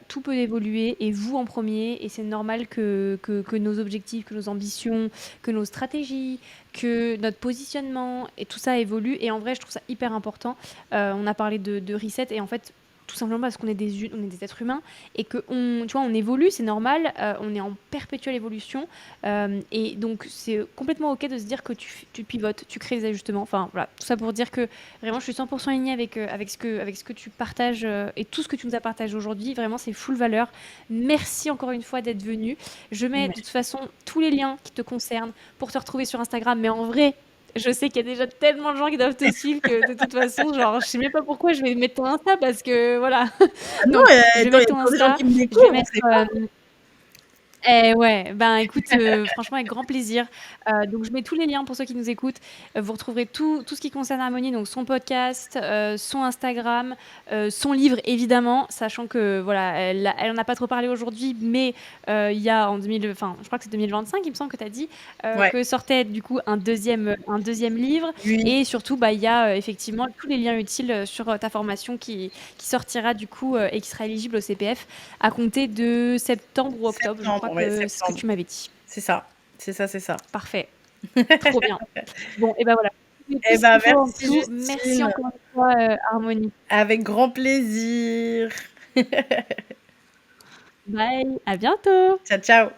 Tout peut évoluer et vous en premier et c'est normal que nos objectifs, que nos ambitions, que nos stratégies, que notre positionnement et tout ça évolue et en vrai je trouve ça hyper important. On a parlé de reset et en fait tout simplement parce qu'on est on est des êtres humains et que tu vois, on évolue, c'est normal, on est en perpétuelle évolution et donc c'est complètement ok de se dire que tu pivotes, tu crées des ajustements, enfin voilà, tout ça pour dire que vraiment je suis 100% alignée avec ce que tu partages et tout ce que tu nous as partagé aujourd'hui, vraiment c'est full valeur. Merci encore une fois d'être venu. Je mets de toute façon tous les liens qui te concernent pour te retrouver sur Instagram, mais en vrai, je sais qu'il y a déjà tellement de gens qui doivent te suivre que de toute façon, genre, je sais même pas pourquoi je vais mettre ton Insta parce que voilà. Ah non, Donc, je vais attends, il y mettre a ton encore des gens Insta. qui me Je vais découvrent, on mettre. sait pas. Ouais, ben écoute, franchement avec grand plaisir. Donc je mets tous les liens pour ceux qui nous écoutent. Vous retrouverez tout ce qui concerne Harmonie, donc son podcast, son Instagram, son livre évidemment, sachant que voilà, elle en a pas trop parlé aujourd'hui, mais il y a enfin je crois que c'est 2025, il me semble que tu as dit, Ouais, que sortait du coup un deuxième livre oui, et surtout bah il y a effectivement tous les liens utiles sur ta formation qui sortira du coup et qui sera éligible au CPF à compter de septembre ou octobre. Je crois septembre, ouais, que c'est ce que septembre. tu m'avais dit. C'est ça, c'est ça, c'est ça. Parfait. Trop bien. Bon, et ben voilà. J'ai tout Eh ce ben, qu'il faut en merci tout. Merci Justine, encore une fois, Harmonie. avec grand plaisir. Bye, à bientôt. Ciao, ciao.